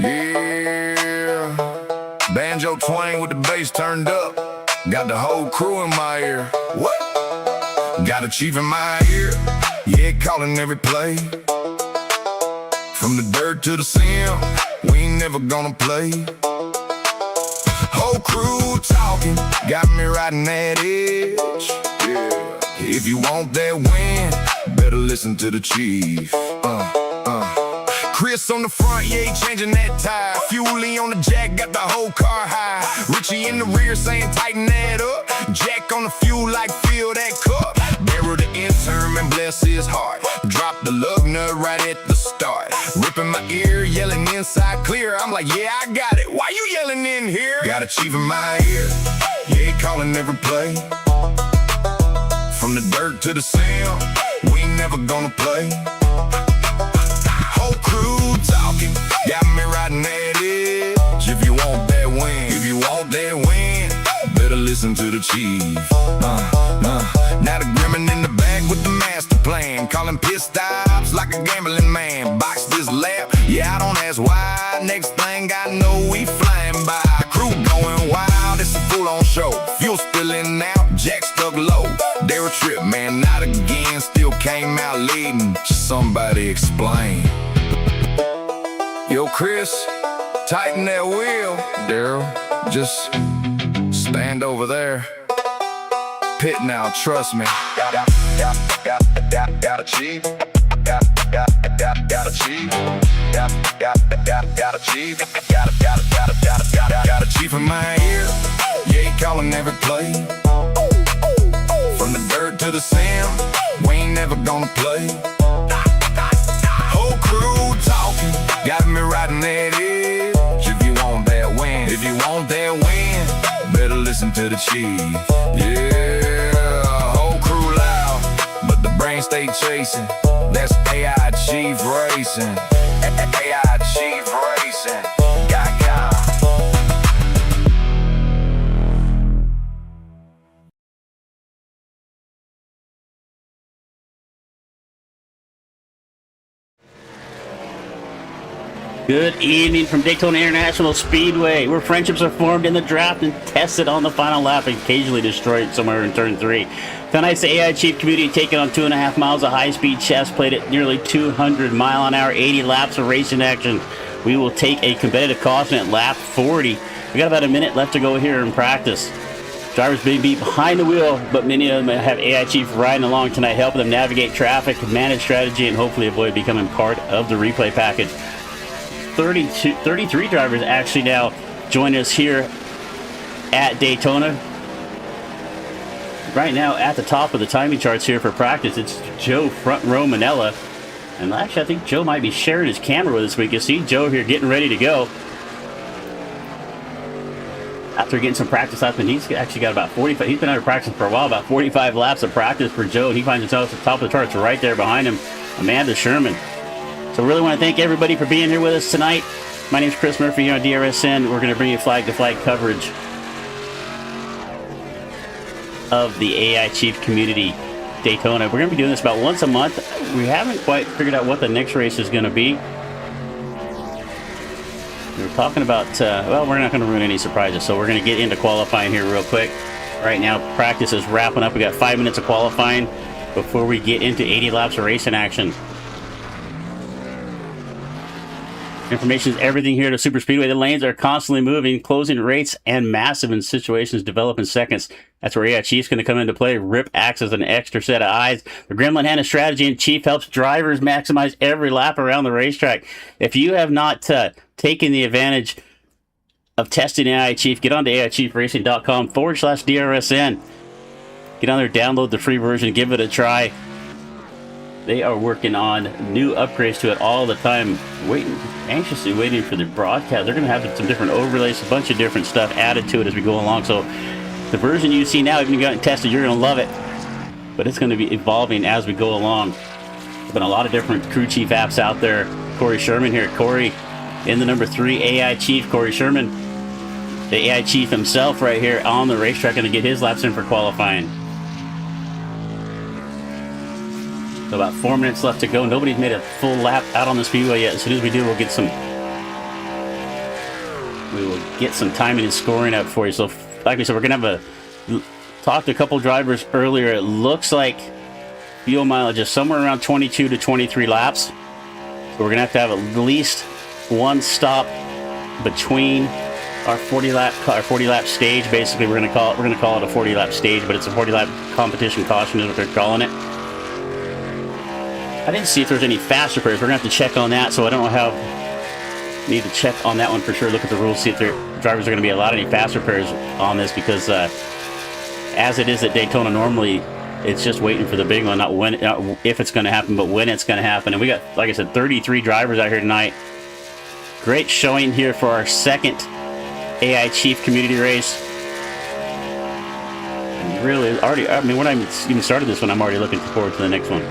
Yeah, banjo twang with the bass turned up. Got the whole crew in my ear. What? Got a chief in my ear. Yeah, calling every play. From the dirt to the sim, we ain't never gonna play. Whole crew talking, got me riding that edge. Yeah, if you want that win, better listen to the chief. Chris on the front, yeah, he changing that tire. Fuelie on the jack, got the whole car high. Richie in the rear saying tighten that up. Jack on the fuel like fill that cup. Barrel the intern and bless his heart. Drop the lug nut right at the start. Ripping my ear, yelling inside clear. I'm like, yeah, I got it. Why you yelling in here? Got a chief in my ear. Yeah, he calling every play. From the dirt to the sim, we ain't never gonna play. Whole crew talking, got me riding that edge. If you want that win, better listen to the chief. Now the Gremlin in the back with the master plan, calling pit stops like a gambling man. Box this lap, yeah, I don't ask why. Next thing I know, we flying by. Crew going wild, it's a full-on show. Fuel spilling out, jack stuck low. They were trip, man, not again. Still came out leading. Somebody explain. Yo, Chris, tighten that wheel. Daryl, just stand over there. Pit now, trust me. Got a chief. Got a chief. Got a chief. Got a chief in my ear. Yeah, he calling every play. From the dirt to the sim, we ain't never gonna play. Whole crew talking, got me riding that edge. If you want that win, better listen to the chief. Yeah, whole crew loud, but the brain stay chasing. That's AI Chief Racing. AI Chief Racing. Good evening from Daytona International Speedway, where friendships are formed in the draft and tested on the final lap and occasionally destroyed somewhere in turn 3. Tonight's the AI Chief community taking on 2.5 miles of high-speed chess played at nearly 200 mile-an-hour, 80 laps of racing action. We will take a competitive caution at lap 40. We got about a minute left to go here in practice. Drivers may be behind the wheel, but many of them have AI Chief riding along tonight, helping them navigate traffic, manage strategy, and hopefully avoid becoming part of the replay package. 33 drivers actually now join us here at Daytona. Right now at the top of the timing charts here for practice, it's Joe front row Manila. And actually I think Joe might be sharing his camera with us. We can see Joe here getting ready to go. After getting some practice laps, and he's actually got about 45, he's been out of practice for a while, about 45 laps of practice for Joe. And he finds himself at the top of the charts right there behind him, Amanda Sherman. So really want to thank everybody for being here with us tonight. My name is Chris Murphy here on DRSN. We're going to bring you flag-to-flag coverage of the AI Chief Community Daytona. We're going to be doing this about once a month. We haven't quite figured out what the next race is going to be. We're talking about, well, we're not going to ruin any surprises, so we're going to get into qualifying here real quick. Right now, practice is wrapping up. We got 5 minutes of qualifying before we get into 80 laps of racing action. Information is everything here at a super speedway. The lanes are constantly moving, closing rates and massive in situations develop in seconds. That's where AI Chief's going to come into play. Rip acts as an extra set of eyes. The Gremlin had a strategy, and Chief helps drivers maximize every lap around the racetrack. If you have not taken the advantage of testing AI Chief, get on to AIChiefRacing.com/DRSN. Get on there, download the free version, give it a try. They are working on new upgrades to it all the time, anxiously waiting for the broadcast. They're going to have some different overlays, a bunch of different stuff added to it as we go along. So the version you see now, if you got it tested, you're going to love it. But it's going to be evolving as we go along. There's been a lot of different crew chief apps out there. Corey Sherman here. Corey in the number 3 AI Chief. Corey Sherman, the AI Chief himself right here on the racetrack, going to get his laps in for qualifying. So about 4 minutes left to go. Nobody's made a full lap out on the speedway yet. As soon as we do, we'll get some we will get some timing and scoring up for you. So, like we said, we're going to have talked to a couple drivers earlier. It looks like fuel mileage is somewhere around 22 to 23 laps. So we're going to have at least one stop between our 40 lap stage. Basically, we're going to call it a 40 lap stage, but it's a 40 lap competition caution is what they're calling it. I didn't see if there's any faster pairs. We're going to have to check on that, so I don't know how. Need to check on that one for sure. Look at the rules, see if their drivers are going to be allowed any faster pairs on this, because as it is at Daytona, normally it's just waiting for the big one, not if it's going to happen, but when it's going to happen. And we got, like I said, 33 drivers out here tonight. Great showing here for our second AI Chief community race. And really, already, I mean, when I even started this one, I'm already looking forward to the next one.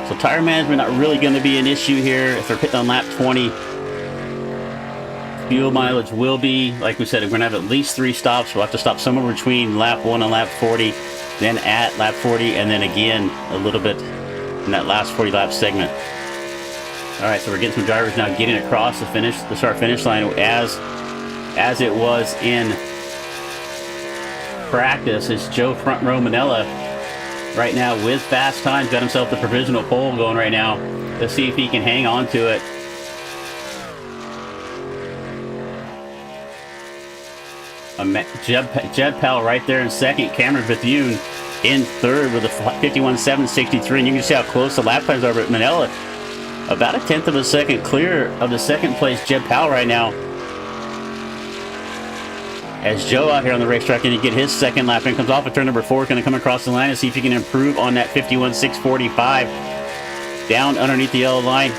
So tire management not really going to be an issue here. If they're pitting on lap 20, fuel mileage will be, like we said, we're going to have at least 3 stops. We'll have to stop somewhere between lap 1 and lap 40, then at lap 40, and then again a little bit in that last 40 lap segment. All right, so we're getting some drivers now getting across the start-finish line as it was in practice. It's Joe Front Row Manella right now with fast times, got himself the provisional pole going right now. Let's see if he can hang on to it. Jed Powell right there in second. Cameron Bethune in third with a 51.763. And you can see how close the lap times are. But Manella, about a 1/10 of a second clear of the second place Jed Powell right now. As Joe out here on the racetrack going to get his second lap in, comes off of turn number 4, going to come across the line and see if he can improve on that 51.645 down underneath the yellow line.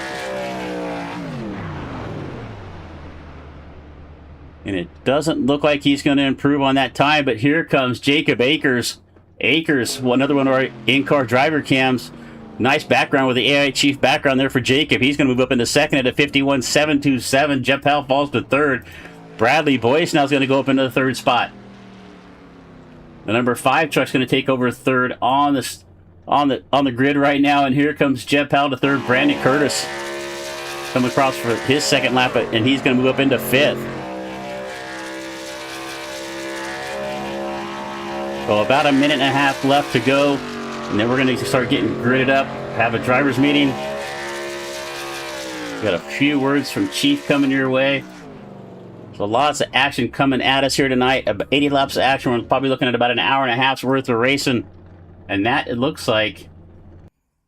And it doesn't look like he's going to improve on that time, but here comes Jacob Akers. Another one of our in-car driver cams. Nice background with the AI Chief background there for Jacob. He's going to move up into second at a 51.727. Jeff Powell falls to third. Bradley Boyce now is going to go up into the third spot. The number 5 truck's going to take over third on the grid right now, and here comes Jeff Powell to third. Brandon Curtis coming across for his second lap, and he's going to move up into fifth. So about a minute and a half left to go, and then we're going to start getting gridded up, have a driver's meeting. Got a few words from Chief coming your way. So lots of action coming at us here tonight. About 80 laps of action. We're probably looking at about an hour and a half's worth of racing. And that, it looks like,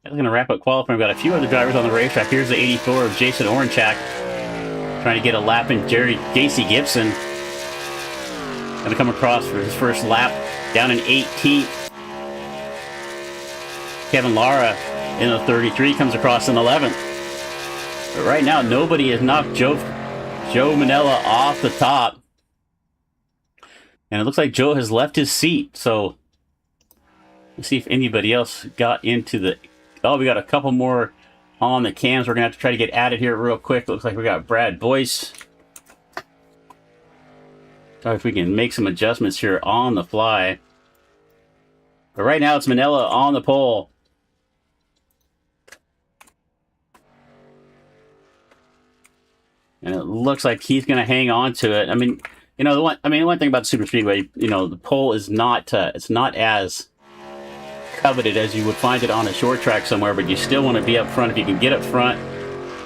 that's going to wrap up qualifying. We've got a few other drivers on the racetrack. Here's the 84 of Jason Orenchak, trying to get a lap in. Casey Gibson going to come across for his first lap down in 18th. Kevin Lara in the 33 comes across in 11th. But right now, nobody has knocked Joe Manella off the top. And it looks like Joe has left his seat. So let's see if anybody else got into the... Oh, we got a couple more on the cams. We're going to have to try to get added here real quick. Looks like we got Brad Boyce. Sorry if we can make some adjustments here on the fly. But right now it's Manella on the pole. And it looks like he's going to hang on to it. I mean, you know, the one thing about the Super Speedway, you know, the pole is not, it's not as coveted as you would find it on a short track somewhere, but you still want to be up front. If you can get up front,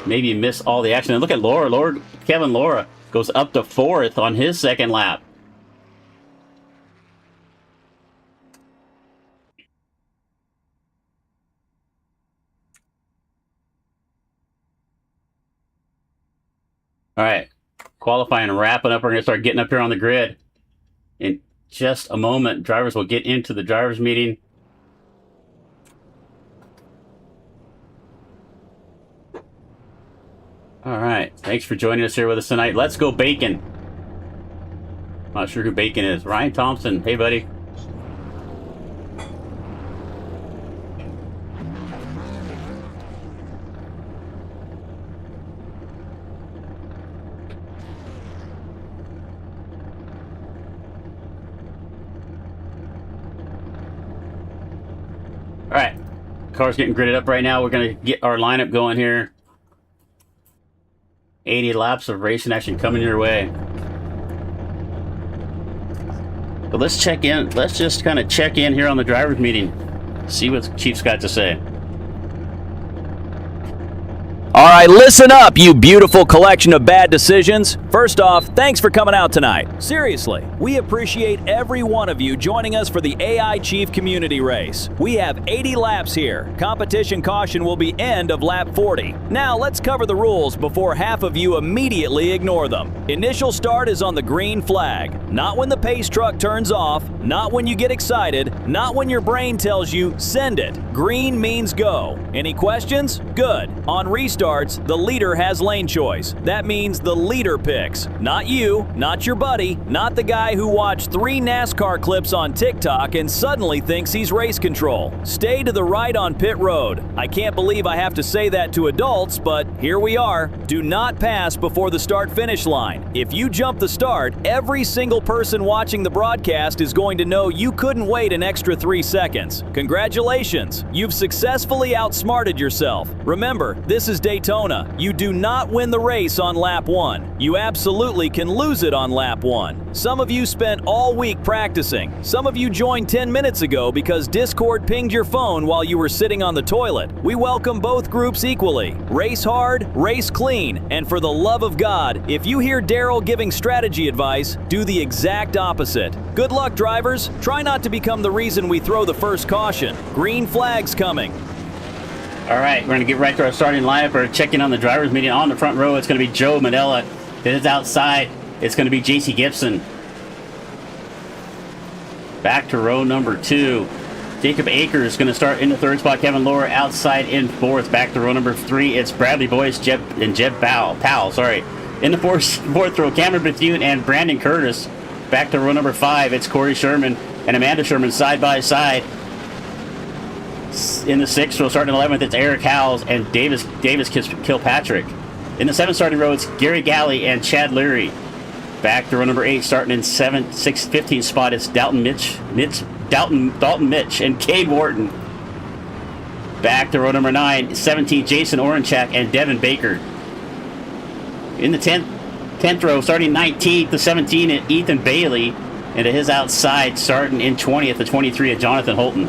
maybe miss all the action. And look at Kevin Lara goes up to 4th on his second lap. All right, qualifying and wrapping up. We're going to start getting up here on the grid in just a moment. Drivers will get into the drivers meeting. All right, thanks for joining us here with us tonight. Let's go Bacon. Not sure who Bacon is. Ryan Thompson, hey buddy. All right, car's getting gridded up right now. We're going to get our lineup going here. 80 laps of racing action coming your way. But let's check in. Let's just kind of check in here on the drivers' meeting. See what Chief's got to say. All right, listen up, you beautiful collection of bad decisions. First off, thanks for coming out tonight. Seriously, we appreciate every one of you joining us for the AI Chief Community Race. We have 80 laps here. Competition caution will be end of lap 40. Now, let's cover the rules before half of you immediately ignore them. Initial start is on the green flag. Not when the pace truck turns off, not when you get excited, not when your brain tells you, send it. Green means go. Any questions? Good. On restarts, the leader has lane choice. That means the leader picks. Not you, not your buddy, not the guy who watched 3 NASCAR clips on TikTok and suddenly thinks he's race control. Stay to the right on pit road. I can't believe I have to say that to adults, but here we are. Do not pass before the start-finish line. If you jump the start, every single person watching the broadcast is going to know you couldn't wait an extra 3 seconds. Congratulations, you've successfully outsmarted yourself. Remember, this is Daytona. You do not win the race on lap 1. You absolutely can lose it on lap 1. Some of you spent all week practicing. Some of you joined 10 minutes ago because Discord pinged your phone while you were sitting on the toilet. We welcome both groups equally. Race hard, race clean, and for the love of God, if you hear Daryl giving strategy advice, do the exact opposite. Good luck, drivers. Try not to become the reason we throw the first caution. Green flag's coming. All right, we're going to get right to our starting lineup. We're checking on the drivers' meeting. On the front row, it's going to be Joe Manella. To his outside, it's going to be JC Gibson. Back to row number 2. Jacob Akers is going to start in the 3rd spot. Kevin Lohr outside in 4th. Back to row number 3, it's Bradley Boyce Jeb Powell. Sorry. In the 4th row, Cameron Bethune and Brandon Curtis. Back to row number 5, it's Corey Sherman and Amanda Sherman side by side. In the 6th row, starting in 11th, it's Eric Howells and Davis Kilpatrick. In the 7th starting row, it's Gary Galley and Chad Leary. Back to row number 8, starting in 15th spot, it's Dalton Mitch and Cade Wharton. Back to row number 9, 17th, Jason Orenchak and Devin Baker. In the 10th row, starting 19th to 17, Ethan Bailey. And to his outside, starting in 20th to 23, Jonathan Holton.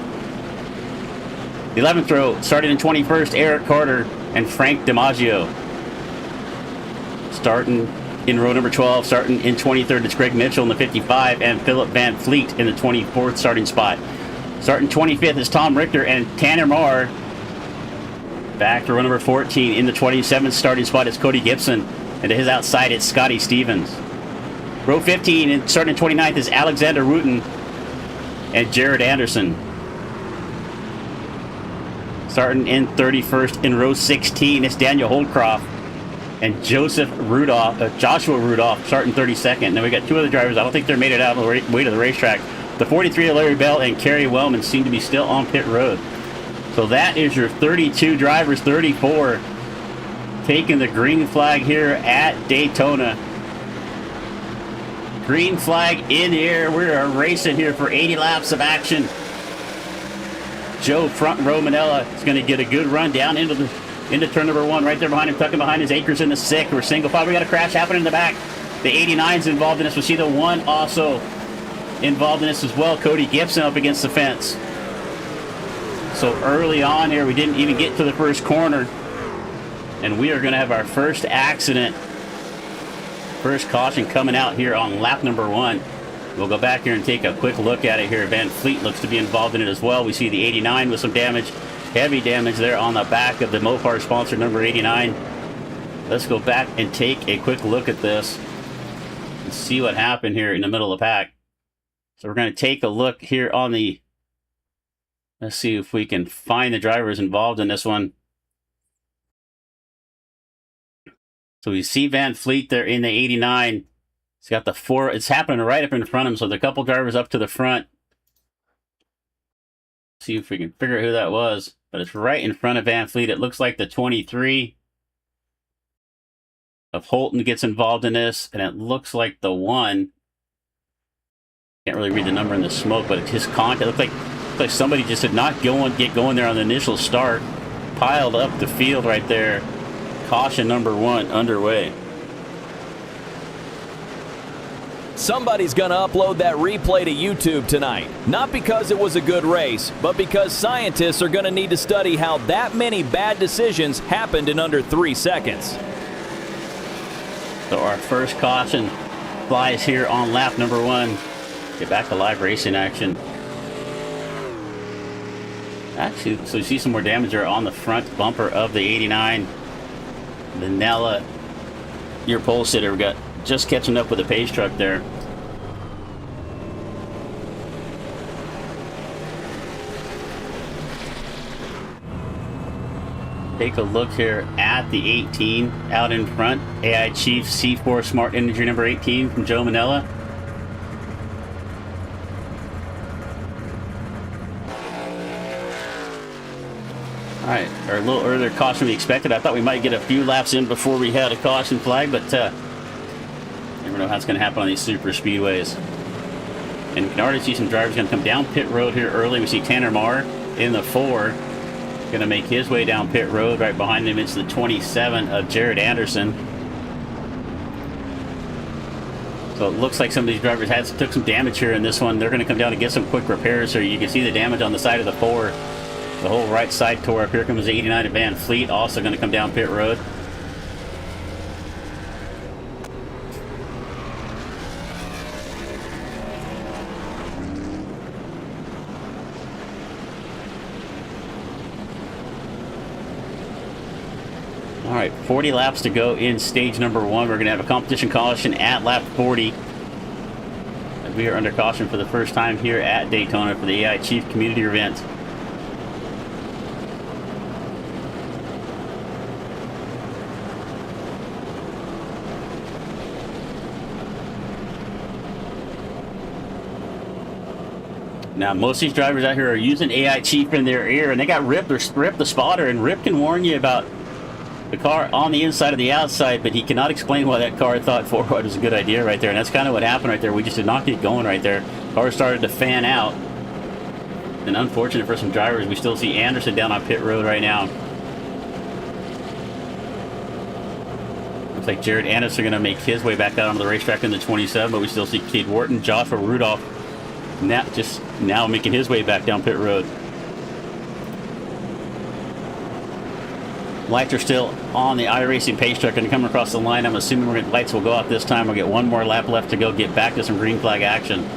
The 11th row, starting in 21st, Eric Carter and Frank DiMaggio. Starting in row number 12, starting in 23rd, it's Greg Mitchell in the 55 and Philip Van Fleet in the 24th starting spot. Starting 25th is Tom Richter and Tanner Marr. Back to row number 14, in the 27th starting spot is Cody Gibson. And to his outside, it's Scotty Stevens. Row 15, and starting in 29th is Alexander Wooten and Jared Anderson. Starting in 31st, in row 16, it's Daniel Holdcroft and Joshua Rudolph, starting 32nd. And then we got 2 other drivers. I don't think they're made it out on the way to the racetrack. The 43 of Larry Bell and Kerry Wellman seem to be still on pit road. So that is your 32 drivers, 34 taking the green flag here at Daytona. Green flag in here. We're racing here for 80 laps of action. Joe front row Manella is going to get a good run down into turn number 1. Right there behind him, tucking behind his Akers in the 6th. We're single file. We got a crash happening in the back. The 89's involved in this. We see the 1 also involved in this as well. Cody Gibson up against the fence. So early on here, we didn't even get to the first corner. And we are going to have our first accident. First caution coming out here on lap number 1. We'll go back here and take a quick look at it here. Van Fleet looks to be involved in it as well. We see the 89 with some damage. Heavy damage there on the back of the Mopar sponsor number 89. Let's go back and take a quick look at this and see what happened here in the middle of the pack. So we're going to take a look here on the... Let's see if we can find the drivers involved in this one. So we see Van Fleet there in the 89. He's got the 4. It's happening right up in front of him. So the couple drivers up to the front. See if we can figure out who that was. But it's right in front of Van Fleet. It looks like the 23 of Holton gets involved in this. And it looks like the 1. Can't really read the number in the smoke, but his contact looked like somebody just did not get going there on the initial start. Piled up the field right there. Caution number 1 underway. Somebody's going to upload that replay to YouTube tonight. Not because it was a good race, but because scientists are going to need to study how that many bad decisions happened in under 3 seconds. So our first caution flies here on lap number 1. Get back to live racing action. Actually, so you see some more damage there on the front bumper of the 89. The Nella, your pole sitter, we got just catching up with the pace truck there. Take a look here at the 18 out in front. AI Chief C4 Smart Energy number 18 from Joe Manella. All right, or a little earlier caution we expected. I thought we might get a few laps in before we had a caution flag, but never know how it's going to happen on these super speedways. And you can already see some drivers going to come down pit road here early. We see Tanner Marr in the 4, going to make his way down pit road. Right behind him, it's the 27 of Jared Anderson. So it looks like some of these drivers took some damage here in this one. They're going to come down and get some quick repairs here. You can see the damage on the side of the 4. The whole right side tore up. Here comes the 89 of Van Fleet, also going to come down pit road. All right, 40 laps to go in stage number 1. We're going to have a competition caution at lap 40. We are under caution for the first time here at Daytona for the AI Chief Community event. Now, most of these drivers out here are using AI Chief in their ear, and they got Rip the spotter, and Rip can warn you about the car on the inside of the outside, but he cannot explain why that car thought forward was a good idea right there, and that's kind of what happened right there. We just did not get going right there. Car started to fan out, and unfortunate for some drivers, we still see Anderson down on pit road right now. Looks like Jared Anderson going to make his way back out onto the racetrack in the 27, but we still see Cade Wharton, Joshua Rudolph, now making his way back down pit road. Lights are still on the iRacing pace truck and coming across the line. I'm assuming lights will go out this time. We'll get one more lap left to go, get back to some green flag action.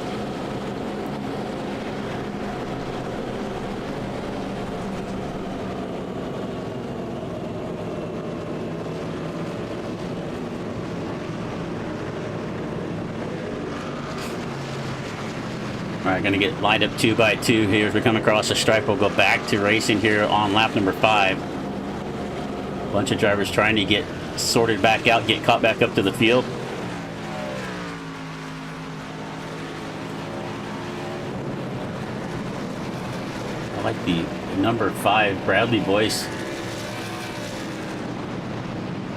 All right, going to get lined up 2 by 2 here as we come across the stripe. We'll go back to racing here on lap number 5. A bunch of drivers trying to get sorted back out, get caught back up to the field. I like the number 5 Bradley Boyce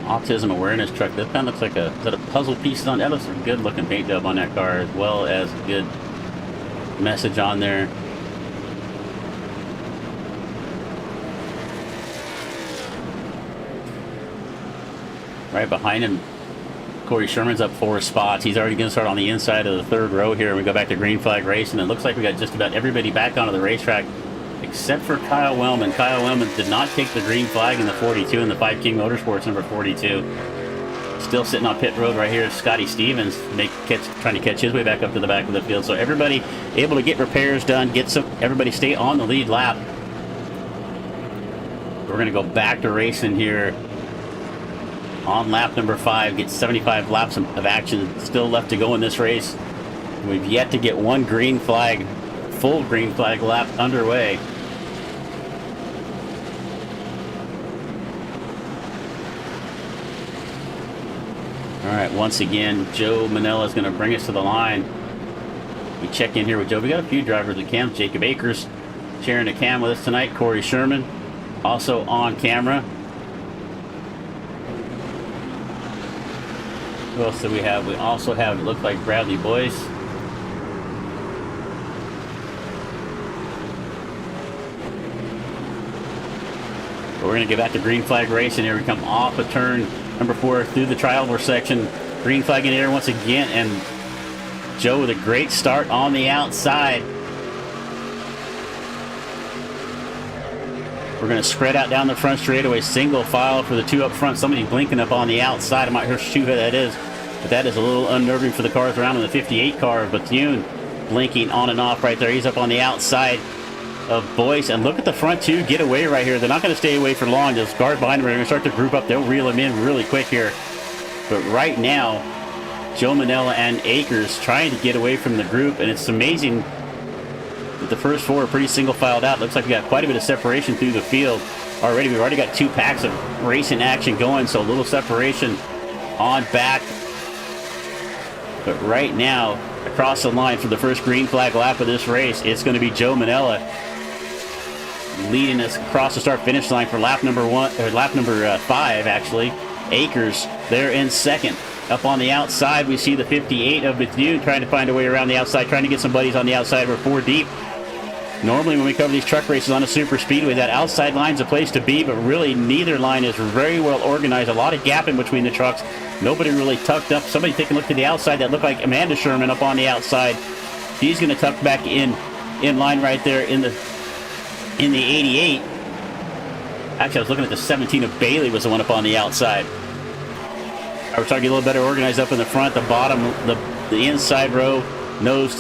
autism awareness truck. That kind of looks like is that a puzzle piece on that? Looks like a good looking paint job on that car, as well as a good message on there. Right behind him, Corey Sherman's up 4 spots. He's already going to start on the inside of the 3rd row here. We go back to green flag racing. It looks like we got just about everybody back onto the racetrack except for Kyle Wellman. Kyle Wellman did not take the green flag in the 42 in the 5 King Motorsports number 42. Still sitting on pit road right here. Scotty Stevens trying to catch his way back up to the back of the field. So everybody able to get repairs done, everybody stay on the lead lap. We're going to go back to racing here on lap number 5, get 75 laps of action still left to go in this race. We've yet to get one green flag, full green flag lap underway. All right, once again, Joe Manella is going to bring us to the line. We check in here with Joe. We got a few drivers at cam. Jacob Akers sharing a cam with us tonight. Corey Sherman also on camera. Who else do we have? We also have, it looked like, Bradley Boyce. But we're going to get back to green flag racing here. We come off of turn number 4 through the trial section. Green flag in the air once again, and Joe with a great start on the outside. We're going to spread out down the front straightaway, single file for the two up front. Somebody blinking up on the outside. I'm not sure who that is, but that is a little unnerving for the cars around in the 58 car. Bethune blinking on and off right there. He's up on the outside of Boyce. And look at the front two get away right here. They're not going to stay away for long. Those guard behind them are going to start to group up. They'll reel them in really quick here. But right now, Joe Manella and Akers trying to get away from the group. And it's amazing that the first four are pretty single filed out. Looks like we got quite a bit of separation through the field already. We've already got 2 packs of racing action going, so a little separation on back. But right now, across the line for the first green flag lap of this race, it's going to be Joe Manella leading us across the start-finish line for lap number 5, actually. Akers, they're in second. Up on the outside, we see the 58 of Bethune trying to find a way around the outside, trying to get some buddies on the outside. We're 4 deep. Normally, when we cover these truck races on a super speedway, that outside line's a place to be, but really neither line is very well organized. A lot of gap in between the trucks. Nobody really tucked up. Somebody take a look to the outside. That looked like Amanda Sherman up on the outside. She's going to tuck back in line right there in the 88. Actually, I was looking at the 17 of Bailey was the one up on the outside. We're talking a little better organized up in the front, the bottom, the inside row, nose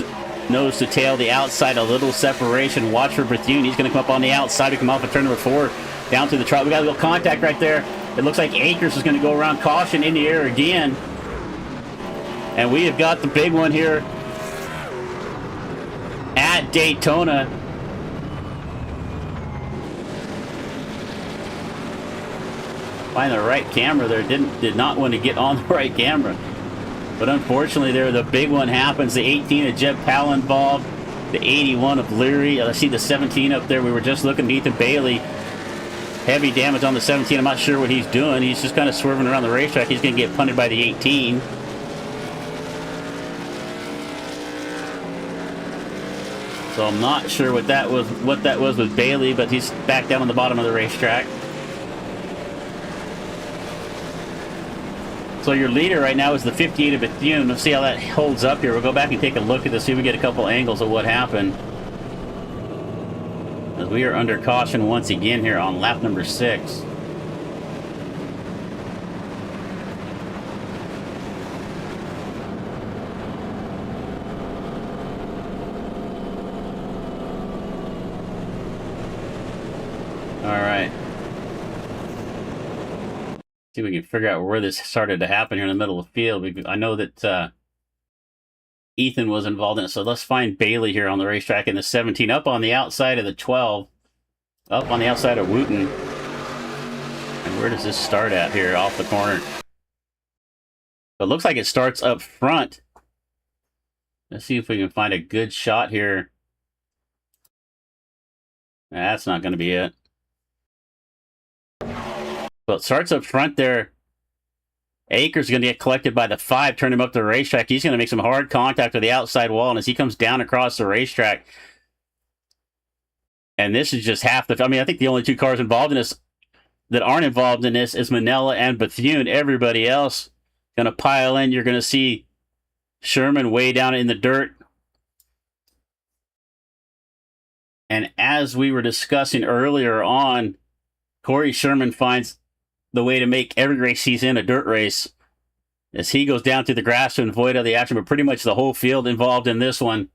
to tail, the outside, a little separation. Watch for Bethune. He's going to come up on the outside. We come off of turn number 4 down to the trot. We got a little contact right there. It looks like Akers is going to go around, caution in the air again. And we have got the big one here at Daytona. Find the right camera there. Did not want to get on the right camera. But unfortunately there, the big one happens. The 18 of Jeb Powell involved. The 81 of Leary. I see the 17 up there. We were just looking at Ethan Bailey. Heavy damage on the 17. I'm not sure what he's doing. He's just kind of swerving around the racetrack. He's going to get punted by the 18. So I'm not sure what that was with Bailey, but he's back down on the bottom of the racetrack. So your leader right now is the 58 of Bethune. Let's see how that holds up here. We'll go back and take a look at this, see if we get a couple angles of what happened. As we are under caution once again here on lap number 6. All right. See if we can figure out where this started to happen here in the middle of the field. I know that Ethan was involved in it, so let's find Bailey here on the racetrack in the 17, up on the outside of the 12, up on the outside of Wooten. And where does this start at here off the corner? It looks like it starts up front. Let's see if we can find a good shot here. That's not going to be it. Well, it starts up front there. Akers is going to get collected by the 5, turn him up the racetrack. He's going to make some hard contact with the outside wall, and as he comes down across the racetrack, and this is just half the... I mean, I think the only 2 cars involved in this that aren't involved in this is Manella and Bethune. Everybody else going to pile in. You're going to see Sherman way down in the dirt. And as we were discussing earlier on, Corey Sherman finds the way to make every race he's in a dirt race, as he goes down to the grass to avoid all the action, but pretty much the whole field involved in this one.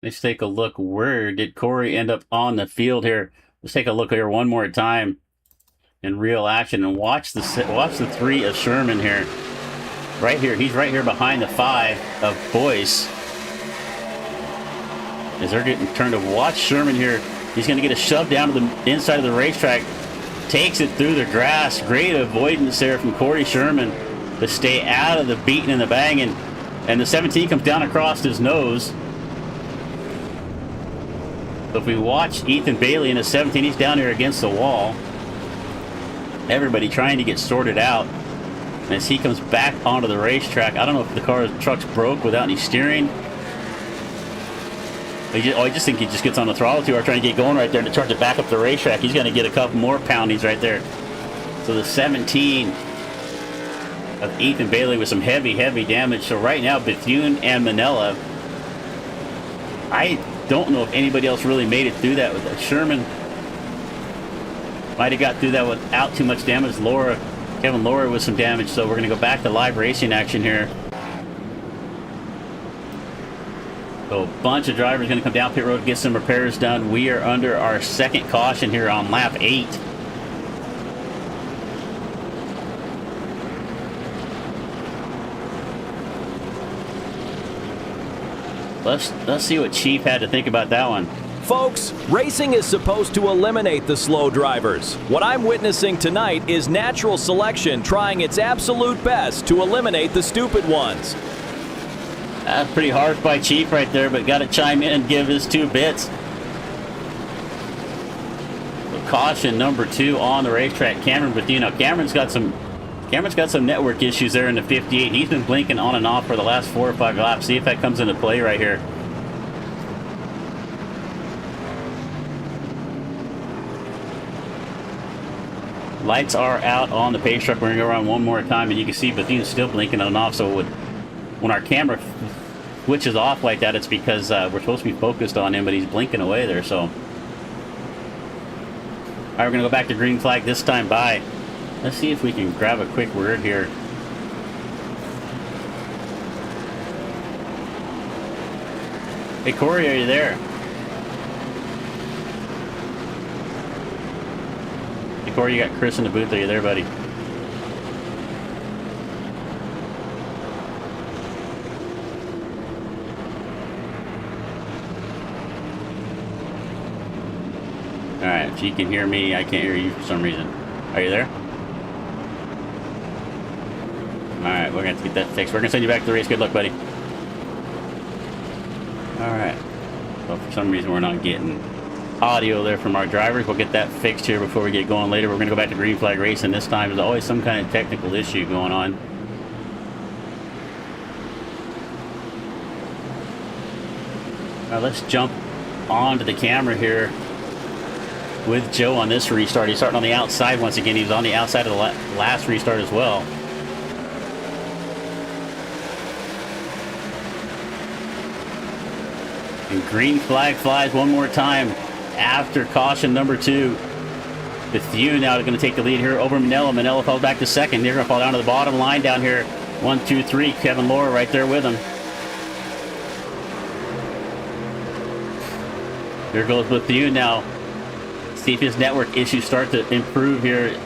Let's take a look. Where did Corey end up on the field here? Let's take a look here one more time in real action and watch the 3 of Sherman here. Right here, he's right here behind the 5 of Boyce. As they're getting turned to watch Sherman here. He's going to get a shove down to the inside of the racetrack. Takes it through the grass. Great avoidance there from Corey Sherman to stay out of the beating and the banging. And the 17 comes down across his nose. So if we watch Ethan Bailey in the 17, he's down here against the wall. Everybody trying to get sorted out. And as he comes back onto the racetrack, I don't know if the truck's broke without any steering. I just think he just gets on the throttle too hard trying to get going right there to start to back up the racetrack. He's going to get a couple more poundings right there. So the 17 of Ethan Bailey with some heavy damage. So right now, Bethune and Manila, I don't know if anybody else really made it through that. With Sherman might have got through that without too much damage. Kevin Laura with some damage. So we're going to go back to live racing action here. So a bunch of drivers going to come down pit road to get some repairs done. We are under our second caution here on lap 8. Let's see what Chief had to think about that one. Folks, racing is supposed to eliminate the slow drivers. What I'm witnessing tonight is natural selection trying its absolute best to eliminate the stupid ones. That's pretty harsh by Chief right there, but got to chime in and give his 2 bits. So caution number 2 on the racetrack, Cameron Bethune. Now Cameron's got some network issues there in the 58. He's been blinking on and off for the last 4 or 5 laps. See if that comes into play right here. Lights are out on the pace truck. We're going to go around one more time, and you can see Bethune's still blinking on and off. So when our camera switches off like that, it's because we're supposed to be focused on him, but he's blinking away there. So, all right, we're going to go back to green flag this time by. Let's see if we can grab a quick word here. Hey, Corey, are you there? Hey, Corey, you got Chris in the booth. Are you there, buddy? All right, if you can hear me, I can't hear you for some reason. Are you there? Alright, we're going to have to get that fixed. We're going to send you back to the race. Good luck, buddy. Alright. Well, for some reason, we're not getting audio there from our drivers. We'll get that fixed here before we get going later. We're going to go back to green flag racing. This time, there's always some kind of technical issue going on. Alright, let's jump onto the camera here with Joe on this restart. He's starting on the outside once again. He was on the outside of the last restart as well. And green flag flies one more time after caution number 2. Bethune now going to take the lead here over Manila. Manila falls back to second. They're going to fall down to the bottom line down here. 1, 2, 3. Kevin Laura right there with him. Here goes Bethune now. See if his network issues start to improve here.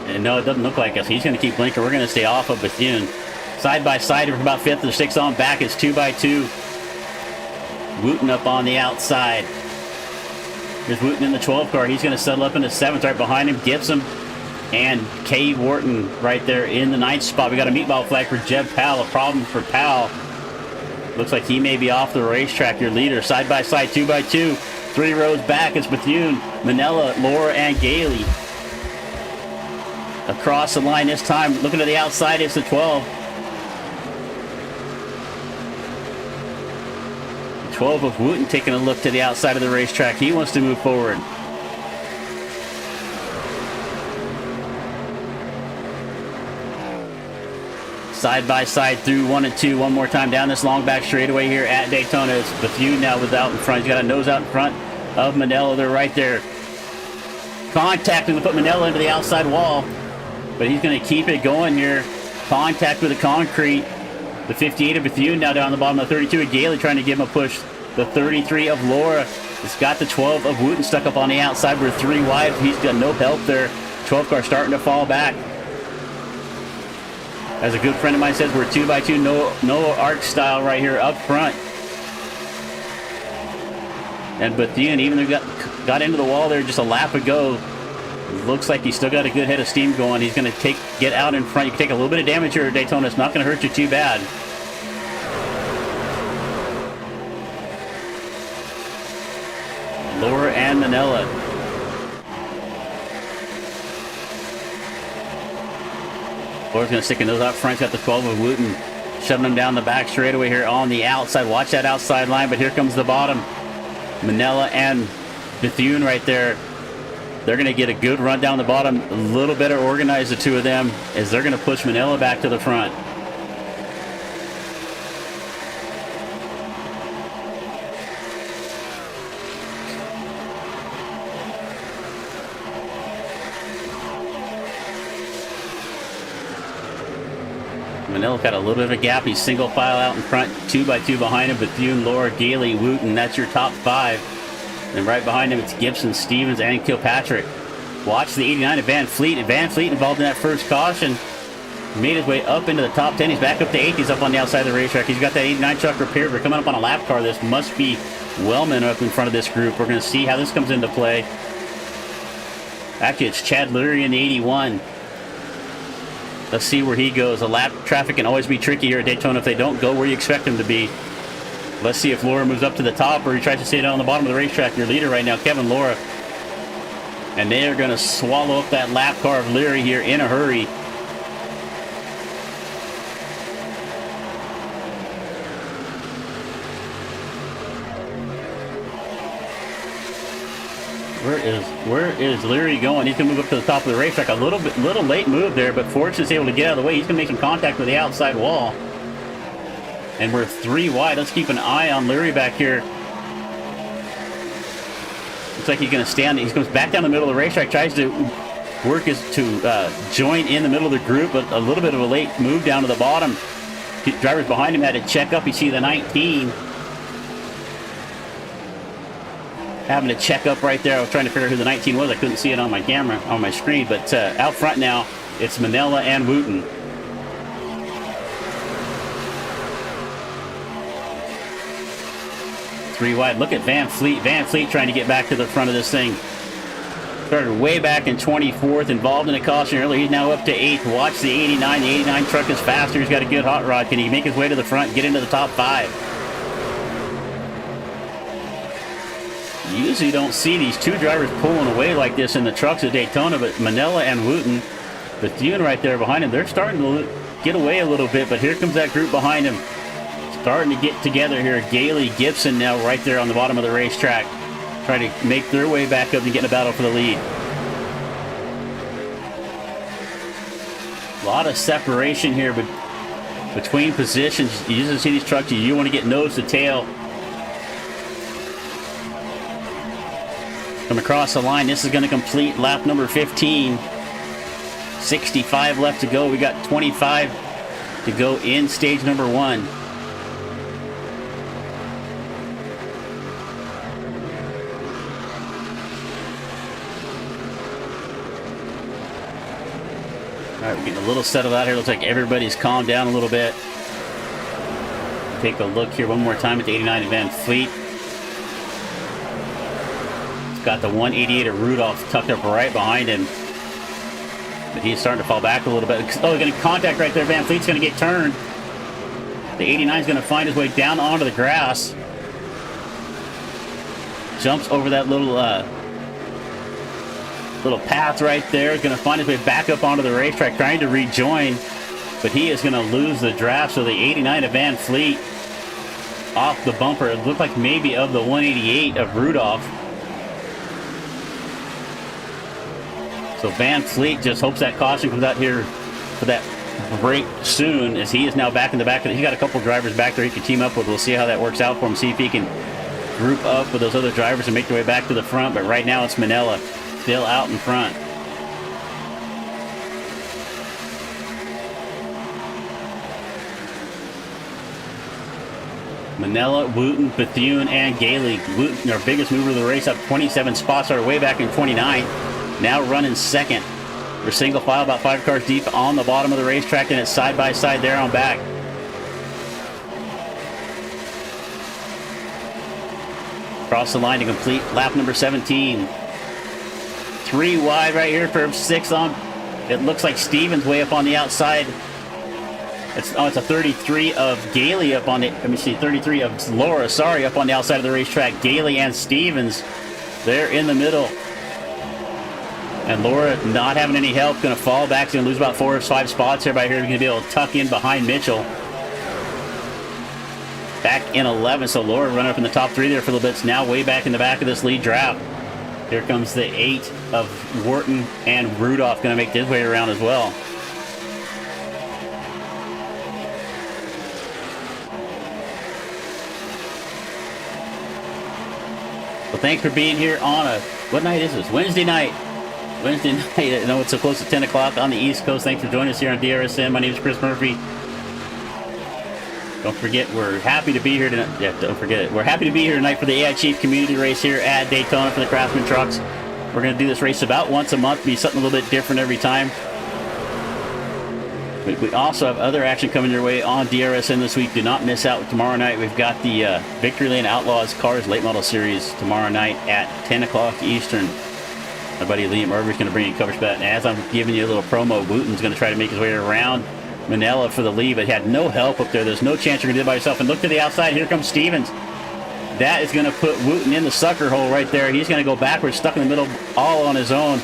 And no, it doesn't look like us. He's going to keep blinking. We're going to stay off of Bethune. Side by side from about 5th to 6th on back. It's 2 by 2. Wooten up on the outside. Here's Wooten in the 12 car. He's going to settle up in the 7th right behind him. Gibson and Kay Wharton right there in the 9th spot. We got a meatball flag for Jeb Powell. A problem for Powell. Looks like he may be off the racetrack. Your leader side by side, 2 by 2. 3 rows back. It's Bethune, Manila, Laura, and Gailey. Across the line this time. Looking to the outside, it's the 12. 12 of Wooten taking a look to the outside of the racetrack. He wants to move forward. Side by side through 1 and 2. One more time down this long back straightaway here at Daytona. It's Bethune now with out in front. He's got a nose out in front of Manila. They're right there. Contacting to put Manila into the outside wall. But he's going to keep it going here. Contact with the concrete. The 58 of Bethune now down the bottom of the 32 of Gailey trying to give him a push. The 33 of Laura has got the 12 of Wooten stuck up on the outside. We're 3 wide. He's got no help there. 12 car starting to fall back. As a good friend of mine says, we're 2 by 2, no arc style right here up front. And Bethune, even though he got into the wall there just a lap ago, looks like he's still got a good head of steam going. He's going to get out in front. You can take a little bit of damage here at Daytona. It's not going to hurt you too bad. Laura and Manila. Laura's going to stick in those up front. Got the 12 of Wooten, shoving them down the back straightaway here on the outside. Watch that outside line, but here comes the bottom. Manila and Bethune right there. They're going to get a good run down the bottom. A little better organized, the two of them, as they're going to push Manila back to the front. Manila got a little bit of a gap. He's single file out in front, 2x2 behind him. Bethune, Laura, Gailey, Wooten. That's your top 5. And right behind him, it's Gibson, Stevens, and Kilpatrick. Watch the 89 of Van Fleet. Van Fleet involved in that first caution. Made his way up into the top 10. He's back up to 8th. He's up on the outside of the racetrack. He's got that 89 truck repaired. We're coming up on a lap car. This must be Wellman up in front of this group. We're going to see how this comes into play. Actually, it's Chad Lurie in the 81. Let's see where he goes. The lap traffic can always be tricky here at Daytona if they don't go where you expect them to be. Let's see if Laura moves up to the top or he tries to stay down on the bottom of the racetrack. Your leader right now, Kevin Laura. And they are going to swallow up that lap car of Leary here in a hurry. Where is Leary going? He's going to move up to the top of the racetrack. A little late move there, but Fortune's able to get out of the way. He's going to make some contact with the outside wall. And we're 3 wide. Let's keep an eye on Leary back here. Looks like he's going to stand. He comes back down the middle of the racetrack, tries to work to join in the middle of the group, but a little bit of a late move down to the bottom. Drivers behind him had to check up. You see the 19 having to check up right there. I was trying to figure out who the 19 was. I couldn't see it on my camera, on my screen, but out front now, it's Manila and Wooten. Three wide. Look at Van Fleet. Van Fleet trying to get back to the front of this thing. Started way back in 24th, involved in a caution earlier. He's now up to 8th. Watch the 89. The 89 truck is faster. He's got a good hot rod. Can he make his way to the front, get into the top 5? You usually don't see these two drivers pulling away like this in the trucks at Daytona, but Manila and Wooten, Bethune right there behind him, they're starting to get away a little bit, but here comes that group behind him. Starting to get together here. Gailey, Gibson now right there on the bottom of the racetrack, trying to make their way back up and get in a battle for the lead. A lot of separation here between positions. You usually see these trucks, you want to get nose to tail. Come across the line. This is going to complete lap number 15. 65 left to go. We got 25 to go in stage number 1. All right, we're getting a little settled out here. Looks like everybody's calmed down a little bit. Take a look here one more time at the 89 Van Fleet. Got the 188 of Rudolph tucked up right behind him. But he's starting to fall back a little bit. Oh, getting contact right there. Van Fleet's going to get turned. The 89 is going to find his way down onto the grass. Jumps over that little path right there. Is going to find his way back up onto the racetrack, trying to rejoin. But he is going to lose the draft. So the 89 of Van Fleet off the bumper. It looked like maybe of the 188 of Rudolph. So Van Fleet just hopes that caution comes out here for that break soon, as he is now back in the back. He's got a couple drivers back there he can team up with. We'll see how that works out for him, see if he can group up with those other drivers and make their way back to the front. But right now it's Manila still out in front. Manila, Wooten, Bethune, and Gailey. Wooten, our biggest mover of the race, up 27 spots, started way back in 29. Now running second. We're single file, about 5 cars deep on the bottom of the racetrack, and it's side by side there on back. Across the line to complete lap number 17. 3 wide right here for 6 on. It looks like Stevens way up on the outside. It's a 33 of Gailey up on the, 33 of Laura, sorry, up on the outside of the racetrack. Gailey and Stevens, they're in the middle. And Laura not having any help, going to fall back. She's going to lose about 4 or 5 spots here. By here, going to be able to tuck in behind Mitchell. Back in 11, so Laura running up in the top 3 there for a little bit. It's now way back in the back of this lead draft. Here comes the 8 of Wharton, and Rudolph going to make his way around as well. Well, thanks for being here on what night is this? Wednesday night. Wednesday night. I know it's so close to 10 o'clock on the East Coast. Thanks for joining us here on DRSN. My name is Chris Murphy. Don't forget, we're happy to be here tonight. Yeah, don't forget it. We're happy to be here tonight for the AI Chief Community Race here at Daytona for the Craftsman trucks. We're going to do this race about once a month, be something a little bit different every time. We also have other action coming your way on DRSN this week. Do not miss out tomorrow night. We've got the Victory Lane Outlaws Cars Late Model Series tomorrow night at 10 o'clock Eastern. My buddy Liam Irby's going to bring you coverage for that. And as I'm giving you a little promo, Wooten's going to try to make his way around Manila for the lead, but had no help up there. There's no chance you're going to do it by yourself. And look to the outside. Here comes Stevens. That is going to put Wooten in the sucker hole right there. He's going to go backwards, stuck in the middle, all on his own.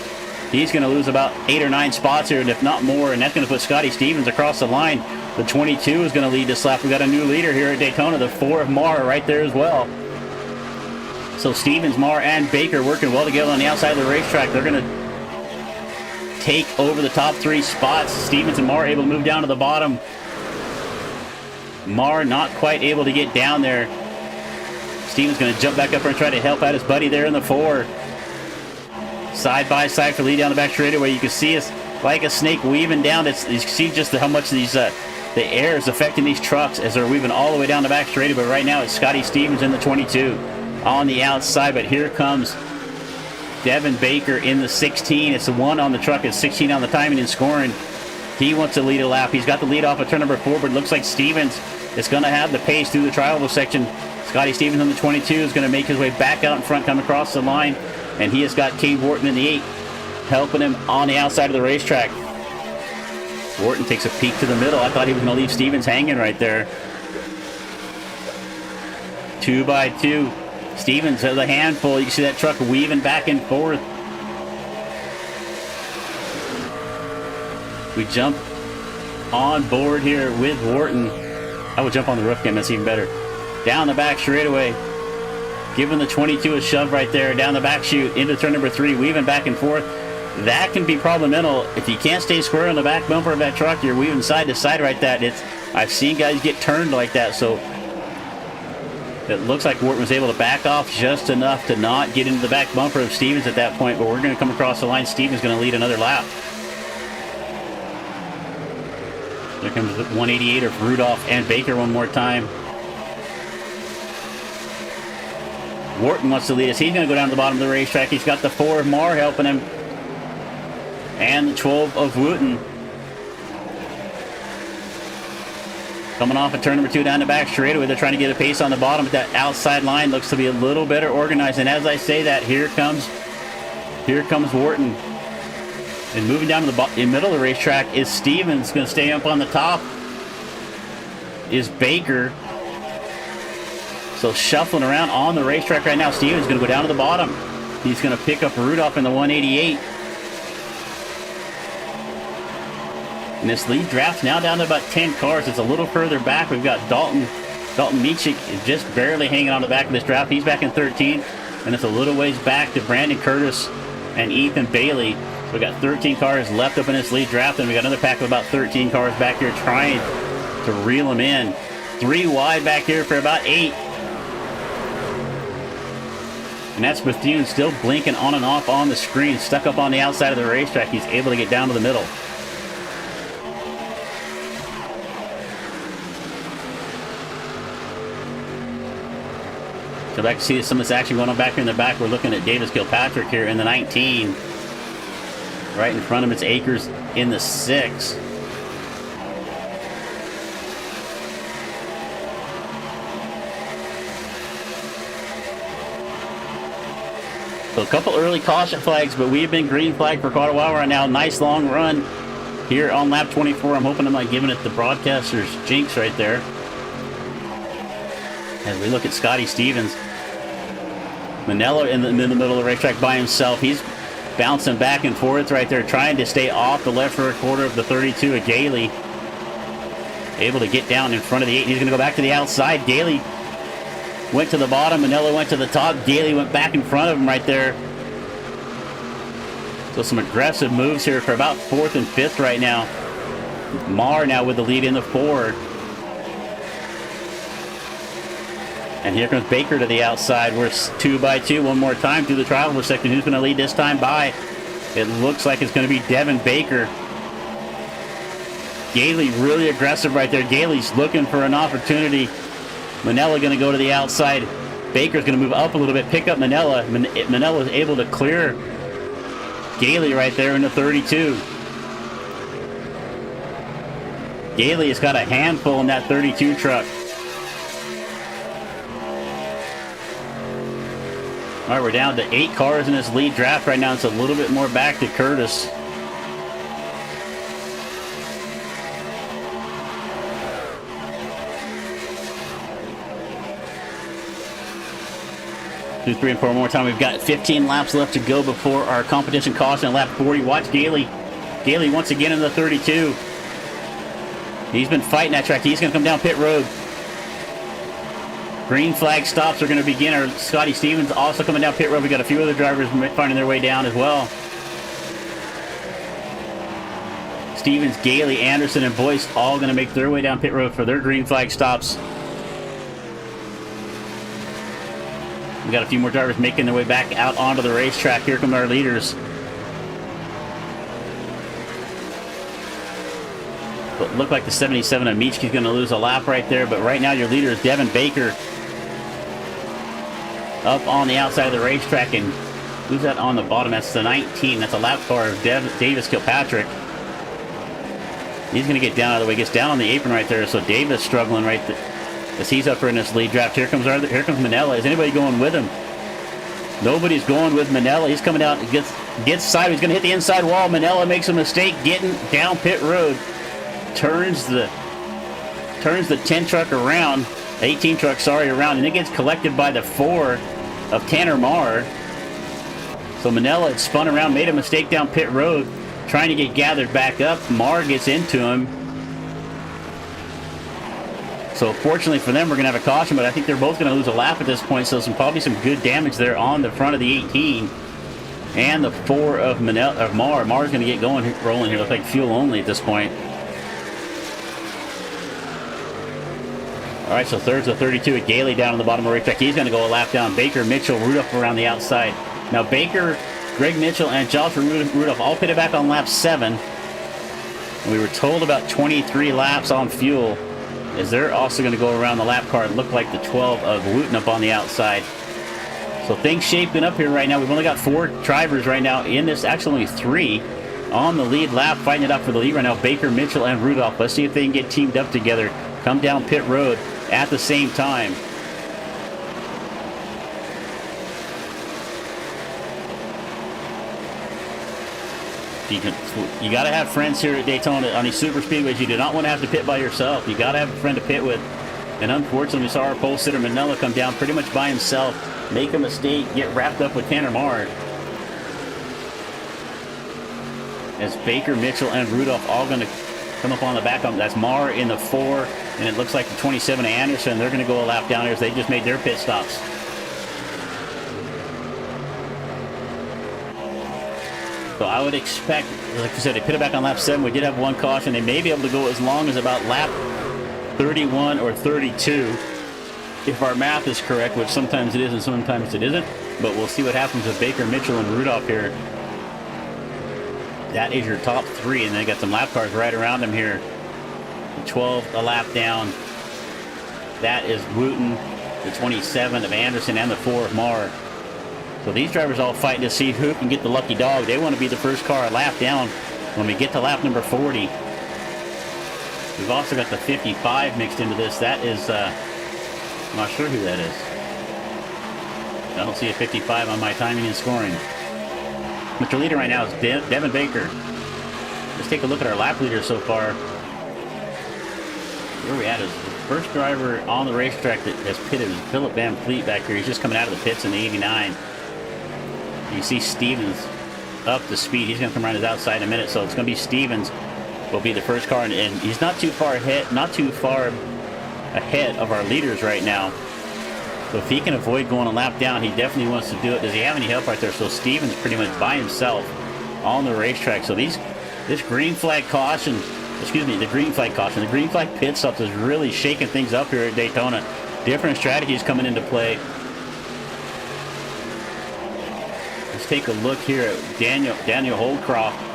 He's going to lose about 8 or 9 spots here, and if not more, and that's going to put Scotty Stevens across the line. The 22 is going to lead this lap. We got a new leader here at Daytona, the 4 of Marr right there as well. So Stevens, Marr, and Baker working well together on the outside of the racetrack. They're going to take over the top 3 spots. Stevens and Marr able to move down to the bottom. Marr not quite able to get down there. Stevens going to jump back up and try to help out his buddy there in the 4. Side by side for lead down the back straightaway. You can see us like a snake weaving down. You can see just how much these the air is affecting these trucks as they're weaving all the way down the back straightaway. But right now it's Scotty Stevens in the 22 on the outside. But here comes Devin Baker in the 16. It's the 1 on the truck. It's 16 on the timing and scoring. He wants to lead a lap. He's got the lead off of turn number 4, but it looks like Stevens is going to have the pace through the trial section. Scotty Stevens on the 22 is going to make his way back out in front, come across the line, and he has got Cade Wharton in the 8 helping him on the outside of the racetrack. Wharton takes a peek to the middle. I thought he was going to leave Stevens hanging right there. 2 by 2. Stevens has a handful. You can see that truck weaving back and forth. We jump on board here with Wharton. I would jump on the roof cam. That's even better. Down the back straightaway. Giving the 22 a shove right there. Down the back chute into turn number 3. Weaving back and forth. That can be problematical. If you can't stay square on the back bumper of that truck, you're weaving side to side right there. I've seen guys get turned like that. So it looks like Wharton was able to back off just enough to not get into the back bumper of Stevens at that point. But we're going to come across the line. Stevens going to lead another lap. There comes the 188 of Rudolph and Baker one more time. Wharton wants to lead us. He's going to go down to the bottom of the racetrack. He's got the 4 of Marr helping him. And the 12 of Wooten. Coming off of turn number 2 down the back straightaway. They're trying to get a pace on the bottom, but that outside line looks to be a little better organized. And as I say that, here comes Wharton. And moving down to the middle of the racetrack is Stevens. Going to stay up on the top is Baker. So shuffling around on the racetrack right now. Stevens going to go down to the bottom. He's going to pick up Rudolph in the 188. And this lead draft's now down to about 10 cars. It's a little further back. We've got Dalton Michik is just barely hanging on the back of this draft. He's back in 13th. And it's a little ways back to Brandon Curtis and Ethan Bailey. So we got 13 cars left up in this lead draft, and we got another pack of about 13 cars back here trying to reel them in. 3 wide back here for about 8. And that's Bethune still blinking on and off on the screen, stuck up on the outside of the racetrack. He's able to get down to the middle. So back to see some of this action going on back here in the back. We're looking at Davis Kilpatrick here in the 19. Right in front of him, it's Akers in the 6. So a couple early caution flags, but we've been green flagged for quite a while right now. Nice long run here on lap 24. I'm hoping I'm not giving it the broadcaster's jinx right there. As we look at Scotty Stevens. Manella in the middle of the racetrack by himself. He's bouncing back and forth right there, trying to stay off the left rear quarter of the 32 of Gailey. Able to get down in front of the 8. He's going to go back to the outside. Gailey went to the bottom. Manella went to the top. Gailey went back in front of him right there. So some aggressive moves here for about 4th and 5th right now. Mar now with the lead in the 4. And here comes Baker to the outside. We're 2 by 2 one more time through the trial section. Who's going to lead this time by? It looks like it's going to be Devin Baker. Gailey really aggressive right there. Gailey's looking for an opportunity. Manella going to go to the outside. Baker's going to move up a little bit, pick up Manella. Manella is able to clear Gailey right there in the 32. Gailey has got a handful in that 32 truck. All right, we're down to 8 cars in this lead draft right now. It's a little bit more back to Curtis. Do 3 and 4 more time. We've got 15 laps left to go before our competition caution at lap 40. Watch Gailey. Gailey once again in the 32. He's been fighting that track. He's going to come down pit road. Green flag stops are going to begin. Our Scotty Stevens also coming down pit road. We got a few other drivers finding their way down as well. Stevens, Gailey, Anderson, and Boyce all going to make their way down pit road for their green flag stops. We got a few more drivers making their way back out onto the racetrack. Here come our leaders. But look like the 77 of Michki's going to lose a lap right there. But right now your leader is Devin Baker. Up on the outside of the racetrack, and who's that on the bottom? That's the 19. That's a lap car of Davis Kilpatrick. He's going to get down out of the way. Gets down on the apron right there. So Davis struggling right there as he's up for in this lead draft. Here comes Manella. Is anybody going with him? Nobody's going with Manella. He's coming out. Gets side. He's going to hit the inside wall. Manella makes a mistake getting down pit road. Turns the 10 truck around. 18 truck, sorry, around, and it gets collected by the 4 of Tanner Marr. So Manella had spun around, made a mistake down pit road, trying to get gathered back up. Marr gets into him. So fortunately for them, we're going to have a caution, but I think they're both going to lose a lap at this point, so probably some good damage there on the front of the 18. And the 4 of Marr. Marr's going to get rolling here. Looks like fuel only at this point. All right, so third's the 32 at Gailey down on the bottom of the racetrack. He's going to go a lap down. Baker, Mitchell, Rudolph around the outside. Now Baker, Greg Mitchell, and Joshua Rudolph all pitted back on lap 7. And we were told about 23 laps on fuel, as they're also going to go around the lap car and look like the 12 of Wooten up on the outside. So things shaping up here right now. We've only got 4 drivers right now in this. Actually, only 3 on the lead lap, fighting it up for the lead right now. Baker, Mitchell, and Rudolph. Let's see if they can get teamed up together. Come down pit road at the same time. You got to have friends here at Daytona on these super speedways. You do not want to have to pit by yourself. You got to have a friend to pit with. And unfortunately, we saw our pole sitter Manella come down pretty much by himself, make a mistake, get wrapped up with Tanner Marr. As Baker, Mitchell, and Rudolph all going to come up on the back. That's Marr in the 4, and it looks like the 27 of Anderson. They're going to go a lap down here as they just made their pit stops. So I would expect, like I said, they pitted back on lap 7. We did have 1 caution. They may be able to go as long as about lap 31 or 32, if our math is correct, which sometimes it is and sometimes it isn't. But we'll see what happens with Baker, Mitchell, and Rudolph here. That is your top 3, and they got some lap cars right around them here. 12 a lap down. That is Wooten, the 27 of Anderson, and the 4 of Marr. So these drivers all fighting to see who can get the lucky dog. They want to be the first car a lap down when we get to lap number 40. We've also got the 55 mixed into this. That is, I'm not sure who that is. I don't see a 55 on my timing and scoring. But your leader right now is Devin Baker. Let's take a look at our lap leader so far. Where we at is the first driver on the racetrack that has pitted is Philip Van Fleet back here. He's just coming out of the pits in the 89. You see Stevens up to speed. He's going to come around his outside in a minute, so it's going to be Stevens will be the first car, and he's not too far ahead of our leaders right now. So if he can avoid going a lap down, he definitely wants to do it. Does he have any help right there? So Stevens pretty much by himself on the racetrack. So this green flag caution, the green flag pit stops is really shaking things up here at Daytona. Different strategies coming into play. Let's take a look here at Daniel Holdcroft.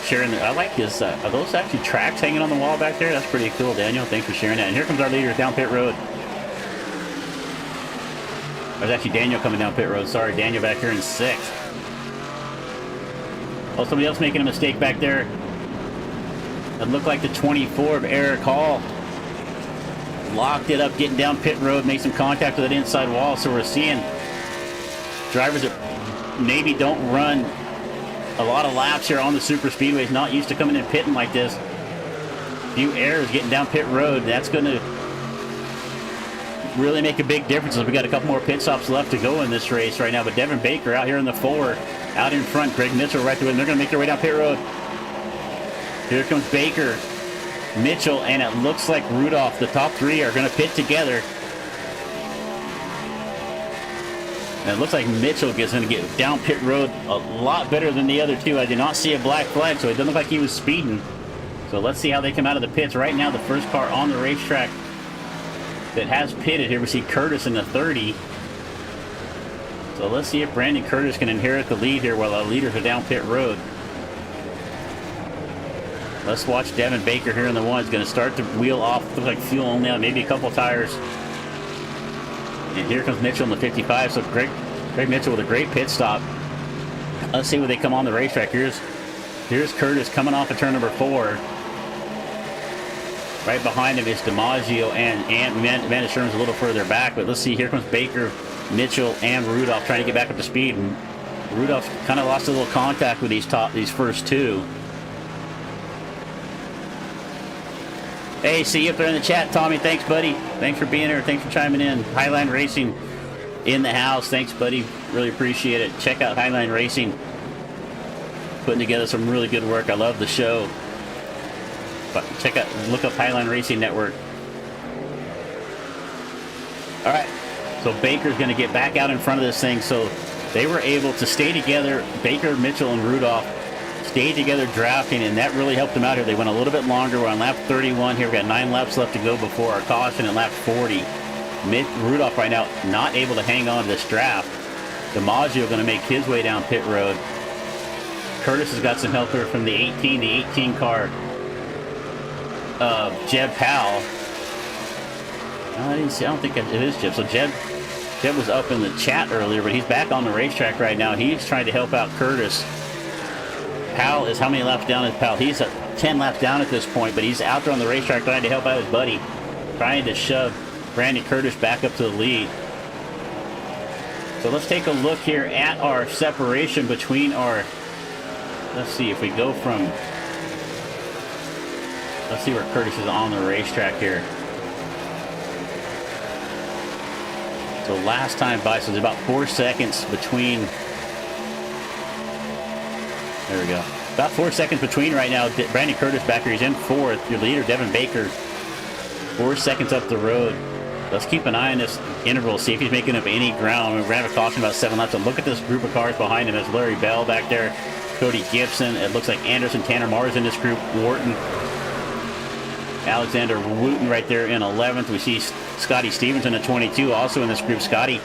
Sharing I like his, are those actually tracks hanging on the wall back there? That's pretty cool, Daniel. Thanks for sharing that. And here comes our leader down pit road. There's actually Daniel coming down pit road. Sorry, Daniel back here in 6th. Oh, somebody else making a mistake back there. It looked like the 24 of Eric Hall. Locked it up, getting down pit road, made some contact with that inside wall. So we're seeing drivers that maybe don't run a lot of laps here on the super speedways, not used to coming in pitting like this. Few errors getting down pit road. That's going to really make a big difference. We got a couple more pit stops left to go in this race right now. But Devin Baker out here in the 4, out in front. Greg Mitchell right there, and they're going to make their way down pit road. Here comes Baker, Mitchell, and it looks like Rudolph. The top 3 are going to pit together. And it looks like Mitchell is going to get down pit road a lot better than the other 2. I did not see a black flag, so it doesn't look like he was speeding. So let's see how they come out of the pits. Right now, the first car on the racetrack that has pitted here, we see Curtis in the 30. So let's see if Brandon Curtis can inherit the lead here while the leaders are down pit road. Let's watch Devin Baker here in the 1. He's going to start to wheel off. Looks like fuel only on maybe a couple tires. And here comes Mitchell in the 55. So Greg Mitchell with a great pit stop. Let's see when they come on the racetrack. Here's Curtis coming off of turn number 4. Right behind him is DiMaggio and Van Sherman's a little further back. But let's see, here comes Baker, Mitchell, and Rudolph trying to get back up to speed. And Rudolph kind of lost a little contact with these first 2. Hey, see you up there in the chat, Tommy. Thanks, buddy. Thanks for being here. Thanks for chiming in. Highline Racing in the house. Thanks, buddy. Really appreciate it. Check out Highline Racing. Putting together some really good work. I love the show. But look up Highline Racing Network. All right. So Baker's going to get back out in front of this thing. So they were able to stay together. Baker, Mitchell, and Rudolph stayed together drafting, and that really helped them out here. They went a little bit longer. We're on lap 31 here. We've got 9 laps left to go before our caution in lap 40. Rudolph right now not able to hang on to this draft. DiMaggio going to make his way down pit road. Curtis has got some help here from the 18 car of Jeb Powell. I don't think it is Jeb. So Jeb was up in the chat earlier, but he's back on the racetrack right now. He's trying to help out Curtis. Powell is how many laps down is Powell? He's 10 laps down at this point, but he's out there on the racetrack trying to help out his buddy, trying to shove Brandon Curtis back up to the lead. So let's take a look here at our separation between our, let's see if we go from, let's see where Curtis is on the racetrack here. So last time by, so there's about 4 seconds between. There we go. About 4 seconds between right now. Brandon Curtis back here. He's in 4th. Your leader, Devin Baker, 4 seconds up the road. Let's keep an eye on this interval, see if he's making up any ground. We're going to have a caution about 7 laps. So look at this group of cars behind him. There's Larry Bell back there, Cody Gibson. It looks like Anderson, Tanner Mars in this group, Wharton, Alexander Wooten right there in 11th. We see Scotty Stevens in the 22 also in this group. Scotty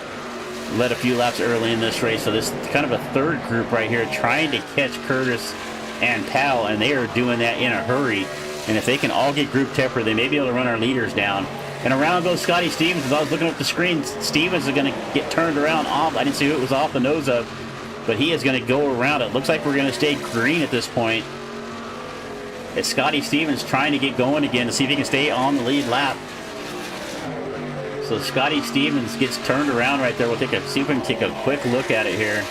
led a few laps early in this race, so this is kind of a third group right here trying to catch Curtis and Powell, and they are doing that in a hurry. And if they can all get group temper, they may be able to run our leaders down. And around goes Scotty Stevens. As I was looking up the screen, Stevens is going to get turned around off. I didn't see who it was off the nose of, but he is going to go around it. Looks like we're going to stay green at this point. It's Scotty Stevens trying to get going again to see if he can stay on the lead lap. So Scotty Stevens gets turned around right there. We'll see if we can take a quick look at it here.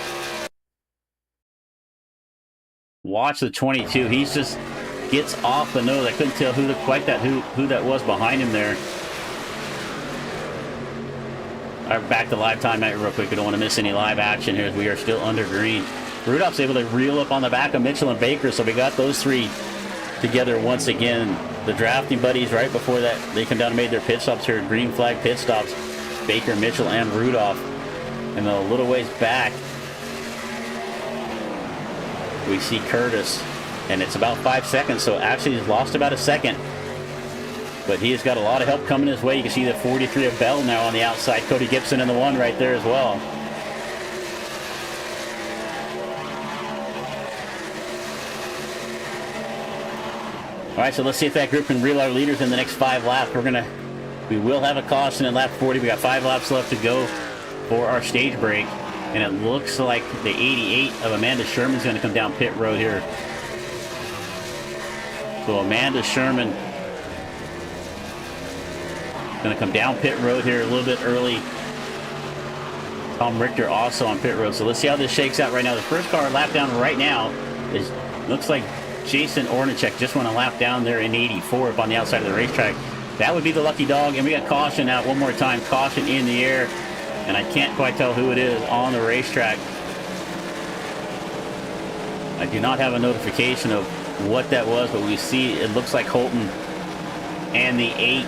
Watch the 22. He just gets off the nose. I couldn't tell who that was behind him there. All right, back to live time real quick. We don't want to miss any live action here as we are still under green. Rudolph's able to reel up on the back of Mitchell and Baker, so we got those 3 together once again. The drafting buddies right before that, they come down and made their pit stops here, green flag pit stops. Baker, Mitchell, and Rudolph. And a little ways back, we see Curtis, and it's about 5 seconds, so actually he's lost about a second. But he has got a lot of help coming his way. You can see the 43 of Bell now on the outside. Cody Gibson in the 1 right there as well. All right, so let's see if that group can reel our leaders in the next 5 laps. We will have a caution in lap 40. We got 5 laps left to go for our stage break. And it looks like the 88 of Amanda Sherman is going to come down pit road here. So Amanda Sherman going to come down pit road here a little bit early. Tom Richter also on pit road. So let's see how this shakes out right now. The first car lap down right now looks like Jason Ornicek just went a lap down there in 84 up on the outside of the racetrack. That would be the lucky dog. And we got caution out one more time. Caution in the air. And I can't quite tell who it is on the racetrack. I do not have a notification of what that was, but we see it looks like Holton and the 8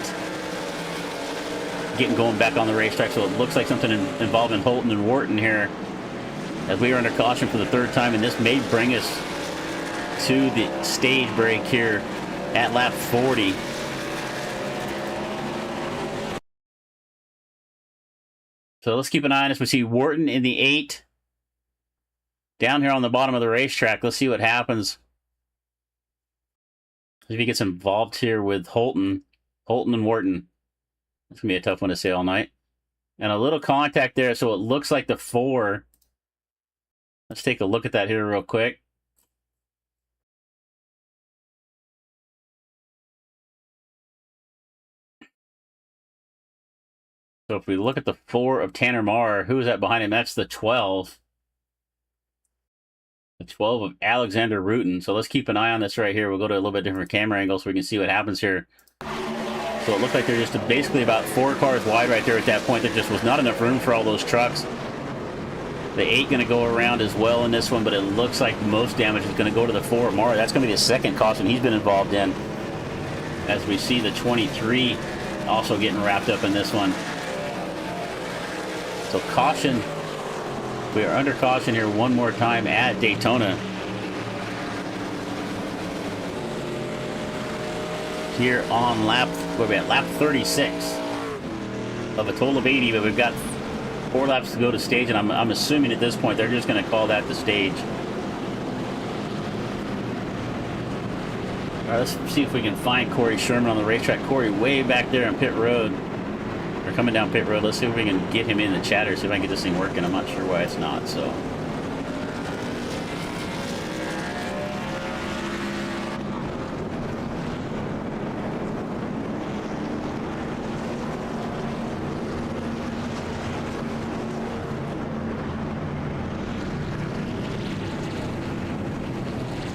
going back on the racetrack. So it looks like something involving Holton and Wharton here, as we are under caution for the 3rd time, and this may bring us to the stage break here at lap 40. So let's keep an eye on this. We see Wharton in the 8 down here on the bottom of the racetrack. Let's see what happens. If he gets involved here with Holton and Wharton. It's going to be a tough one to say all night. And a little contact there, so it looks like the 4. Let's take a look at that here real quick. So if we look at the 4 of Tanner Marr, who is that behind him? That's the 12. The 12 of Alexander Rutan. So let's keep an eye on this right here. We'll go to a little bit different camera angle so we can see what happens here. So it looked like they're just basically about 4 cars wide right there at that point. There just was not enough room for all those trucks. The 8 going to go around as well in this one, but it looks like most damage is going to go to the 4 of Marr. That's going to be the 2nd caution he's been involved in. As we see the 23 also getting wrapped up in this one. So caution. We are under caution here one more time at Daytona. Here on lap 36 of a total of 80, but we've got 4 laps to go to stage, and I'm assuming at this point they're just going to call that the stage. All right, let's see if we can find Corey Sherman on the racetrack. Corey way back there on pit road. We're coming down pit road. Let's see if we can get him in the chatter, see if I can get this thing working. I'm not sure why it's not, so.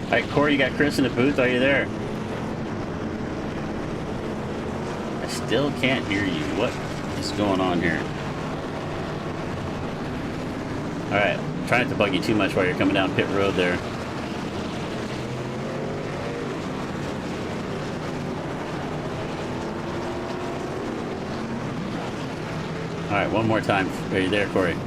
All right, Corey, you got Chris in the booth. Are you there? I still can't hear you. What is going on here? All right, try not to bug you too much while you're coming down pit road there. All right, one more time. Are you there, Corey?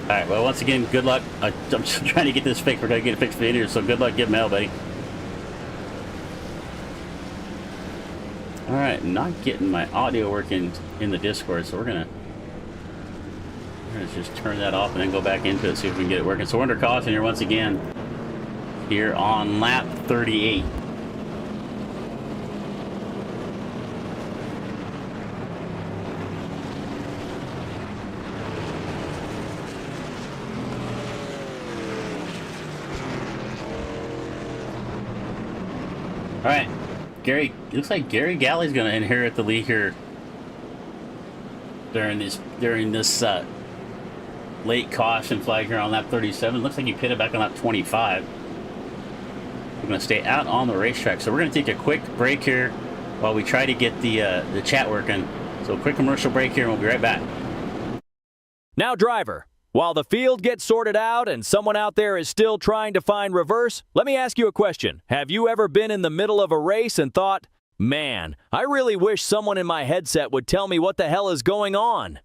All right, well, once again, good luck. I'm just trying to get this fixed. We're going to get it fixed for the interview, so good luck. Give him hell, buddy. All right, not getting my audio working in the Discord, so we're gonna just turn that off and then go back into it, see if we can get it working. So we're under caution here once again, here on lap 38. All right, Gary. Looks like Gary Galley's going to inherit the lead here during this late caution flag here on lap 37. Looks like he pitted back on lap 25. We're going to stay out on the racetrack, so we're going to take a quick break here while we try to get the chat working. So a quick commercial break here, and we'll be right back. Now, driver, While the field gets sorted out and someone out there is still trying to find reverse, let me ask you a question. Have you ever been in the middle of a race and thought, man, I really wish someone in my headset would tell me what the hell is going on?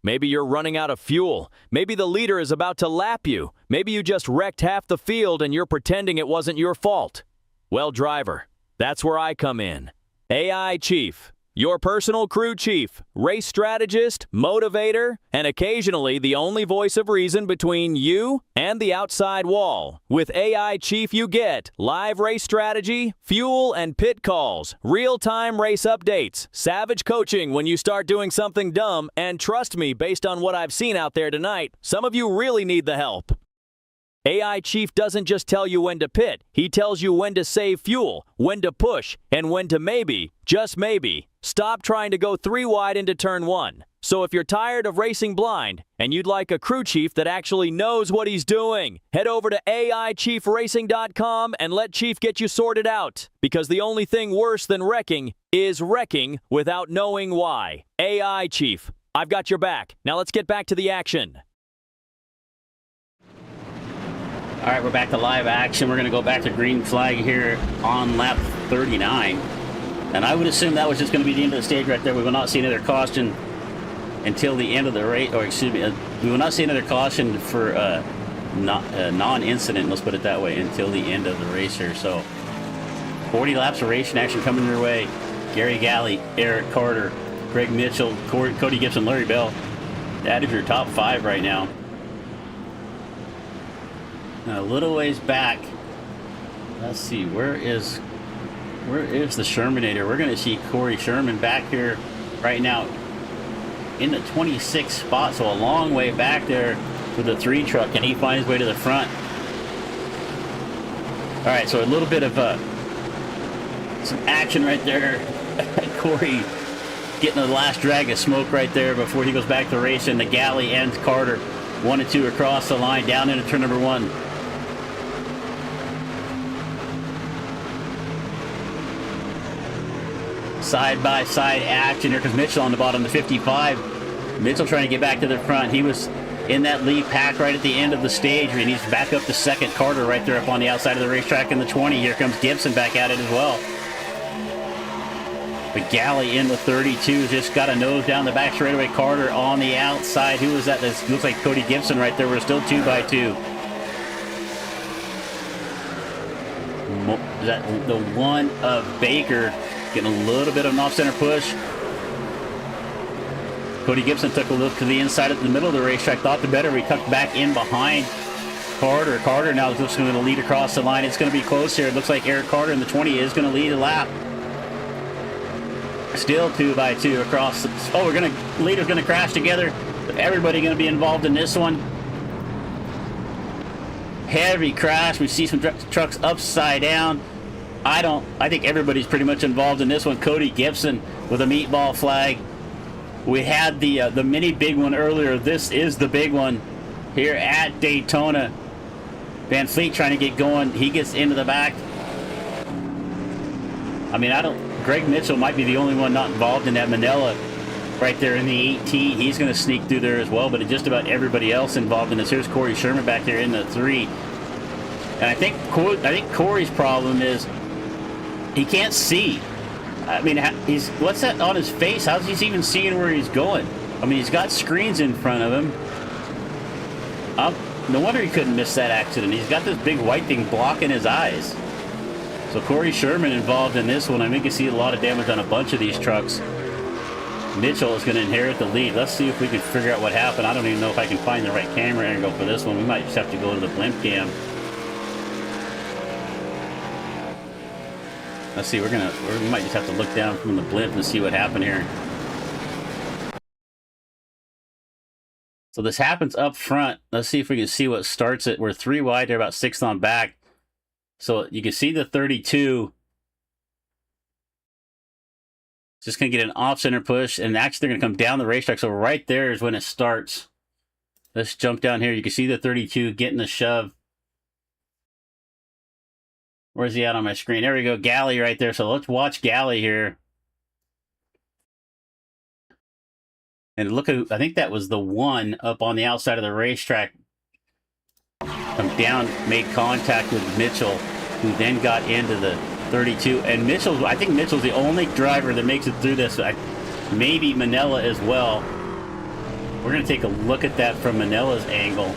Maybe you're running out of fuel. Maybe the leader is about to lap you. Maybe you just wrecked half the field and you're pretending it wasn't your fault. Well, driver, that's where I come in. AI Chief, your personal crew chief, race strategist, motivator, and occasionally the only voice of reason between you and the outside wall. With AI Chief you get live race strategy, fuel and pit calls, real-time race updates, savage coaching when you start doing something dumb, and trust me, based on what I've seen out there tonight, some of you really need the help. AI Chief doesn't just tell you when to pit, he tells you when to save fuel, when to push, and when to maybe, just maybe, stop trying to go 3 wide into turn 1. So if you're tired of racing blind, and you'd like a crew chief that actually knows what he's doing, head over to AIChiefRacing.com and let Chief get you sorted out. Because the only thing worse than wrecking is wrecking without knowing why. AI Chief, I've got your back. Now let's get back to the action. All right, we're back to live action. We're going to go back to green flag here on lap 39. And I would assume that was just going to be the end of the stage right there. We will not see another caution until the end of the race. Or excuse me, we will not see another caution for non-incident, let's put it that way, until the end of the race here. So 40 laps of racing action coming your way. Gary Galley, Eric Carter, Greg Mitchell, Cody Gibson, Larry Bell. That is your top 5 right now. Now, a little ways back, let's see, where is the Shermanator? We're going to see Corey Sherman back here right now in the 26th spot, so a long way back there with the 3 truck. Can he find his way to the front? All right, so a little bit of some action right there. Corey getting the last drag of smoke right there before he goes back to racing. The Galley and Carter, 1 and 2 across the line, down into turn number 1. Side-by-side action. Here comes Mitchell on the bottom, the 55. Mitchell trying to get back to the front. He was in that lead pack right at the end of the stage, and he's back up to second. Carter right there up on the outside of the racetrack in the 20. Here comes Gibson back at it as well. The Galley in the 32 just got a nose down the back straightaway. Carter on the outside. Who was that? This looks like Cody Gibson right there. We're still 2x2. Is that the one of Baker? Getting a little bit of an off-center push. Cody Gibson took a look to the inside at the middle of the racetrack. Thought the better. He tucked back in behind Carter. Carter now looks going to lead across the line. It's going to be close here. It looks like Eric Carter in the 20 is going to lead a lap. Still 2x2 across. Oh, leaders going to crash together. Everybody going to be involved in this one. Heavy crash. We see some trucks upside down. I think everybody's pretty much involved in this one. Cody Gibson with a meatball flag. We had the mini big one earlier. This is the big one here at Daytona. Van Fleet trying to get going. He gets into the back. I mean, Greg Mitchell might be the only one not involved in that Manila right there in the 18. He's going to sneak through there as well, but just about everybody else involved in this. Here's Corey Sherman back there in the 3. And I think Corey's problem is he can't see. I mean, what's that on his face? How's he even seeing where he's going? I mean, he's got screens in front of him. No wonder he couldn't miss that accident. He's got this big white thing blocking his eyes. So Corey Sherman involved in this one. I mean, you can see a lot of damage on a bunch of these trucks. Mitchell is going to inherit the lead. Let's see if we can figure out what happened. I don't even know if I can find the right camera angle for this one. We might just have to go to the blimp cam. Let's see, we might just have to look down from the blimp and see what happened here. So this happens up front. Let's see if we can see what starts it. We're 3 wide, they're about 6th on back. So you can see the 32. Just going to get an off-center push, and actually they're going to come down the racetrack. So right there is when it starts. Let's jump down here. You can see the 32 getting the shove. Where's he at on my screen? There we go, Galley right there. So let's watch Galley here. And look at, I think that was the one up on the outside of the racetrack. Come down, made contact with Mitchell, who then got into the 32. And Mitchell, I think Mitchell's the only driver that makes it through this. Maybe Manella as well. We're going to take a look at that from Manella's angle.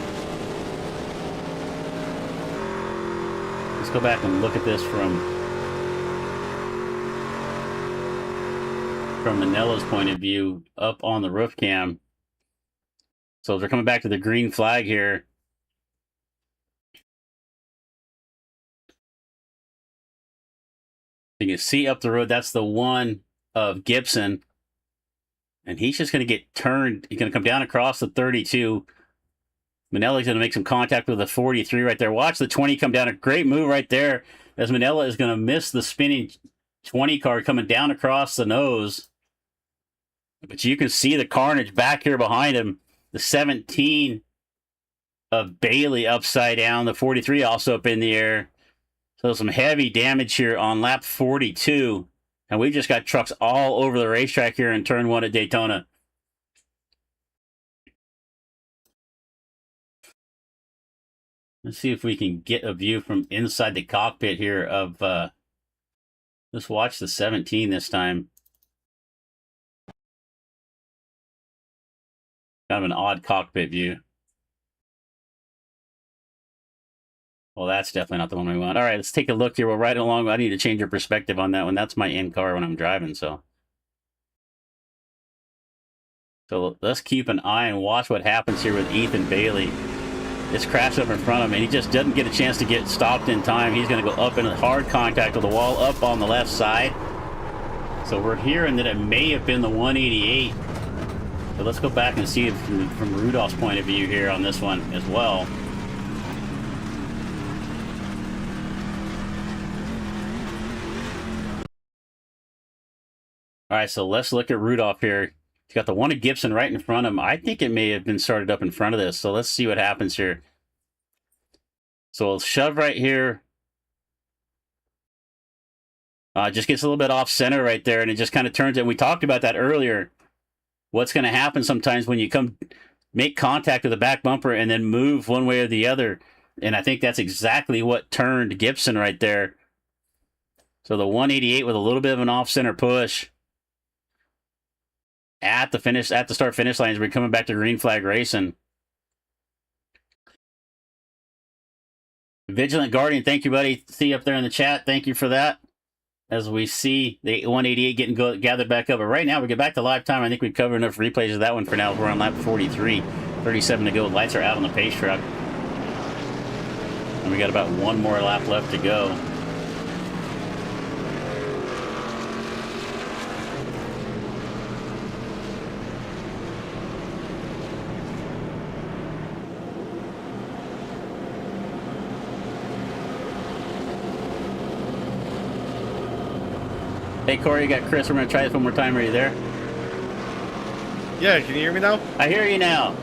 Let's go back and look at this from Manella's point of view up on the roof cam. So they're coming back to the green flag here. You can see up the road, that's the one of Gibson. And he's just going to get turned. He's going to come down across the 32. Manella's going to make some contact with the 43 right there. Watch the 20 come down. A great move right there, as Manella is going to miss the spinning 20 car coming down across the nose. But you can see the carnage back here behind him. The 17 of Bailey upside down. The 43 also up in the air. So some heavy damage here on lap 42. And we've just got trucks all over the racetrack here in turn 1 at Daytona. Let's see if we can get a view from inside the cockpit here of, let's watch the 17 this time. Kind of an odd cockpit view. Well, that's definitely not the one we want. All right, let's take a look here. We're right along. I need to change your perspective on that one. That's my in-car when I'm driving, so let's keep an eye and watch what happens here with Ethan Bailey. This crash up in front of him, and he just doesn't get a chance to get stopped in time. He's going to go up in hard contact with the wall up on the left side. So we're hearing that it may have been the 188. But let's go back and see from Rudolph's point of view here on this one as well. All right, so let's look at Rudolph here. He's got the one of Gibson right in front of him. I think it may have been started up in front of this. So let's see what happens here. So we'll shove right here. Just gets a little bit off center right there, and it just kind of turns it. And we talked about that earlier. What's going to happen sometimes when you make contact with the back bumper and then move one way or the other. And I think that's exactly what turned Gibson right there. So the 188 with a little bit of an off-center push at the start-finish lines. We're coming back to green flag racing. Vigilant Guardian, thank you, buddy. See you up there in the chat. Thank you for that. As we see the 188 getting gathered back up. But right now, we get back to live time. I think we've covered enough replays of that one for now. We're on lap 43. 37 to go. Lights are out on the pace truck. And we got about one more lap left to go. Hey, Corey, you got Chris. We're going to try this one more time. Are you there? Yeah, can you hear me now? I hear you now.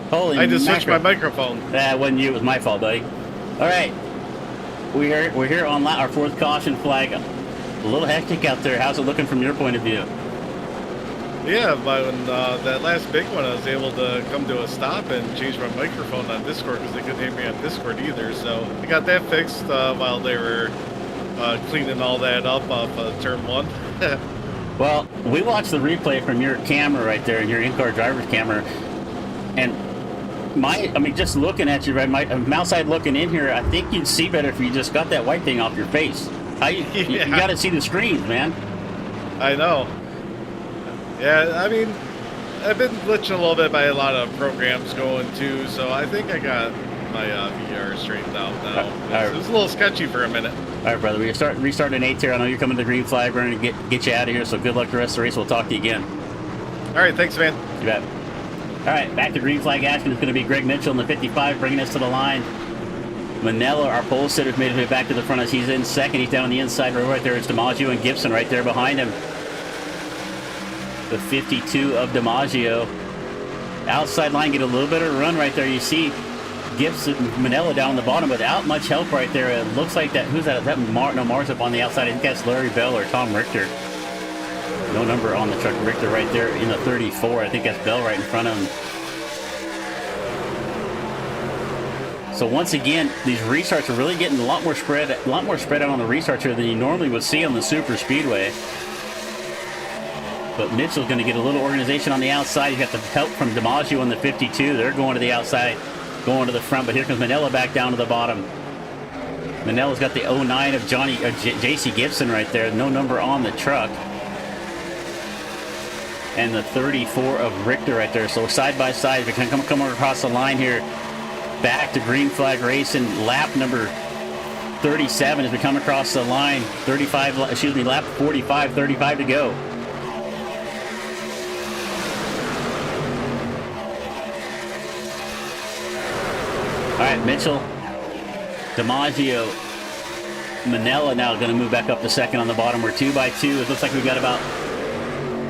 Holy I just switched my mackerel. microphone. That wasn't you. It was my fault, buddy. All right. We're here on our fourth caution flag. A little hectic out there. How's it looking from your point of view? Yeah, when that last big one, I was able to come to a stop and change my microphone on Discord because they couldn't hear me on Discord either. So I got that fixed while they were cleaning all that up off turn 1. Well, we watched the replay from your camera right there, your in-car driver's camera, and just looking at you, right, I'm outside looking in here, I think you'd see better if you just got that white thing off your face. You got to see the screens, man. I know. Yeah, I mean, I've been glitching a little bit by a lot of programs going too, so I think I got my VR straightened out now. It was a little sketchy for a minute. All right, brother. We're restarting an 8 here. I know you're coming to the green flag. We're going to get you out of here, so good luck the rest of the race. We'll talk to you again. All right, thanks, man. You bet. All right, back to green flag action. It's going to be Greg Mitchell in the 55 bringing us to the line. Manella, our pole sitter, made his way back to the front as he's in second. He's down on the inside row right there. It's DiMaggio and Gibson right there behind him. The 52 of DiMaggio. Outside line, get a little bit of a run right there. You see Gibson, Manella down on the bottom without much help right there. It looks like that. Who's that? Is that Mars up on the outside? I think that's Larry Bell or Tom Richter. No number on the truck. Richter right there in the 34. I think that's Bell right in front of him. So once again, these restarts are really getting a lot more spread out on the restarts here than you normally would see on the Super Speedway. But Mitchell's going to get a little organization on the outside. He's got the help from DiMaggio on the 52. They're going to the outside, going to the front. But here comes Manella back down to the bottom. Manella's got the 09 of JC Gibson right there. No number on the truck. And the 34 of Richter right there. So side by side, we can come across the line here. Back to green flag racing. Lap number 37 as we come across the line. Lap 45, 35 to go. All right, Mitchell, DiMaggio, Manella now going to move back up to second on the bottom. We're 2 by 2. It looks like we've got about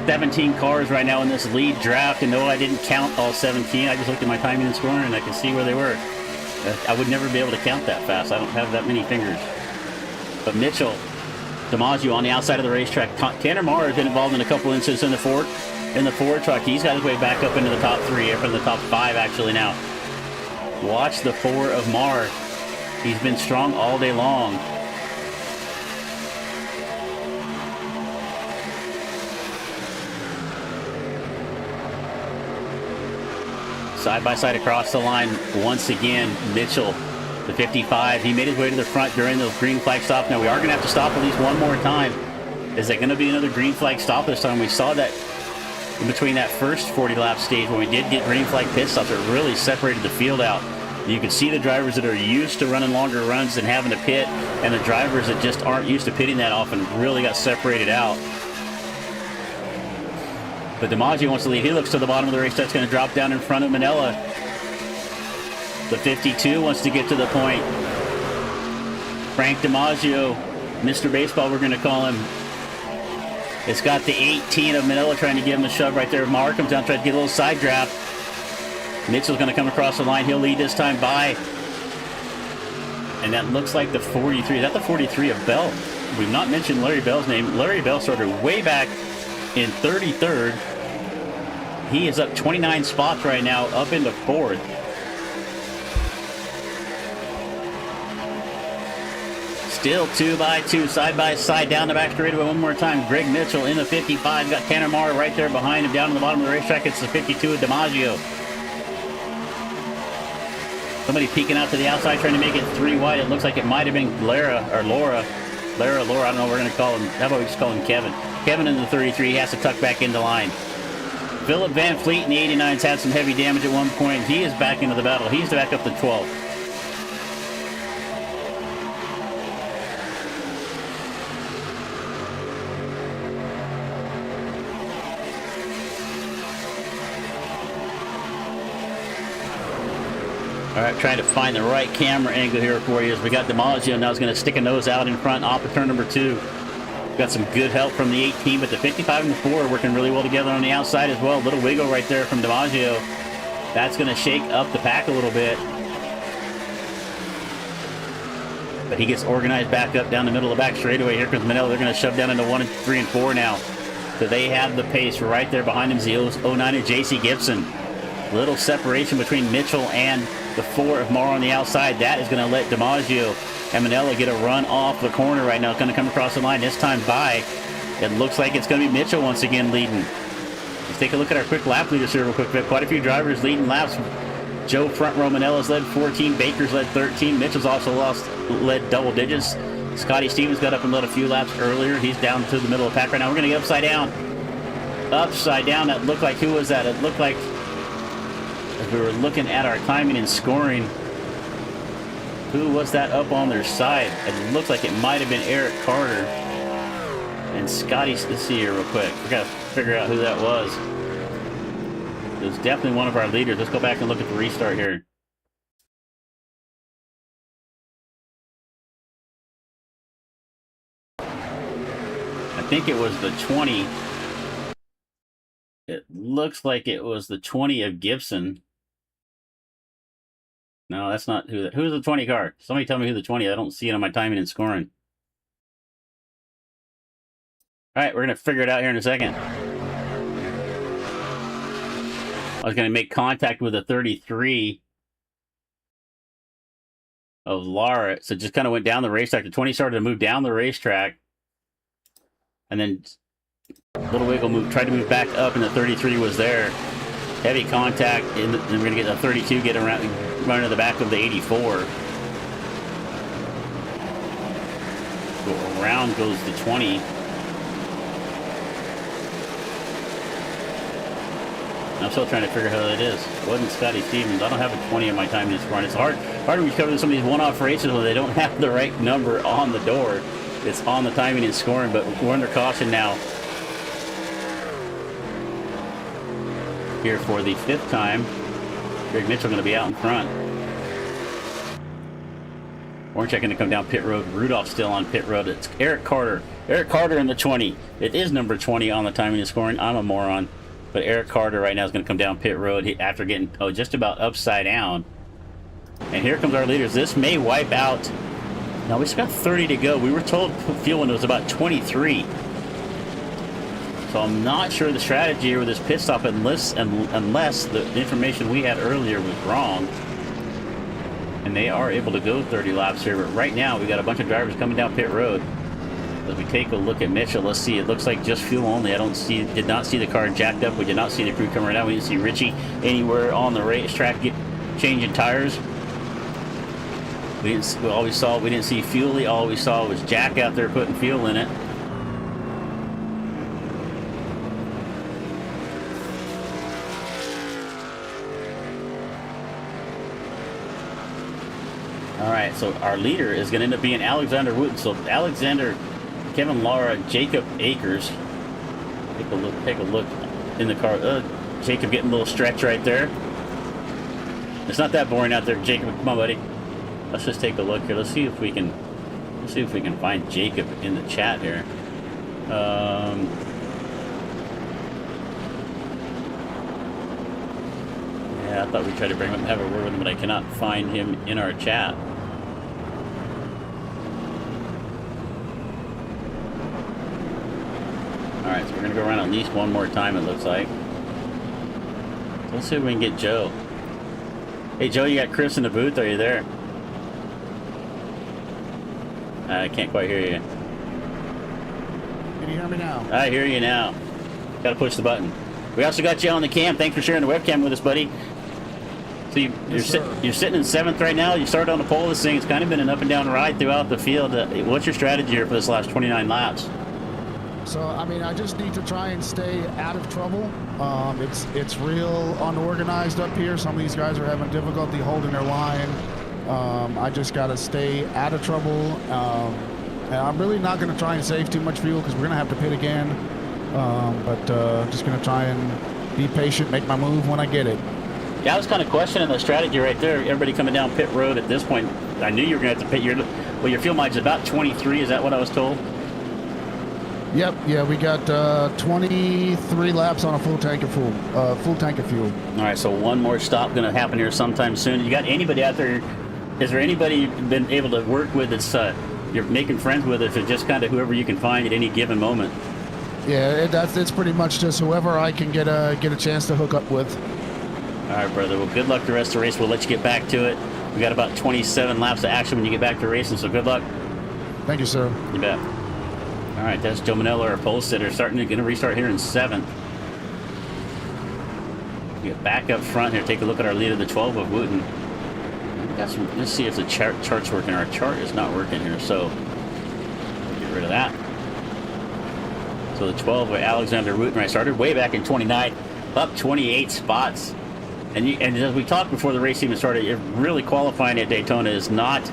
17 cars right now in this lead draft. And no, I didn't count all 17. I just looked at my timing and scoring, and I can see where they were. I would never be able to count that fast. I don't have that many fingers. But Mitchell, DiMaggio on the outside of the racetrack. Tanner Marr has been involved in a couple incidents in the Ford truck. He's got his way back up into the top 3, or from the top 5 actually now. Watch the 4 of Marr. He's been strong all day long. Side by side across the line once again. Mitchell, the 55. He made his way to the front during the green flag stop. Now we are going to have to stop at least one more time. Is there going to be another green flag stop this time? We saw that in between that first 40 lap stage when we did get green flag pit stops. It really separated the field out. You can see the drivers that are used to running longer runs and having to pit, and the drivers that just aren't used to pitting that often really got separated out. But DiMaggio wants to lead. He looks to the bottom of the race. That's going to drop down in front of Manella. The 52 wants to get to the point. Frank DiMaggio, Mr. Baseball, we're going to call him. It's got the 18 of Manella trying to give him a shove right there. Marr comes down, trying to get a little side draft. Mitchell's going to come across the line. He'll lead this time by. And that looks like the 43. Is that the 43 of Bell? We've not mentioned Larry Bell's name. Larry Bell started way back in 33rd. He is up 29 spots right now, up into 4th. Still 2 by 2, side by side, down the back straightaway one more time. Greg Mitchell in the 55. Got Tanner Marr right there behind him, down to the bottom of the racetrack. It's the 52 of DiMaggio. Somebody peeking out to the outside, trying to make it 3 wide. It looks like it might have been Laura, I don't know what we're going to call him. How about we just call him Kevin? Kevin in the 33, he has to tuck back into line. Philip Van Fleet in the 89's had some heavy damage at one point. He is back into the battle. He's back up to 12th. All right, trying to find the right camera angle here for you as we got DiMaggio now is going to stick a nose out in front off of turn number 2. Got some good help from the 18, but the 55 and the 4 are working really well together on the outside as well. Little wiggle right there from DiMaggio. That's going to shake up the pack a little bit. But he gets organized back up down the middle of the back straightaway. Here comes Manella. They're going to shove down into 1, 3, and 4 now. So they have the pace right there behind him. The 09 of JC Gibson. Little separation between Mitchell and the 4 of Marr on the outside. That is going to let DiMaggio and Manella get a run off the corner right now. It's going to come across the line this time by. It looks like it's going to be Mitchell once again leading. Let's take a look at our quick lap leaders here real quick. We have quite a few drivers leading laps. Joe front row, Manella's led 14. Baker's led 13. Mitchell's also led double digits. Scotty Stevens got up and led a few laps earlier. He's down to the middle of the pack right now. We're going to get upside down. Upside down. That looked like, who was that? It looked like, as we were looking at our timing and scoring, who was that up on their side? It looks like it might have been Eric Carter and Scotty. Let's see here real quick. We got to figure out who that was. It was definitely one of our leaders. Let's go back and look at the restart here. I think it was the 20. It looks like it was the 20 of Gibson. No, that's not who. Who's the 20 car? Somebody tell me who the 20. I don't see it on my timing and scoring. All right, we're going to figure it out here in a second. I was going to make contact with a 33 of Laura. So just kind of went down the racetrack. The 20 started to move down the racetrack. And then little wiggle move, tried to move back up, and the 33 was there. Heavy contact, and we're going to get the 32 get around, run to the back of the 84. Go around goes the 20. I'm still trying to figure out how that is. It wasn't Scotty Stevens. I don't have a 20 in my time in this run. It's hard to recover some of these one-off races when they don't have the right number on the door. It's on the timing and scoring, but we're under caution now. Here for the 5th time. Greg Mitchell going to be out in front. Warncheck going to come down pit road. Rudolph still on pit road. It's Eric Carter. Eric Carter in the 20. It is number 20 on the timing and scoring. I'm a moron. But Eric Carter right now is going to come down pit road after getting just about upside down. And here comes our leaders. This may wipe out. Now we just got 30 to go. We were told fuel window was about 23. So I'm not sure the strategy with this pit stop unless the information we had earlier was wrong. And they are able to go 30 laps here. But right now we got a bunch of drivers coming down pit road. As we take a look at Mitchell, let's see. It looks like just fuel only. Did not see the car jacked up. We did not see the crew coming right now. We didn't see Richie anywhere on the racetrack changing tires. We didn't see Fuelie. All we saw was Jack out there putting fuel in it. All right, so our leader is going to end up being Alexander Wooten. So Alexander, Kevin Lara, Jacob Akers. Take a look in the car. Jacob getting a little stretch right there. It's not that boring out there, Jacob. Come on, buddy. Let's just take a look here. Let's see if we can find Jacob in the chat here. Yeah, I thought we tried to bring him up and have a word with him, but I cannot find him in our chat. Alright, so we're going to go around at least one more time, it looks like. So let's see if we can get Joe. Hey, Joe, you got Chris in the booth? Are you there? I can't quite hear you. Can you hear me now? I hear you now. Got to push the button. We also got you on the cam. Thanks for sharing the webcam with us, buddy. So you're sitting in 7th right now. You started on the pole of this thing. It's kind of been an up and down ride throughout the field. What's your strategy here for this last 29 laps? So, I mean, I just need to try and stay out of trouble. It's real unorganized up here. Some of these guys are having difficulty holding their line. I just got to stay out of trouble. And I'm really not going to try and save too much fuel because we're going to have to pit again. But just going to try and be patient, make my move when I get it. Yeah, I was kind of questioning the strategy right there. Everybody coming down pit road at this point. I knew you were going to have to pit your fuel mileage is about 23. Is that what I was told? Yep. Yeah, we got 23 laps on a full tank of fuel. All right, so one more stop going to happen here sometime soon. You got anybody out there? Is there anybody you've been able to work with that's you're making friends with, if it's just kind of whoever you can find at any given moment? Yeah, it's pretty much just whoever I can get a chance to hook up with. All right, brother. Well, good luck the rest of the race. We'll let you get back to it. We got about 27 laps of action when you get back to racing, so good luck. Thank you, sir. You bet. All right, that's Joe Manello, our pole sitter, going to restart here in 7th. Get back up front here. Take a look at our leader, the 12 of Wooten. Let's see if the chart's working. Our chart is not working here, so get rid of that. So the 12 of Alexander Wooten, I started way back in 29, up 28 spots. And as we talked before the race even started, really qualifying at Daytona is not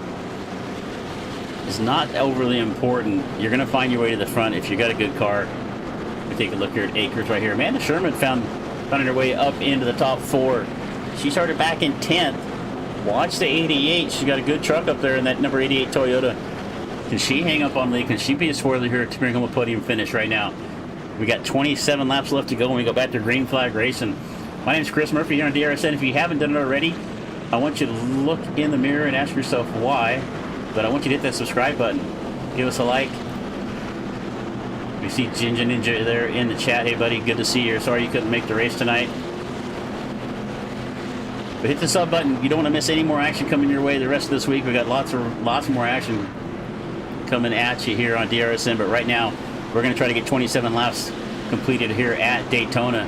overly important. You're going to find your way to the front if you got a good car. We take a look here at Akers right here. Amanda Sherman found her way up into the top 4. She started back in 10th. Watch the 88. She's got a good truck up there in that number 88 Toyota. Can she hang up on Lee? Can she be a spoiler here to bring home a podium finish right now? We got 27 laps left to go when we go back to green flag racing. My name is Chris Murphy here on DRSN. If you haven't done it already, I want you to look in the mirror and ask yourself why. But I want you to hit that subscribe button. Give us a like. Be You see Ginger Ninja there in the chat. Hey, buddy, good to see you. Sorry you couldn't make the race tonight. But hit the sub button. You don't want to miss any more action coming your way the rest of this week. We got lots more action coming at you here on DRSN. But right now, we're going to try to get 27 laps completed here at Daytona.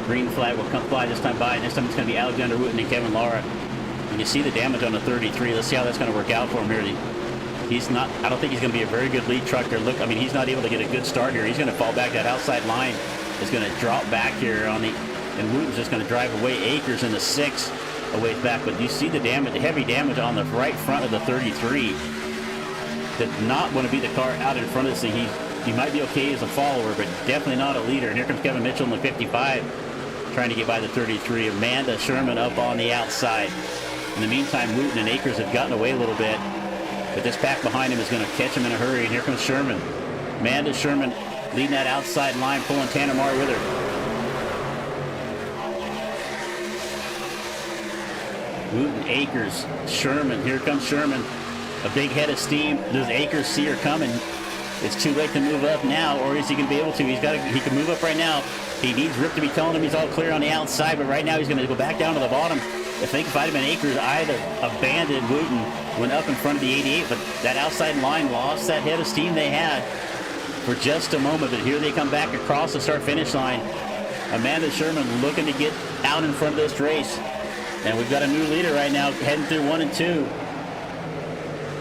Green flag will come fly this time by. This time it's going to be Alexander Wooten and Kevin Lara. And you see the damage on the 33. Let's see how that's going to work out for him here. He's not. I don't think he's going to be a very good lead trucker. Look, I mean, he's not able to get a good start here. He's going to fall back. That outside line is going to drop back here on the. And Wooten's just going to drive away. Akers in the 6 a ways back. But you see the damage, the heavy damage on the right front of the 33. Did not want to be the car out in front of this thing. He might be okay as a follower, but definitely not a leader. And here comes Kevin Mitchell in the 55, trying to get by the 33. Amanda Sherman up on the outside. In the meantime, Wooten and Akers have gotten away a little bit. But this pack behind him is going to catch him in a hurry. And here comes Sherman. Amanda Sherman leading that outside line, pulling Tanner Marr with her. Wooten, Akers, Sherman. Here comes Sherman. A big head of steam. Does Akers see her coming? It's too late to move up now, or is he going to be able to? He can move up right now. He needs Rip to be telling him he's all clear on the outside, but right now he's going to go back down to the bottom. If I'd have been Akers, I'd have abandoned Wooten, went up in front of the 88, but that outside line lost that head of steam they had for just a moment. But here they come back across the start-finish line. Amanda Sherman looking to get out in front of this race. And we've got a new leader right now heading through 1 and 2.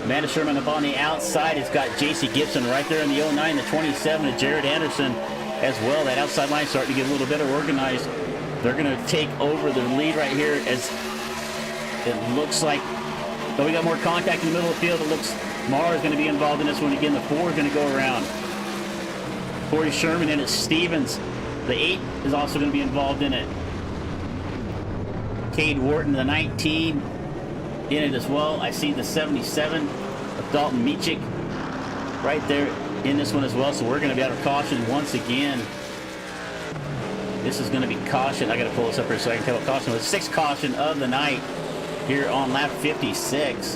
Amanda Sherman up on the outside. It's got J.C. Gibson right there in the 09, the 27, and Jared Anderson as well. That outside line starting to get a little better organized. They're going to take over the lead right here as it looks like. But we got more contact in the middle of the field. It looks Marr is going to be involved in this one again. The 4 is going to go around. Corey Sherman in it. Stevens. The 8 is also going to be involved in it. Cade Wharton, the 19, in it as well. I see the 77 of Dalton Michik right there in this one as well. So we're going to be out of caution once again. This is going to be caution. I got to pull this up here so I can tell what caution was. 6th caution of the night here on lap 56.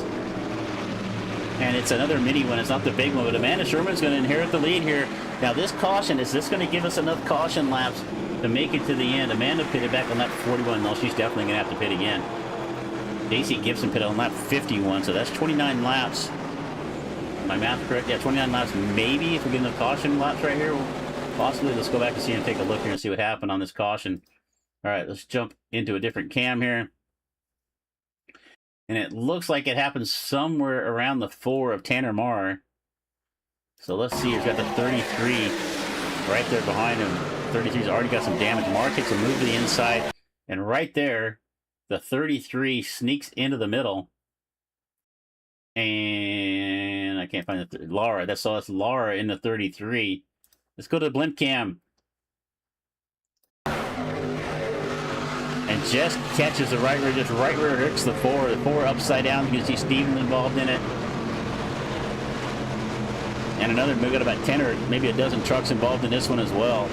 And it's another mini one. It's not the big one, but Amanda Sherman's going to inherit the lead here. Now this caution, is this going to give us enough caution laps to make it to the end? Amanda pitted back on lap 41. No, she's definitely going to have to pit again. J.C. Gibson pitted on lap 51, so that's 29 laps. My math correct? Yeah, 29 laps. Maybe if we get enough caution laps right here, possibly. Let's go back and see and take a look here and see what happened on this caution. All right, let's jump into a different cam here. And it looks like it happened somewhere around the 4 of Tanner Marr. So let's see. He's got the 33 right there behind him. 33's already got some damage. Marr takes a move to the inside. And right there, the 33 sneaks into the middle. And I can't find Laura. That's Laura in the 33. Let's go to the blimp cam. And just catches the right rear, just right where it hits the 4. The 4 upside down. You can see Steven involved in it. And another, we've got about 10 or maybe a dozen trucks involved in this one as well.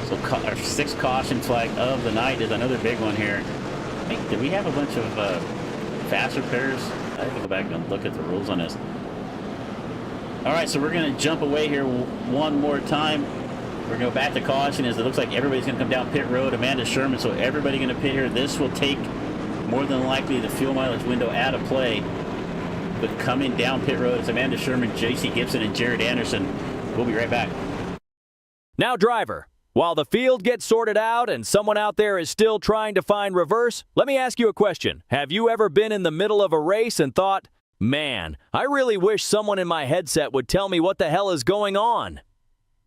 So our 6th caution flag of the night is another big one here. I think, did we have a bunch of faster pairs? I have to go back and look at the rules on this. All right, so we're going to jump away here one more time. We're going to go back to caution as it looks like everybody's going to come down pit road. Amanda Sherman, so everybody going to pit here. This will take more than likely the fuel mileage window out of play. But coming down pit road is Amanda Sherman, J.C. Gibson, and Jared Anderson. We'll be right back. Now, driver, while the field gets sorted out and someone out there is still trying to find reverse, let me ask you a question. Have you ever been in the middle of a race and thought, man, I really wish someone in my headset would tell me what the hell is going on?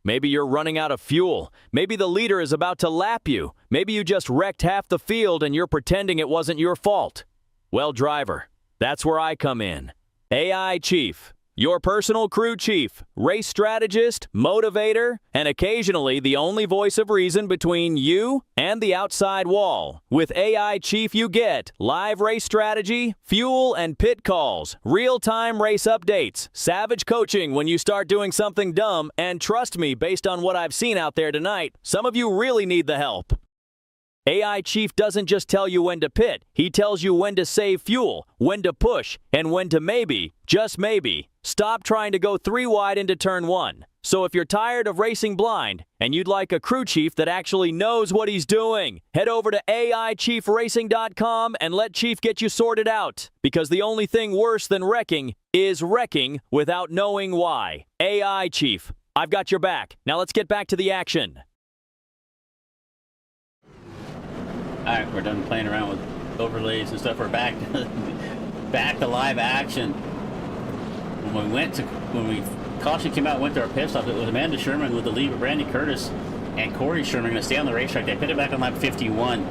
Maybe you're running out of fuel. Maybe the leader is about to lap you. Maybe you just wrecked half the field and you're pretending it wasn't your fault. Well, driver, that's where I come in. AI Chief, your personal crew chief, race strategist, motivator, and occasionally the only voice of reason between you and the outside wall. With AI Chief, you get live race strategy, fuel and pit calls, real-time race updates, savage coaching when you start doing something dumb, and trust me, based on what I've seen out there tonight, some of you really need the help. AI Chief doesn't just tell you when to pit, he tells you when to save fuel, when to push, and when to maybe, just maybe, stop trying to go 3 wide into turn 1. So if you're tired of racing blind and you'd like a crew chief that actually knows what he's doing, head over to AIChiefRacing.com and let Chief get you sorted out. Because the only thing worse than wrecking is wrecking without knowing why. AI Chief, I've got your back. Now let's get back to the action. Alright, we're done playing around with overlays and stuff. We're back back to live action. When caution came out, went to our pit stop, it was Amanda Sherman with the lead with Brandon Curtis and Corey Sherman going to stay on the racetrack. They pitted back on lap 51.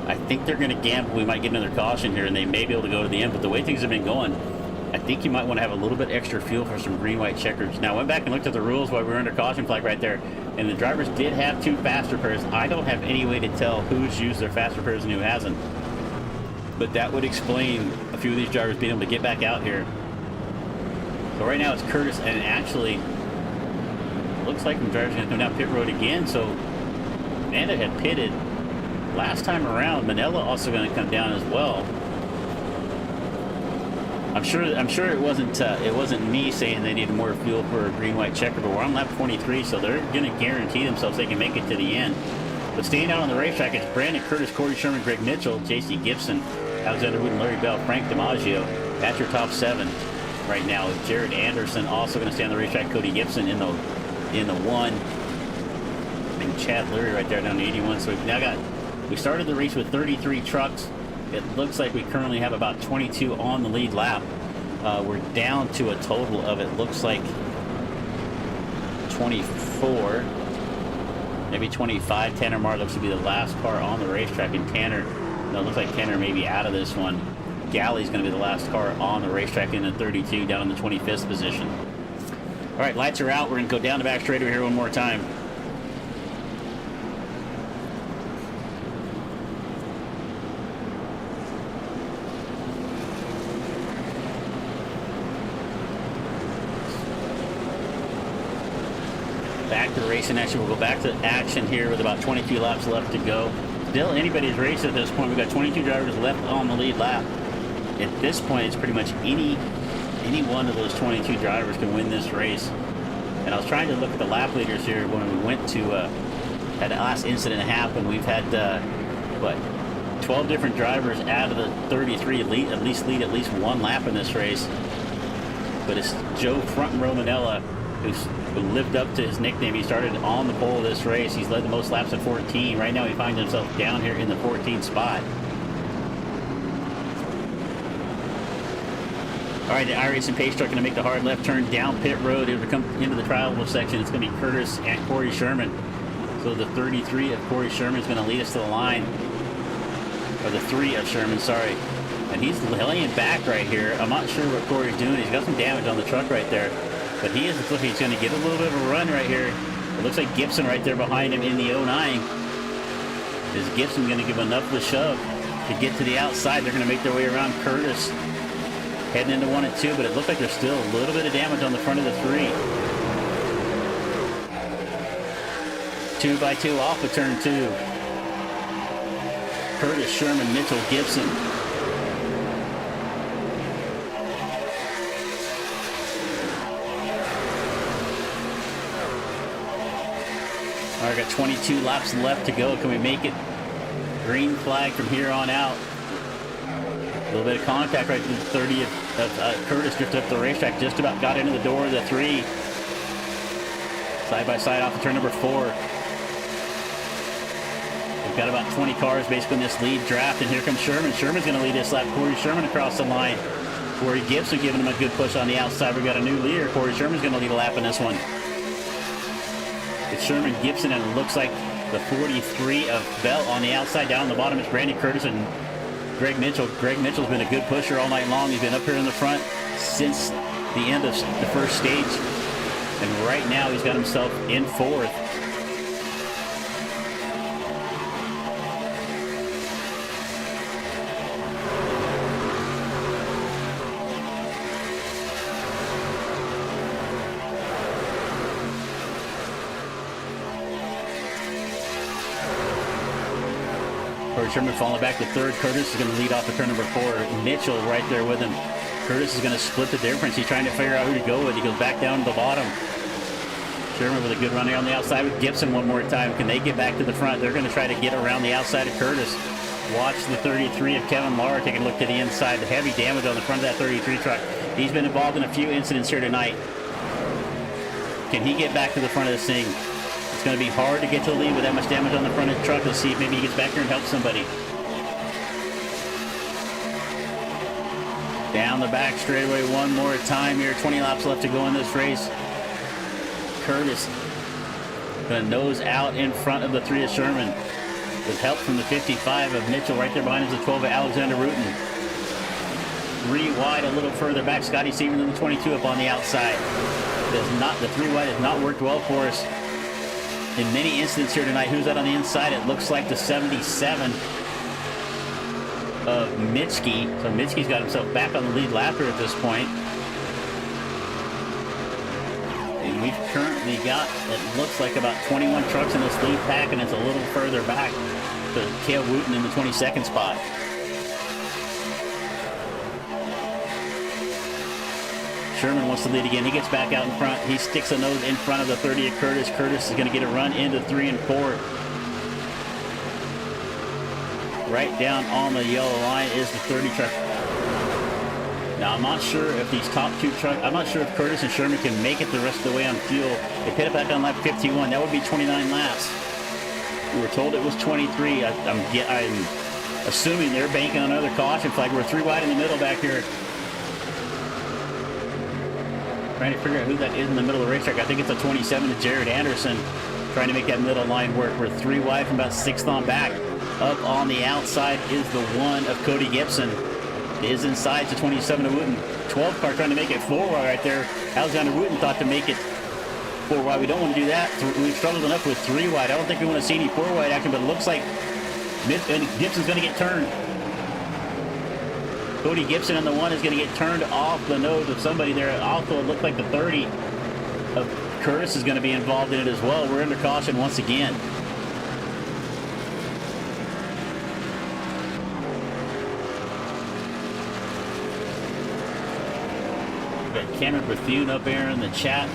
I think they're going to gamble. We might get another caution here and they may be able to go to the end, but the way things have been going, I think you might want to have a little bit extra fuel for some green-white checkers. Now, I went back and looked at the rules while we were under caution flag right there, and the drivers did have 2 fast repairs. I don't have any way to tell who's used their fast repairs and who hasn't, but that would explain a few of these drivers being able to get back out here. So right now it's Curtis, and actually looks like the driver's going to come down pit road again. So Amanda had pitted last time around. Manella also going to come down as well. I'm sure it wasn't me saying they needed more fuel for a green-white checker, but we're on lap 23, so they're going to guarantee themselves they can make it to the end. But staying out on the racetrack, it's Brandon Curtis, Corey Sherman, Greg Mitchell, J.C. Gibson, Alexander Wood, and Larry Bell, Frank DiMaggio. That's your top 7 right now. Jared Anderson also going to stay on the racetrack. Cody Gibson in the 1, and Chad Leary right there down to 81. So we started the race with 33 trucks. It looks like we currently have about 22 on the lead lap. We're down to a total of, it looks like 24, maybe 25. Tanner Marr looks to be the last car on the racetrack, and Tanner, no, it looks like Tanner may be out of this one. Galley's going to be the last car on the racetrack in the 32, down in the 25th position. All right, lights are out. We're going to go down the back straightaway here one more time. Back to racing action. We'll go back to action here with about 22 laps left to go. Still anybody's race at this point. We've got 22 drivers left on the lead lap. At this point, it's pretty much any one of those 22 drivers can win this race. And I was trying to look at the lap leaders here when we went to had the last incident happen. We've had 12 different drivers out of the 33 lead at least 1 lap in this race. But it's Joe Front Row Manella who lived up to his nickname. He started on the pole of this race. He's led the most laps at 14. Right now he finds himself down here in the 14th spot. All right, the iRacing pace truck going to make the hard left turn down pit road. It'll come into the trial section. It's going to be Curtis and Corey Sherman. So the 33 of Corey Sherman is going to lead us to the line. Or the 3 of Sherman, sorry. And he's laying back right here. I'm not sure what Corey's doing. He's got some damage on the truck right there. But he is looking, he's going to get a little bit of a run right here. It looks like Gibson right there behind him in the 09. Is Gibson going to give enough of a shove to get to the outside? They're going to make their way around Curtis, heading into 1 and 2, but it looks like there's still a little bit of damage on the front of the 3. 2 by 2 off of turn 2. Curtis, Sherman, Mitchell, Gibson. All right, got 22 laps left to go. Can we make it? Green flag from here on out. A little bit of contact right to the 30 of Curtis drifted up the racetrack. Just about got into the door of the 3. Side by side off of turn number 4. We've got about 20 cars basically in this lead draft, and here comes Sherman. Sherman's going to lead this lap. Corey Sherman across the line. Corey Gibson giving him a good push on the outside. We've got a new leader. Corey Sherman's going to lead a lap in this one. It's Sherman, Gibson, and it looks like the 43 of Bell on the outside. Down on the bottom, it's Brandon Curtis and Greg Mitchell. Greg Mitchell's been a good pusher all night long. He's been up here in the front since the end of the first stage. And right now he's got himself in 4th. Corey Sherman falling back to third. Curtis is going to lead off to turn number 4. Mitchell right there with him. Curtis is going to split the difference. He's trying to figure out who to go with. He goes back down to the bottom. Sherman with a good run there on the outside with Gibson one more time. Can they get back to the front? They're going to try to get around the outside of Curtis. Watch the 33 of Kevin Lauer taking a look to the inside. The heavy damage on the front of that 33 truck. He's been involved in a few incidents here tonight. Can he get back to the front of this thing? It's going to be hard to get to the lead with that much damage on the front of the truck. Let's see if maybe he gets back here and helps somebody. Down the back straightaway one more time here. 20 laps left to go in this race. Curtis going to nose out in front of the 3 of Sherman. With help from the 55 of Mitchell. Right there behind him is the 12 of Alexander Rutten. 3 wide a little further back. Scotty Seaman in the 22 up on the outside. The 3 wide has not worked well for us in many incidents here tonight. Who's out on the inside? It looks like the 77 of Mitski. So Mitski's got himself back on the lead lap here at this point. And we've currently got, it looks like about 21 trucks in this lead pack, and it's a little further back to Cale Wooten in the 22nd spot. Sherman wants to lead again. He gets back out in front. He sticks a nose in front of the 30 of Curtis. Curtis is going to get a run into 3 and 4. Right down on the yellow line is the 30 truck. Now, I'm not sure if these top 2 trucks, I'm not sure if Curtis and Sherman can make it the rest of the way on fuel. They pit it back on lap 51. That would be 29 laps. We were told it was 23. I'm assuming they're banking on another caution flag. We're 3 wide in the middle back here. Trying to figure out who that is in the middle of the racetrack. I think it's a 27 to Jared Anderson. Trying to make that middle line work. We're 3 wide from about 6th on back. Up on the outside is the 1 of Cody Gibson. Is inside to 27 of Wooten. 12 car trying to make it 4 wide right there. Alexander Wooten thought to make it 4 wide. We don't want to do that. We've struggled enough with 3 wide. I don't think we want to see any 4 wide action, but it looks like Gibson's going to get turned. Cody Gibson on the 1 is going to get turned off the nose of somebody there. Also, it looked like the 30 of Curtis is going to be involved in it as well. We're under caution once again. We've got Cameron Bethune up there in the chat.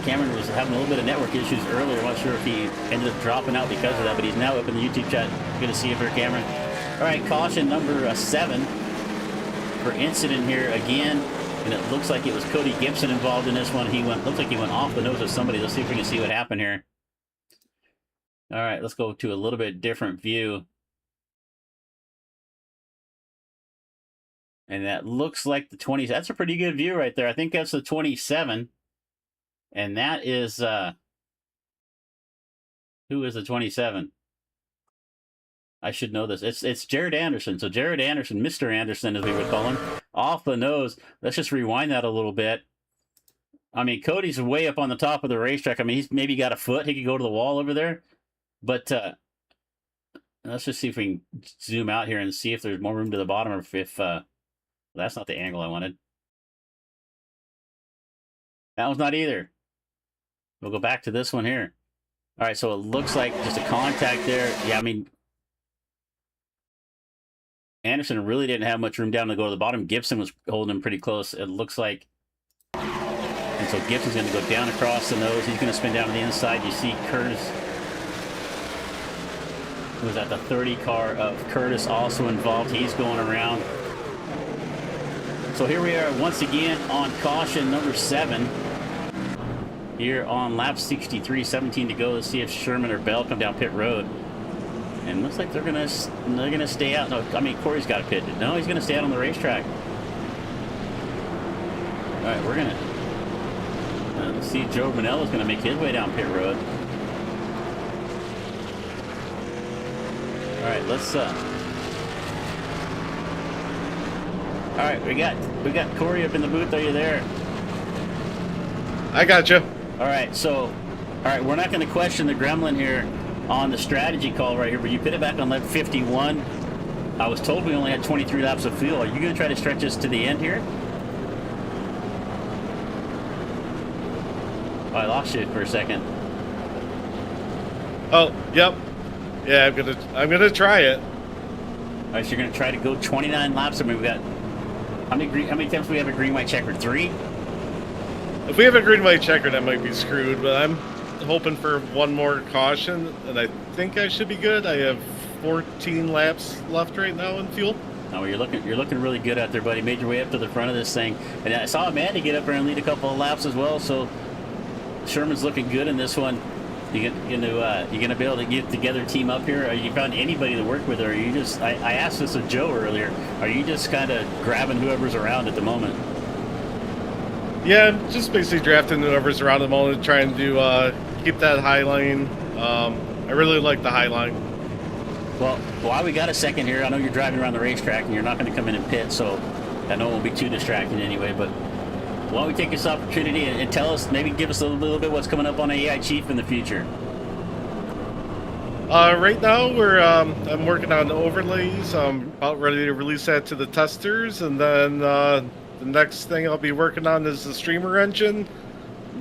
Cameron was having a little bit of network issues earlier. I'm not sure if he ended up dropping out because of that, but he's now up in the YouTube chat. Good to see you here, Cameron. All right, caution number 7. For incident here again, and it looks like it was Cody Gibson involved in this one. Looks like he went off the nose of somebody. Let's see if we can see what happened here. All right, let's go to a little bit different view. And that looks like the 20. That's a pretty good view right there. I think that's the 27. And that is, who is the 27? I should know this. It's Jared Anderson. So Jared Anderson, Mr. Anderson, as we would call him, off the nose. Let's just rewind that a little bit. I mean, Cody's way up on the top of the racetrack. I mean, he's maybe got a foot. He could go to the wall over there. But let's just see if we can zoom out here and see if there's more room to the bottom, or if that's not the angle I wanted. That one's not either. We'll go back to this one here. All right, so it looks like just a contact there. Yeah, I mean, Anderson really didn't have much room down to go to the bottom. Gibson was holding him pretty close, it looks like. And so Gibson's going to go down across the nose. He's going to spin down to the inside. You see Curtis, who was at the 30 car of Curtis, also involved. He's going around. So here we are once again on caution number 7. Here on lap 63, 17 to go. Let's see if Sherman or Bell come down pit road. And looks like they're gonna stay out. No, I mean, Corey's got a pit. No, he's gonna stay out on the racetrack. All right, we're gonna see Joe Manella's gonna make his way down pit road. All right, let's. All right, we got Corey up in the booth. Are you there? I got you. All right, so, all right, we're not going to question the gremlin here on the strategy call right here, but you pit it back on lap 51. I was told we only had 23 laps of fuel. Are you going to try to stretch us to the end here? Oh, I lost you for a second. Oh, yep. Yeah, I'm gonna try it. right, so you're going to try to go 29 laps. I mean, we got how many times do we have a green white checker? 3. If we have a green white checker, that might be screwed. But I'm hoping for one more caution, and I think I should be good. I have 14 laps left right now in fuel. Oh, well, you're looking really good out there, buddy. Made your way up to the front of this thing, and I saw Amanda get up there and lead a couple of laps as well. So Sherman's looking good in this one. You gonna be able to get together team up here? Are you found anybody to work with, or are you just? I asked this of Joe earlier. Are you just kind of grabbing whoever's around at the moment? Yeah, I'm just basically drafting whoever's around at the moment, trying to keep that high line. I really like the high line. Well, while we got a second here, I know you're driving around the racetrack and you're not going to come in and pit, so I know it won't be too distracting anyway, but why don't we take this opportunity and tell us, maybe give us a little bit what's coming up on AI Chief in the future. Right now, I'm working on the overlays. I'm about ready to release that to the testers, and then the next thing I'll be working on is the streamer engine.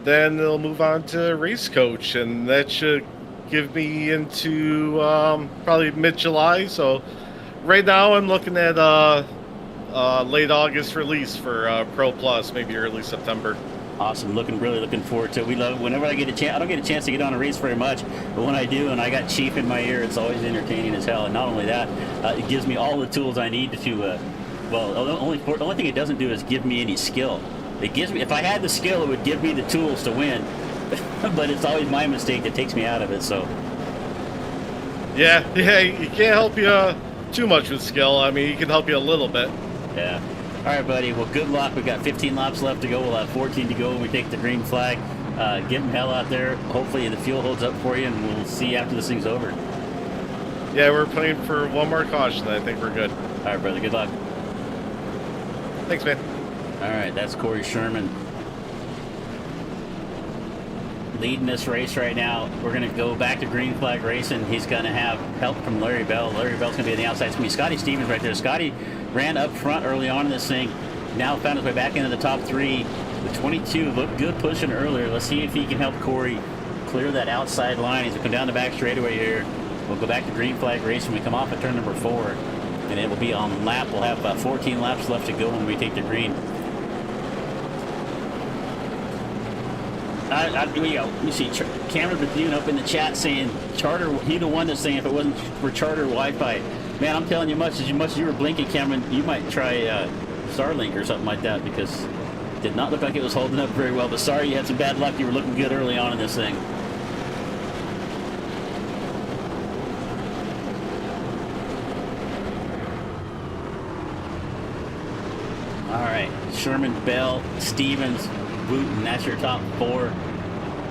Then it'll move on to Race Coach, and that should give me into probably mid-July. So right now I'm looking at late August release for Pro Plus, maybe early September. Awesome. Really looking forward to it. We love whenever I get a chance. I don't get a chance to get on a race very much, but when I do and I got Chief in my ear, it's always entertaining as hell. And not only that, it gives me all the tools I need to well, the only thing it doesn't do is give me any skill. It gives me, if I had the skill, it would give me the tools to win. But it's always my mistake that takes me out of it. So yeah, you can't help you too much with skill. I mean, he can help you a little bit. Yeah. All right, buddy. Well, good luck. We've got 15 laps left to go. We'll have 14 to go when we take the green flag. Get them hell out there. Hopefully the fuel holds up for you, and we'll see you after this thing's over. Yeah, we're playing for one more caution. I think we're good. All right, brother. Good luck. Thanks, man. All right, that's Corey Sherman leading this race right now. We're going to go back to green flag racing. He's going to have help from Larry Bell. Larry Bell's going to be on the outside. It's going to be Scotty Stevens right there. Scotty ran up front early on in this thing. Now found his way back into the top 3. The 22 looked good pushing earlier. Let's see if he can help Corey clear that outside line. He's going to come down the back straightaway here. We'll go back to green flag racing. We come off at turn number 4, and it will be on lap. We'll have about 14 laps left to go when we take the green. You see Cameron Bethune up in the chat saying charter. He the one that's saying if it wasn't for charter Wi-Fi, man, I'm telling you, much as you were blinking, Cameron, you might try Starlink or something like that, because it did not look like it was holding up very well. But sorry, you had some bad luck. You were looking good early on in this thing. All right, Sherman, Bell, Stevens, Wooten, that's your top 4.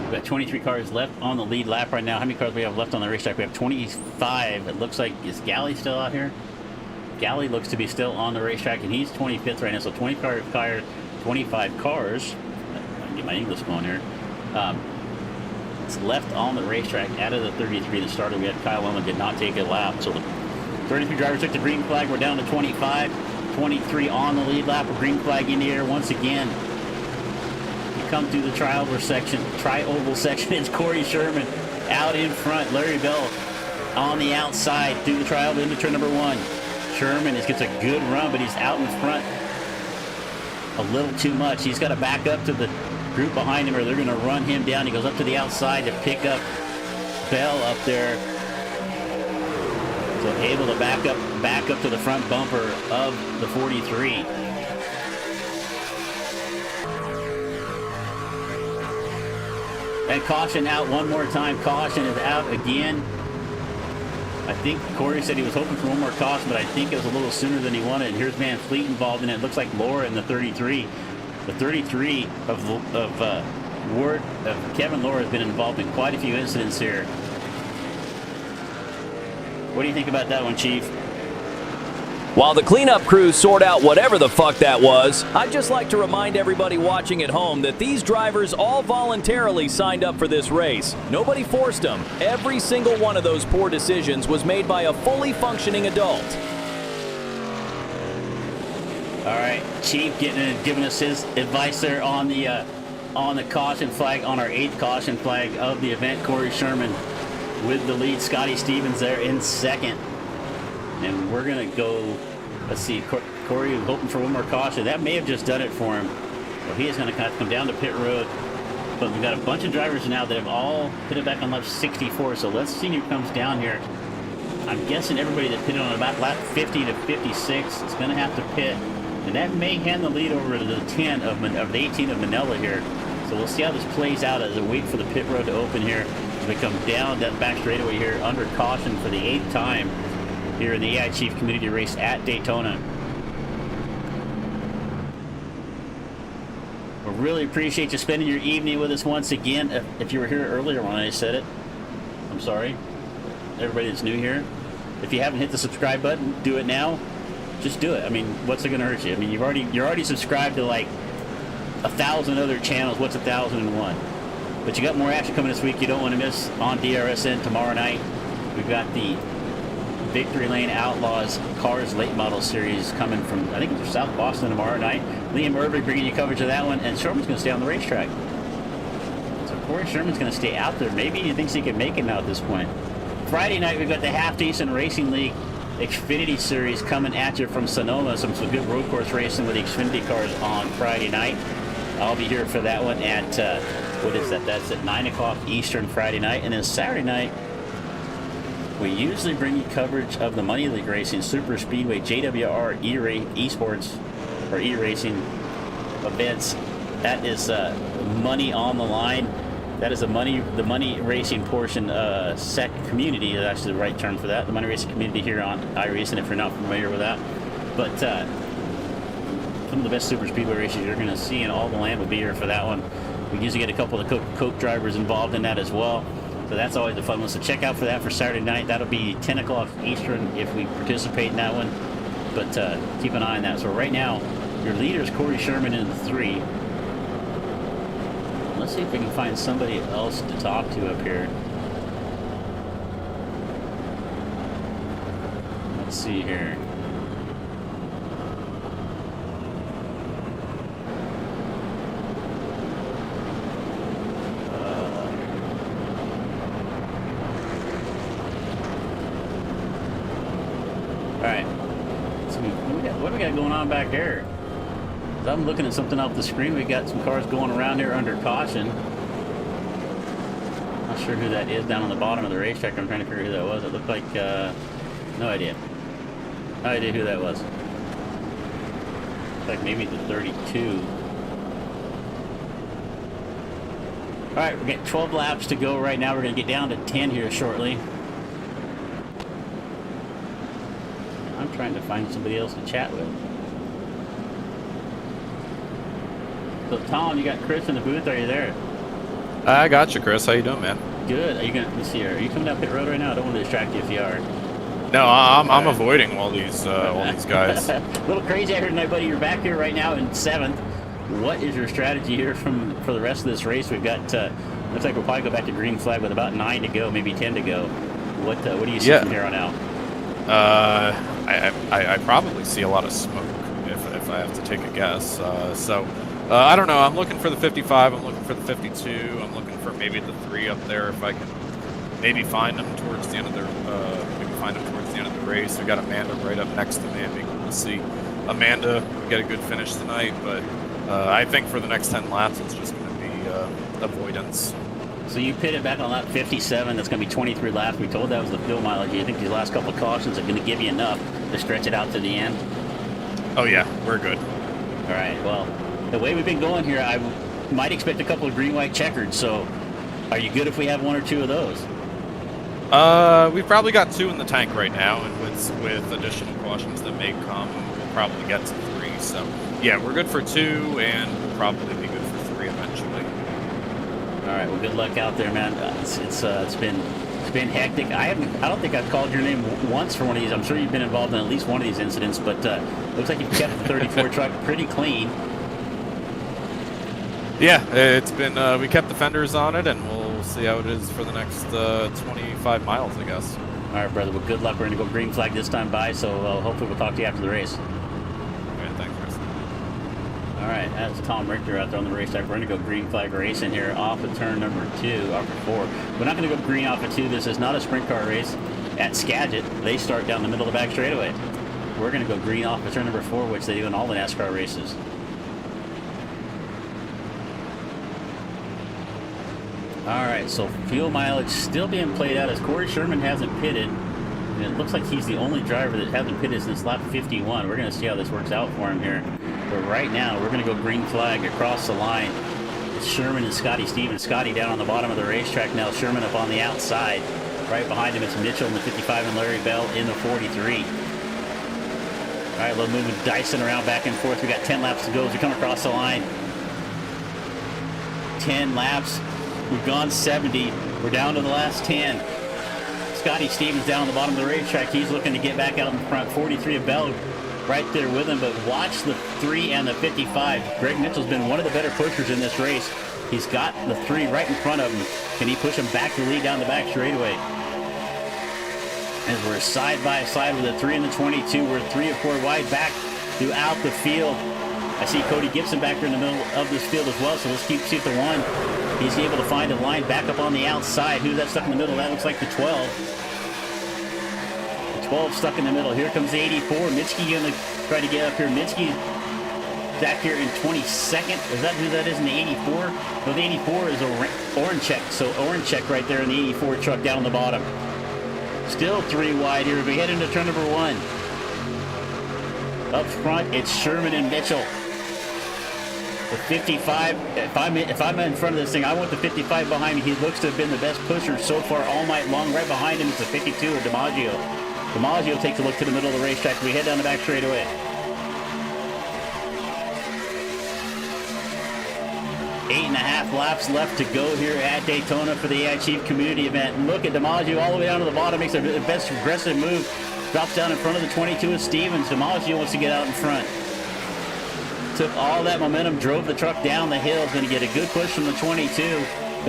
We've got 23 cars left on the lead lap right now. How many cars do we have left on the racetrack? We have 25. It looks like, is Galley still out here? Galley looks to be still on the racetrack, and he's 25th right now. So 25 cars. I can get my English going here. It's left on the racetrack out of the 33 that started. We had Kyle Wellman did not take a lap. So the 33 drivers took the green flag. We're down to 25. 23 on the lead lap. A green flag in the air once again. Come through the trioval section. It's Corey Sherman out in front. Larry Bell on the outside through the trioval into turn number 1. Sherman gets a good run, but he's out in front a little too much. He's got to back up to the group behind him, or they're going to run him down. He goes up to the outside to pick up Bell up there. So able to back up to the front bumper of the 43. And caution out one more time. Caution is out again. I think Corey said he was hoping for one more caution, but I think it was a little sooner than he wanted. And here's Van Fleet involved in it. It looks like Laura in the 33. The 33 of Kevin Laura has been involved in quite a few incidents here. What do you think about that one, Chief? While the cleanup crews sort out whatever the fuck that was, I'd just like to remind everybody watching at home that these drivers all voluntarily signed up for this race. Nobody forced them. Every single one of those poor decisions was made by a fully functioning adult. All right, Chief giving us his advice there on the caution flag, on our 8th caution flag of the event. Corey Sherman with the lead. Scotty Stevens there in second. And we're going to go, let's see, Corey hoping for one more caution. That may have just done it for him. Well, he is going to have to come down to pit road. But we've got a bunch of drivers now that have all pitted back on lap 64. So let's see who comes down here. I'm guessing everybody that pitted on about lap 50 to 56 is going to have to pit. And that may hand the lead over to the 10 of the 18 of Manila here. So we'll see how this plays out as we wait for the pit road to open here. As we come down that back straightaway here under caution for the 8th time here in the AI Chief Community Race at Daytona. We really appreciate you spending your evening with us once again. If you were here earlier when I said it, I'm sorry. Everybody that's new here, if you haven't hit the subscribe button, do it now. Just do it. I mean, what's it going to hurt you? I mean, you're already subscribed to like 1,000 other channels. What's 1,001? But you got more action coming this week you don't want to miss on DRSN tomorrow night. We've got the Victory Lane Outlaws Cars Late Model Series coming from, I think it's South Boston tomorrow night. Liam Irving bringing you coverage of that one, and Sherman's going to stay on the racetrack. So Corey Sherman's going to stay out there. Maybe he thinks he can make it now at this point. Friday night, we've got the Half Decent Racing League Xfinity Series coming at you from Sonoma. Some good road course racing with the Xfinity cars on Friday night. I'll be here for that one at, what is that? That's at 9 o'clock Eastern Friday night. And then Saturday night, we usually bring you coverage of the Money League Racing Super Speedway JWR eSports or e-racing events. That is money on the line. That is the money racing portion. SEC community is actually the right term for that. The money racing community here on iRacing, if you're not familiar with that. But some of the best super speedway races you're going to see in all the land will be here for that one. We usually get a couple of the Coke drivers involved in that as well. So that's always a fun one. So check out for that for Saturday night. That'll be 10 o'clock Eastern if we participate in that one. But keep an eye on that. So right now, your leader is Corey Sherman in the 3. Let's see if we can find somebody else to talk to up here. Let's see here. All right. So what do we got going on back there? I'm looking at something off the screen. We got some cars going around here under caution. Not sure who that is down on the bottom of the racetrack. I'm trying to figure who that was. It looked like, no idea. No idea who that was. Looks like maybe the 32. All right, we're getting 12 laps to go right now. We're going to get down to 10 here shortly. I'm trying to find somebody else to chat with. So Tom, you got Chris in the booth. Are you there? I got you, Chris. How you doing, man? Good. Are you gonna? Let's see here. Are you coming down pit road right now? I don't want to distract you if you are. No, I'm avoiding all these guys. A little crazy. I heard tonight, buddy. You're back here right now in 7th. What is your strategy here for the rest of this race? We've got looks like we'll probably go back to green flag with about 9 to go, maybe 10 to go. What do you see from here on out? I probably see a lot of smoke if I have to take a guess. I don't know. I'm looking for the 55. I'm looking for the 52. I'm looking for maybe the 3 up there if I can maybe find them towards the end of the race. We got Amanda right up next to me. It'd be cool to see Amanda get a good finish tonight. But I think for the next 10 laps, it's just going to be avoidance. So you pitted back on lap 57. That's going to be 23 laps. We told that was the fuel mileage. You think these last couple of cautions are going to give you enough to stretch it out to the end? Oh yeah, we're good. All right. Well, the way we've been going here, I might expect a couple of green, white, checkered. So are you good if we have 1 or 2 of those? We've probably got 2 in the tank right now, and with additional cautions that may come, we'll probably get to 3. So yeah, we're good for 2, and we'll probably be good for 3 eventually. All right. Well, good luck out there, man. It's been hectic. I don't think I've called your name once for one of these. I'm sure you've been involved in at least one of these incidents, but looks like you've kept the 34 truck pretty clean. Yeah, it's been, we kept the fenders on it, and we'll see how it is for the next 25 miles, I guess. All right, brother. Well, good luck. We're going to go green flag this time by, so hopefully we'll talk to you after the race. Okay, thanks, Chris. All right, that's Tom Richter out there on the racetrack. We're going to go green flag racing here off of turn number 2, off of 4. We're not going to go green off of 2. This is not a sprint car race. at Skagit, they start down the middle of the back straightaway. We're going to go green off of turn number 4, which they do in all the NASCAR races. All right, so fuel mileage still being played out as Corey Sherman hasn't pitted. And it looks like he's the only driver that hasn't pitted since lap 51. We're going to see how this works out for him here. But right now, we're going to go green flag across the line. It's Sherman and Scotty Stevens. Scotty down on the bottom of the racetrack now. Sherman up on the outside. Right behind him, it's Mitchell in the 55 and Larry Bell in the 43. All right, a little moving, dicing around back and forth. We got 10 laps to go as we come across the line. 10 laps. We've gone 70. We're down to the last 10. Scotty Stevens down on the bottom of the racetrack. He's looking to get back out in front. 43 of Bell right there with him, but watch the 3 and the 55. Greg Mitchell's been one of the better pushers in this race. He's got the 3 right in front of him. Can he push him back to lead down the back straightaway? As we're side by side with the 3 and the 22. We're 3 or 4 wide back throughout the field. I see Cody Gibson back there in the middle of this field as well, so let's see if the 1. He's able to find a line back up on the outside. Who's that stuck in the middle? That looks like the 12. The 12 stuck in the middle. Here comes the 84. Mitski going to try to get up here. Mitski back here in 22nd. Is that who that is in the 84? No, the 84 is Oranchek. So Oranchek right there in the 84 truck down on the bottom. Still 3 wide here. We head into turn number 1. Up front, it's Sherman and Mitchell. The 55, if I'm in front of this thing, I want the 55 behind me. He looks to have been the best pusher so far all night long. Right behind him is the 52 of DiMaggio. DiMaggio takes a look to the middle of the racetrack. We head down the back straightaway. 8.5 laps left to go here at Daytona for the AI Chief Community event. Look at DiMaggio all the way down to the bottom. Makes the best aggressive move. Drops down in front of the 22 of Stevens. DiMaggio wants to get out in front. Took all that momentum, drove the truck down the hill. Going to get a good push from the 22.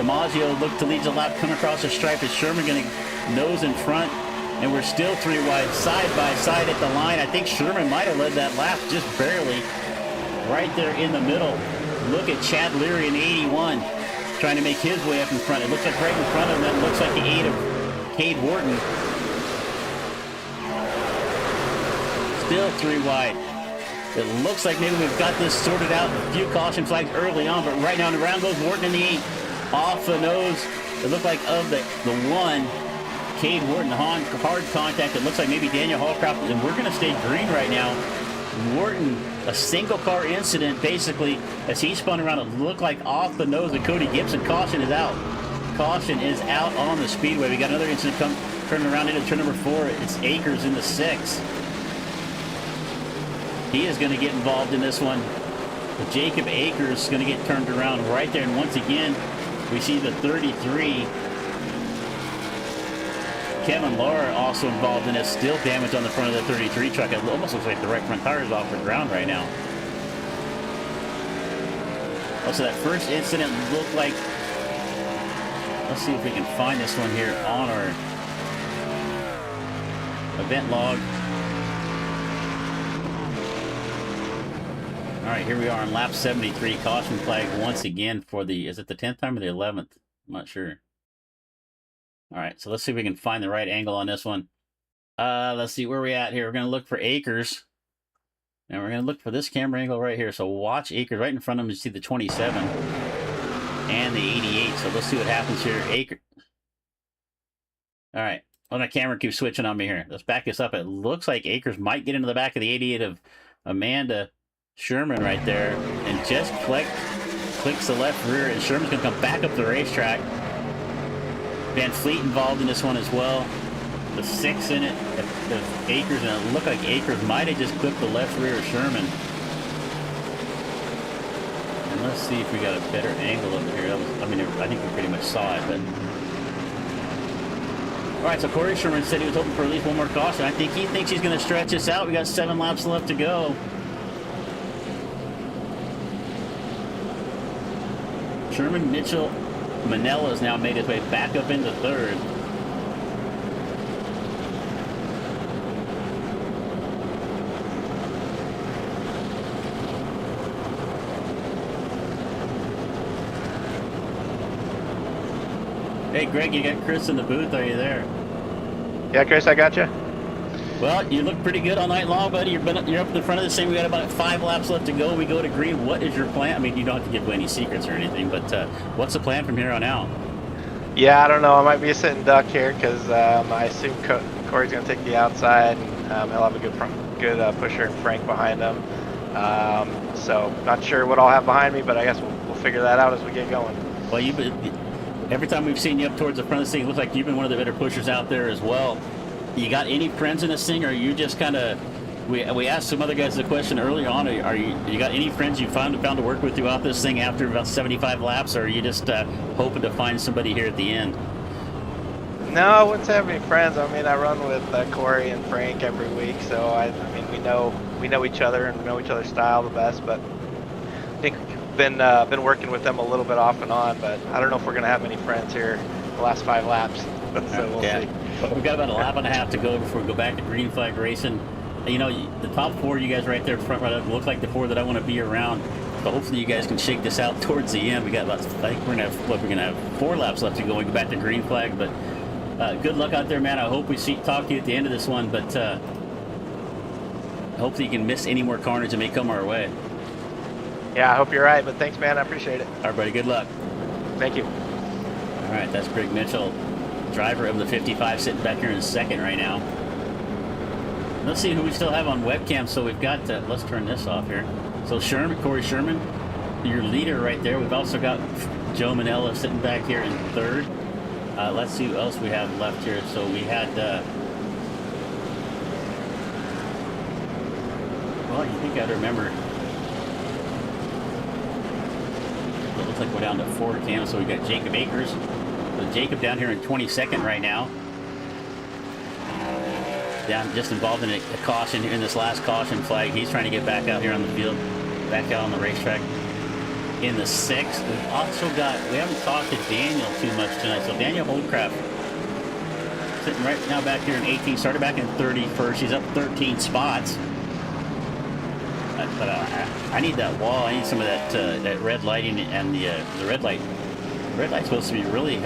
DiMaggio looked to lead the lap, come across the stripe. Is Sherman going to nose in front? And we're still 3 wide, side by side at the line. I think Sherman might have led that lap just barely. Right there in the middle. Look at Chad Leary in 81, trying to make his way up in front. It looks like right in front of them, that looks like the 8 of Cade Wharton. Still 3 wide. It looks like maybe we've got this sorted out. A few caution flags early on, but right now around goes Wharton in the 8. Off the nose, it looked like of the 1. Cade Wharton, hard contact. It looks like maybe Daniel Hallcraft, and we're going to stay green right now. Wharton, a single car incident basically, as he spun around. It looked like off the nose of Cody Gibson. Caution is out. Caution is out on the speedway. We got another incident turning around into turn number 4. It's Akers in the 6. He is going to get involved in this one. But Jacob Akers is going to get turned around right there. And once again, we see the 33. Kevin Laura also involved in it. Still damage on the front of the 33 truck. It almost looks like the right front tire is off the ground right now. Also, that first incident looked like... Let's see if we can find this one here on our event log. All right, here we are on lap 73. Caution flag once again for the... Is it the 10th time or the 11th? I'm not sure. All right, so let's see if we can find the right angle on this one. Let's see where we're at here. We're going to look for Akers. And we're going to look for this camera angle right here. So watch Akers. Right in front of him, you see the 27 and the 88. So let's see what happens here. Akers. All right. Oh, my camera keeps switching on me here. Let's back this up. It looks like Akers might get into the back of the 88 of Amanda Sherman right there. And just clicks the left rear. And Sherman's going to come back up the racetrack. Van Fleet involved in this one as well. The 6 in it, the Akers, and it looked like Akers might have just clipped the left rear of Sherman. And let's see if we got a better angle over here. I think we pretty much saw it, but... All right, so Corey Sherman said he was hoping for at least one more caution. I think he thinks he's going to stretch this out. We got 7 laps left to go. Sherman, Mitchell, Manella has now made his way back up into 3rd. Hey, Greg, you got Chris in the booth. Are you there? Yeah, Chris, I got you. Well, you look pretty good all night long, buddy. You're up in the front of this thing. We got about 5 laps left to go. We go to green. What is your plan? I mean, you don't have to give away any secrets or anything, but what's the plan from here on out? Yeah, I don't know. I might be a sitting duck here because I assume Corey's going to take the outside, and he'll have a good pusher and Frank behind him. So not sure what I'll have behind me, but I guess we'll figure that out as we get going. Well, every time we've seen you up towards the front of this thing, it looks like you've been one of the better pushers out there as well. You got any friends in this thing, or are you just kind of? We asked some other guys the question earlier on. Are you got any friends you found to work with throughout this thing after about 75 laps, or are you just hoping to find somebody here at the end? No, I wouldn't say I have any friends. I mean, I run with Corey and Frank every week, so I mean, we know each other and we know each other's style the best. But I think we've been working with them a little bit off and on. But I don't know if we're gonna have any friends here the last 5 laps. So we'll see. But we've got about a lap and a half to go before we go back to green flag racing. You know, the top 4, you guys right there front right look like the 4 that I want to be around. But hopefully you guys can shake this out towards the end. We got about, I think we're gonna have 4 laps left to go. We go back to green flag. But good luck out there, man. I hope we talk to you at the end of this one. But hopefully you can miss any more carnage that may come our way. Yeah, I hope you're right. But thanks, man. I appreciate it. All right, buddy. Good luck. Thank you. All right, that's Greg Mitchell, driver of the 55, sitting back here in second right now. Let's see who we still have on webcam. So we've got, let's turn this off here. So Corey Sherman, your leader right there. We've also got Joe Manella sitting back here in third. Let's see who else we have left here. So we had, well, you think I'd remember. It looks like we're down to 4 cams. So we got Jacob Akers. So Jacob down here in 22nd right now. Down, just involved in a caution in this last caution flag. He's trying to get back out here on the field, back out on the racetrack. In the 6th, we've also got, we haven't talked to Daniel too much tonight. So Daniel Holdcraft sitting right now back here in 18, started back in 31st. He's up 13 spots. But I need that wall. I need some of that red lighting and the red light. The red light's supposed to be really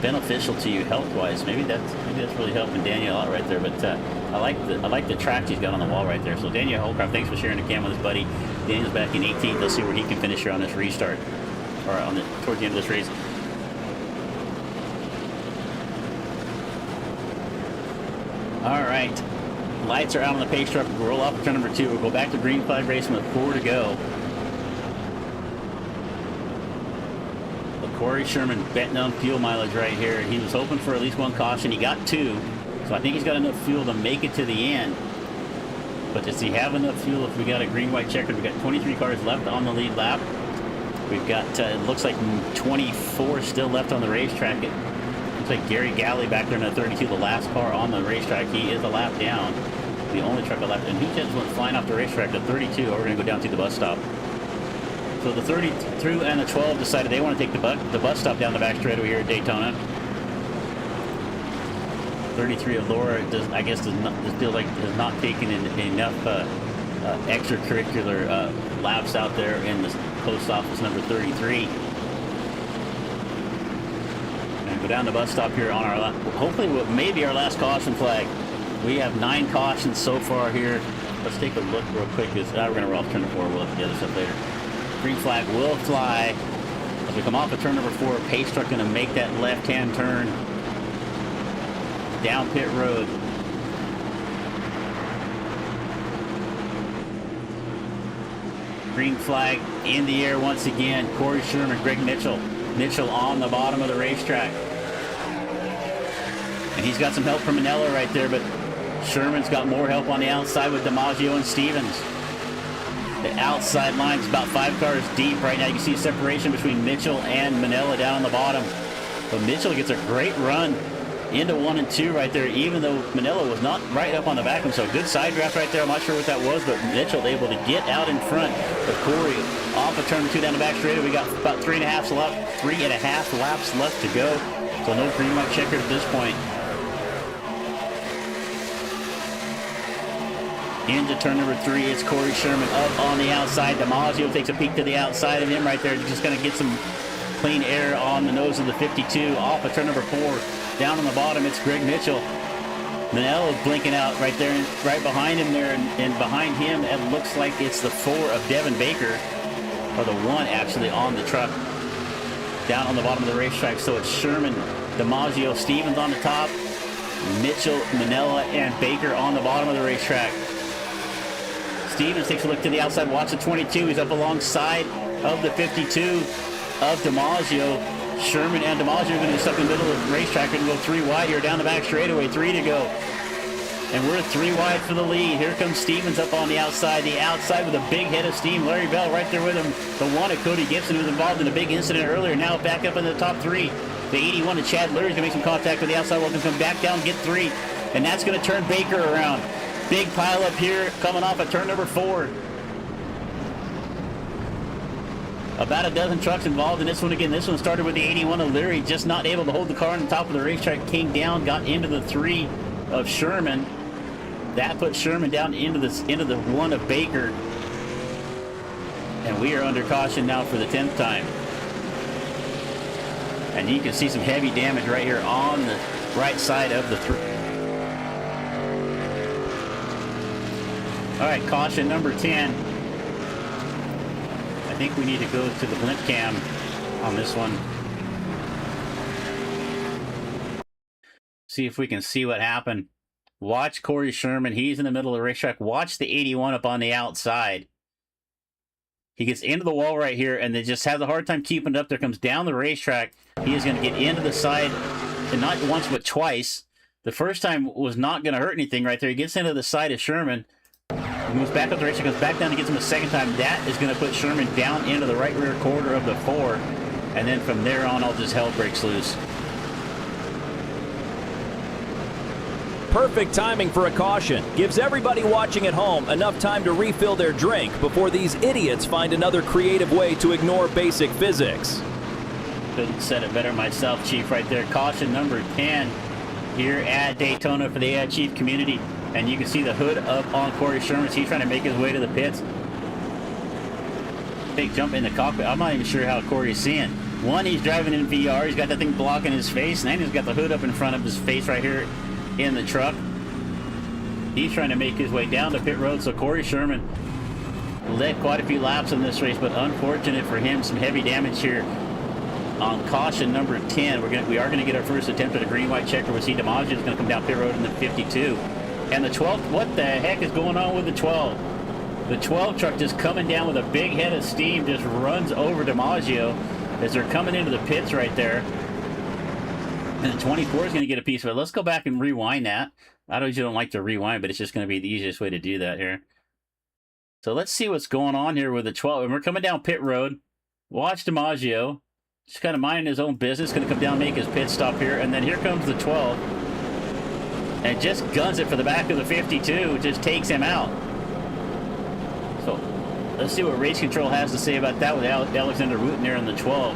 beneficial to you health-wise. Maybe that's really helping Daniel out right there. But I like the track he's got on the wall right there. So Daniel Holcraft, thanks for sharing the cam with his buddy. Daniel's back in 18th. Let's see where he can finish here on this restart, or towards the end of this race. All right, lights are out on the pace truck. We'll roll off to turn number 2. We'll go back to green flag racing with 4 to go. Corey Sherman betting on fuel mileage right here. He was hoping for at least 1 caution. He got 2, so I think he's got enough fuel to make it to the end. But does he have enough fuel if we got a green-white checkered? We've got 23 cars left on the lead lap. We've got, it looks like 24 still left on the racetrack. It looks like Gary Galley back there in the 32, the last car on the racetrack. He is a lap down. The only truck left. And he just went flying off the racetrack to 32. We're going to go down to the bus stop. So the 32 and the 12 decided they want to take the bus stop down the back straightaway here at Daytona. 33 of Laura does feel like has not taken enough extracurricular laps out there in the post office number 33. And go down the bus stop here on our hopefully what may be our last caution flag. We have 9 cautions so far here. Let's take a look real quick. We're going to roll off turn number 4. We'll look at the other stuff later. Green flag will fly. As we come off of turn number 4, pace truck going to make that left-hand turn down pit road. Green flag in the air once again. Corey Sherman, Greg Mitchell. Mitchell on the bottom of the racetrack. And he's got some help from Manella right there, but Sherman's got more help on the outside with DiMaggio and Stevens. The outside line is about 5 cars deep right now. You can see a separation between Mitchell and Manella down on the bottom. But Mitchell gets a great run into 1 and 2 right there, even though Manella was not right up on the back of him. So good side draft right there. I'm not sure what that was, but Mitchell able to get out in front of Corey off of turn 2 down the back straight. We got about 3.5 laps left to go. So no green light checker at this point. Into turn number 3, it's Corey Sherman up on the outside. DiMaggio takes a peek to the outside of him right there. Just going to get some clean air on the nose of the 52. Off of turn number 4, down on the bottom, it's Greg Mitchell. Manello blinking out right there, right behind him there, and behind him it looks like it's the 4 of Devin Baker, or the 1 actually on the truck, down on the bottom of the racetrack. So it's Sherman, DiMaggio, Stevens on the top, Mitchell, Manella, and Baker on the bottom of the racetrack. Stevens takes a look to the outside, watch the 22. He's up alongside of the 52 of DiMaggio. Sherman and DiMaggio are going to be stuck in the middle of the racetrack and go 3 wide here down the back straightaway. 3 to go. And we're 3 wide for the lead. Here comes Stevens up on the outside. The outside with a big head of steam. Larry Bell right there with him. The 1 of Cody Gibson, who was involved in a big incident earlier, now back up in the top 3. The 81 of Chad Leary's going to make some contact with the outside. Welcome to come back down, get 3. And that's going to turn Baker around. Big pile up here coming off at turn number 4. About a dozen trucks involved in this one again. This one started with the 81 of Leary, just not able to hold the car on the top of the racetrack. Came down, got into the 3 of Sherman. That put Sherman down into the 1 of Baker. And we are under caution now for the 10th time. And you can see some heavy damage right here on the right side of the 3. All right, caution number 10. I think we need to go to the blimp cam on this one. See if we can see what happened. Watch Corey Sherman. He's in the middle of the racetrack. Watch the 81 up on the outside. He gets into the wall right here and then just has a hard time keeping it up. There comes down the racetrack. He is going to get into the side, and not once but twice. The first time was not going to hurt anything right there. He gets into the side of Sherman. Moves back up the racetrack, goes back down and gets him a second time. That is going to put Sherman down into the right rear quarter of the 4. And then from there on, all just hell breaks loose. Perfect timing for a caution. Gives everybody watching at home enough time to refill their drink before these idiots find another creative way to ignore basic physics. Couldn't have said it better myself, Chief, right there. Caution number 10 here at Daytona for the AI Chief community. And you can see the hood up on Corey Sherman. He's trying to make his way to the pits. Big jump in the cockpit. I'm not even sure how Corey's seeing. One, he's driving in VR. He's got that thing blocking his face. And then he's got the hood up in front of his face right here in the truck. He's trying to make his way down the pit road. So Corey Sherman led quite a few laps in this race, but unfortunate for him, some heavy damage here on caution number 10. We are going to get our first attempt at a green-white checker. We see DiMaggio is going to come down pit road in the 52. And the 12, what the heck is going on with the 12? The 12 truck just coming down with a big head of steam, just runs over DiMaggio as they're coming into the pits right there. And the 24 is going to get a piece of it. Let's go back and rewind that. I usually don't like to rewind, but it's just going to be the easiest way to do that here. So let's see what's going on here with the 12. And we're coming down pit road. Watch DiMaggio. Just kind of minding his own business. Going to come down, make his pit stop here. And then here comes the 12. And just guns it for the back of the 52. Just takes him out. So let's see what race control has to say about that with Alexander Wooten there in the 12.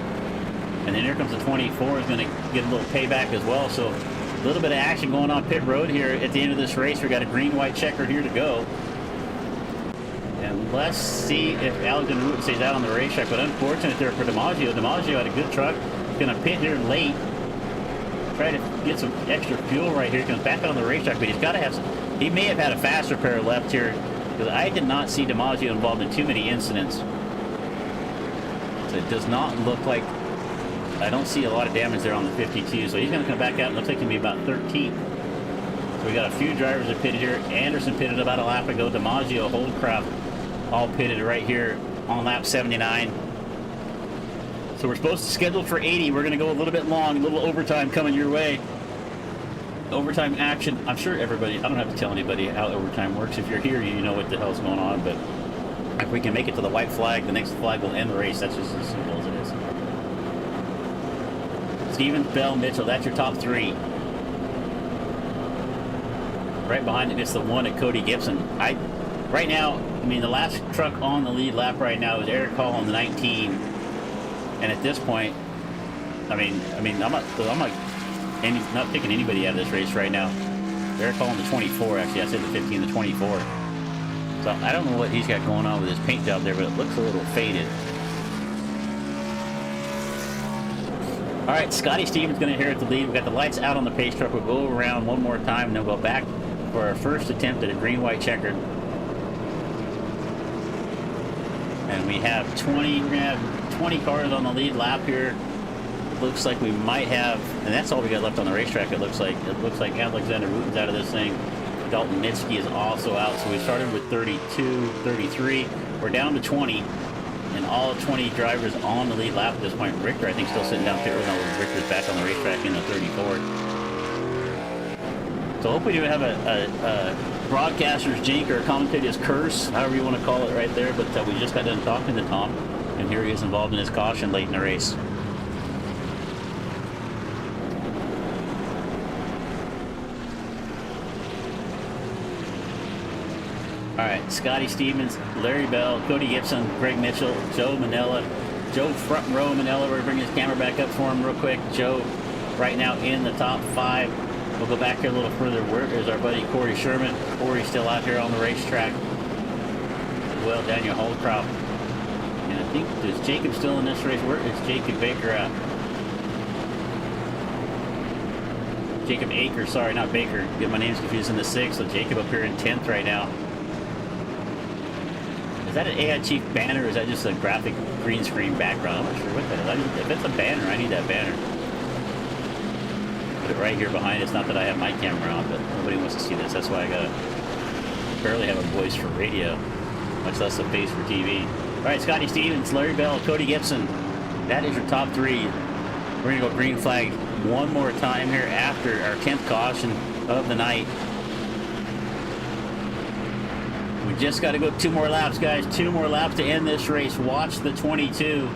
And then here comes the 24. Is going to get a little payback as well. So a little bit of action going on pit road here at the end of this race. We got a green-white checker here to go. And let's see if Alexander Wooten stays out on the racetrack. But unfortunate there for DiMaggio. DiMaggio had a good truck. Going to pit here late. Try to get some extra fuel right here. Comes back on the racetrack, but he's got to have some. He may have had a faster pair left here, because I did not see DiMaggio involved in too many incidents. So it does not look like. I don't see a lot of damage there on the 52. So he's going to come back out. And looks like he'll be about 13th. So we got a few drivers that pitted here. Anderson pitted about a lap ago. DiMaggio, Holdcraft, all pitted right here on lap 79. So we're supposed to schedule for 80. We're going to go a little bit long, a little overtime coming your way. Overtime action. I'm sure everybody, I don't have to tell anybody how overtime works. If you're here, you know what the hell's going on. But if we can make it to the white flag, the next flag will end the race. That's just as simple as it is. Stevens, Bell, Mitchell, that's your top 3. Right behind it is the 1 at Cody Gibson. Right now, I mean, the last truck on the lead lap right now is Eric Hall on the 19. And at this point, I mean, I'm not picking anybody out of this race right now. They're calling the 24, actually. I said the 15, the 24. So I don't know what he's got going on with his paint job there, but it looks a little faded. All right, Scotty Stevens going to inherit the lead. We've got the lights out on the pace truck. We'll go around one more time, and then we'll go back for our first attempt at a green-white checkered. And we have 20. We're going to have 20 cars on the lead lap here. Looks like we might have, and that's all we got left on the racetrack. It looks like Alexander Wooten's out of this thing. Dalton Mitski is also out. So we started with 32, 33. We're down to 20. And all 20 drivers on the lead lap at this point. Richter, I think, still sitting down there. No, Richter's back on the racetrack in the 34. So hopefully we have a broadcaster's jink or a commentator's curse, however you want to call it right there. But we just got done talking to Tom, and here he is involved in his caution late in the race. All right, Scotty Stevens, Larry Bell, Cody Gibson, Greg Mitchell, Joe Manella, Joe front row Manella. We're bringing his camera back up for him real quick. Joe right now in the top 5. We'll go back here a little further. Where is our buddy Corey Sherman? Corey's still out here on the racetrack. Well, Daniel Holcroft. And I think, is Jacob still in this race? Where is Jacob Baker at? Jacob Aker, sorry, not Baker. Get my names confused in the 6th. So Jacob up here in 10th right now. Is that an AI Chief banner, or is that just a graphic green screen background? I'm not sure what that is. If it's a banner, I need that banner. Put it right here behind us. Not that I have my camera on, but nobody wants to see this. That's why I gotta barely have a voice for radio, much less a face for TV. All right, Scotty Stevens, Larry Bell, Cody Gibson. That is your top 3. We're gonna go green flag one more time here after our 10th caution of the night. We just got to go 2 more laps, guys. 2 more laps to end this race. Watch the 22.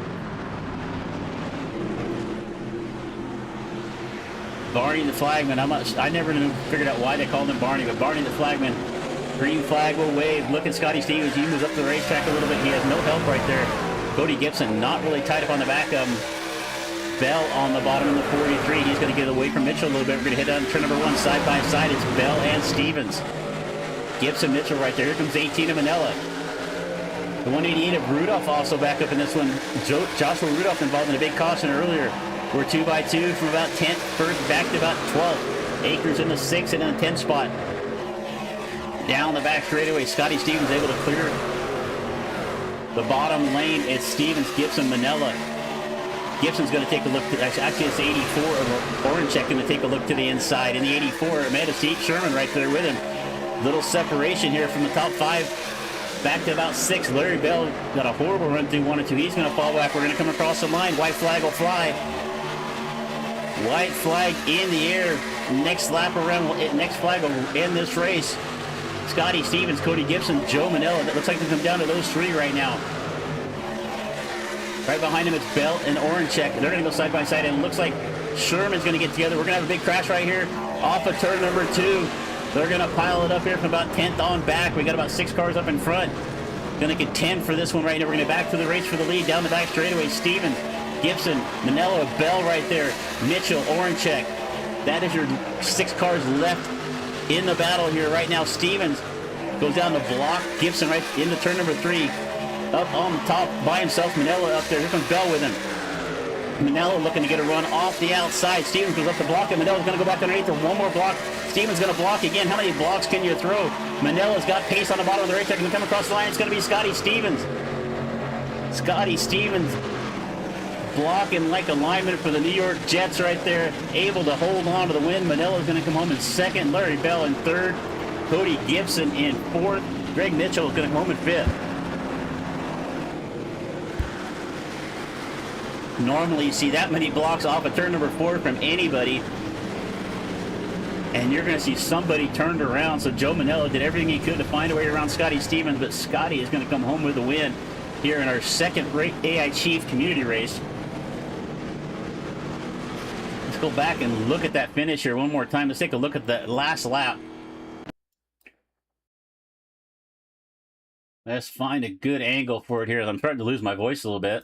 Barney the flagman. I never figured out why they called him Barney, but Barney the flagman. Green flag will wave. Look at Scotty Stevens. He moves up the racetrack a little bit. He has no help right there. Cody Gibson not really tight up on the back of him. Bell on the bottom of the 43. He's going to get away from Mitchell a little bit. We're going to hit on turn number 1 side by side. It's Bell and Stevens. Gibson, Mitchell right there. Here comes 18 of Manella. The 188 of Rudolph also back up in this one. Joshua Rudolph involved in a big caution earlier. We're 2 by 2 from about 10th first back to about 12th. Akers in the 6th and in the 10th spot. Down the back straightaway, Scotty Stevens able to clear the bottom lane. It's Stevens, Gibson, Manella. Gibson's going to take a look. Actually, it's 84 of Orange Check going to take a look to the inside. In the 84, Amanda Steve Sherman right there with him. Little separation here from the top 5 back to about 6. Larry Bell got a horrible run through 1 and 2. He's going to fall back. We're going to come across the line. White flag will fly. White flag in the air. Next lap around, next flag will end this race. Scotty Stevens, Cody Gibson, Joe Manella. It looks like they come down to those 3 right now. Right behind him, it's Bell and Orange Check. They're going to go side by side, and it looks like Sherman's going to get together. We're going to have a big crash right here off of turn number 2. They're going to pile it up here from about 10th on back. We got about 6 cars up in front. Going to contend for this one right now. We're going to back to the race for the lead. Down the back straightaway, Stevens, Gibson, Manella, Bell right there. Mitchell, Orange Check. That is your 6 cars left in the battle here right now. Stevens goes down the block. Gibson right into turn number 3. Up on the top by himself. Manella up there. Here comes Bell with him. Manella looking to get a run off the outside. Stevens goes up the block, and Manella's going to go back underneath for one more block. Stevens going to block again. How many blocks can you throw? Manella's got pace on the bottom of the racetrack and come across the line. It's going to be Scotty Stevens. Scotty Stevens blocking like a lineman for the New York Jets right there. Able to hold on to the win. Manella's going to come home in 2nd. Larry Bell in 3rd. Cody Gibson in 4th. Greg Mitchell is going to come home in 5th. Normally you see that many blocks off of turn number 4 from anybody, and you're going to see somebody turned around. So Joe Manella did everything he could to find a way around Scotty Stevens, but Scotty is going to come home with the win here in our 2nd AI Chief community race. Let's go back and look at that finish here one more time. Let's take a look at the last lap. Let's find a good angle for it here. I'm starting to lose my voice a little bit.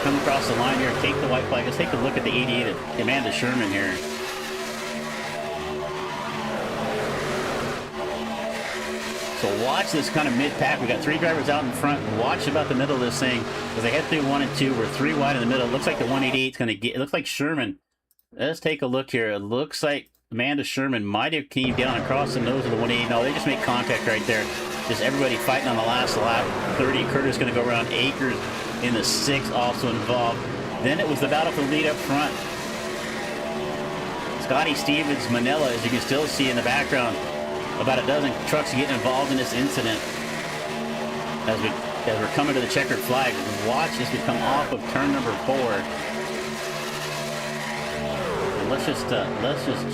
Come across the line here, take the white flag. Let's take a look at the 88 of Amanda Sherman here. So watch this kind of mid-pack. We got 3 drivers out in front. Watch about the middle of this thing. Because they head through 1 and 2. We're 3 wide in the middle. It looks like the 188 is going to get... It looks like Sherman. Let's take a look here. It looks like Amanda Sherman might have came down across the nose of the 188. No, they just made contact right there. Just everybody fighting on the last lap. 30. Curtis going to go around. Akers in the 6th also involved. Then it was the battle for the lead up front. Scotty Stevens, Manila, as you can still see in the background. About a dozen trucks getting involved in this incident. As we're coming to the checkered flag, watch as we come off of turn number 4. And let's just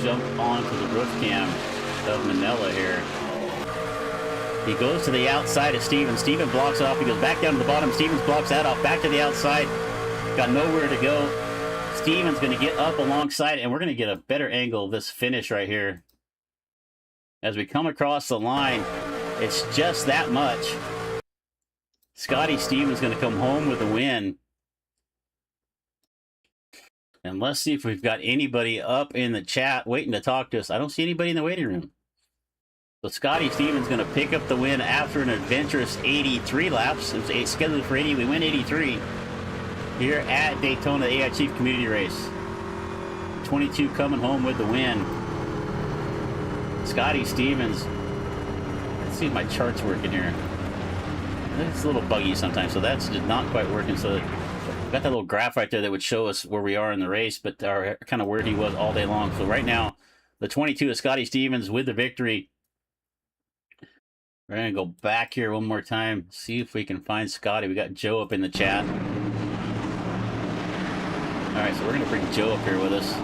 jump onto the roof cam of Manila here. He goes to the outside of Stevens. Stevens blocks it off. He goes back down to the bottom. Stevens blocks that off. Back to the outside. Got nowhere to go. Stevens going to get up alongside, and we're going to get a better angle of this finish right here. As we come across the line, it's just that much. Scotty Stevens going to come home with a win. And let's see if we've got anybody up in the chat waiting to talk to us. I don't see anybody in the waiting room. So Scotty Stevens going to pick up the win after an adventurous 83 laps. It was scheduled for 80. We went 83 here at Daytona, the AI Chief Community Race. 22 coming home with the win. Scotty Stevens. Let's see if my chart's working here. It's a little buggy sometimes, so that's just not quite working. So we've got that little graph right there that would show us where we are in the race, but kind of where he was all day long. So right now, the 22 is Scotty Stevens with the victory. We're going to go back here one more time, see if we can find Scotty. We got Joe up in the chat. All right, so we're going to bring Joe up here with us.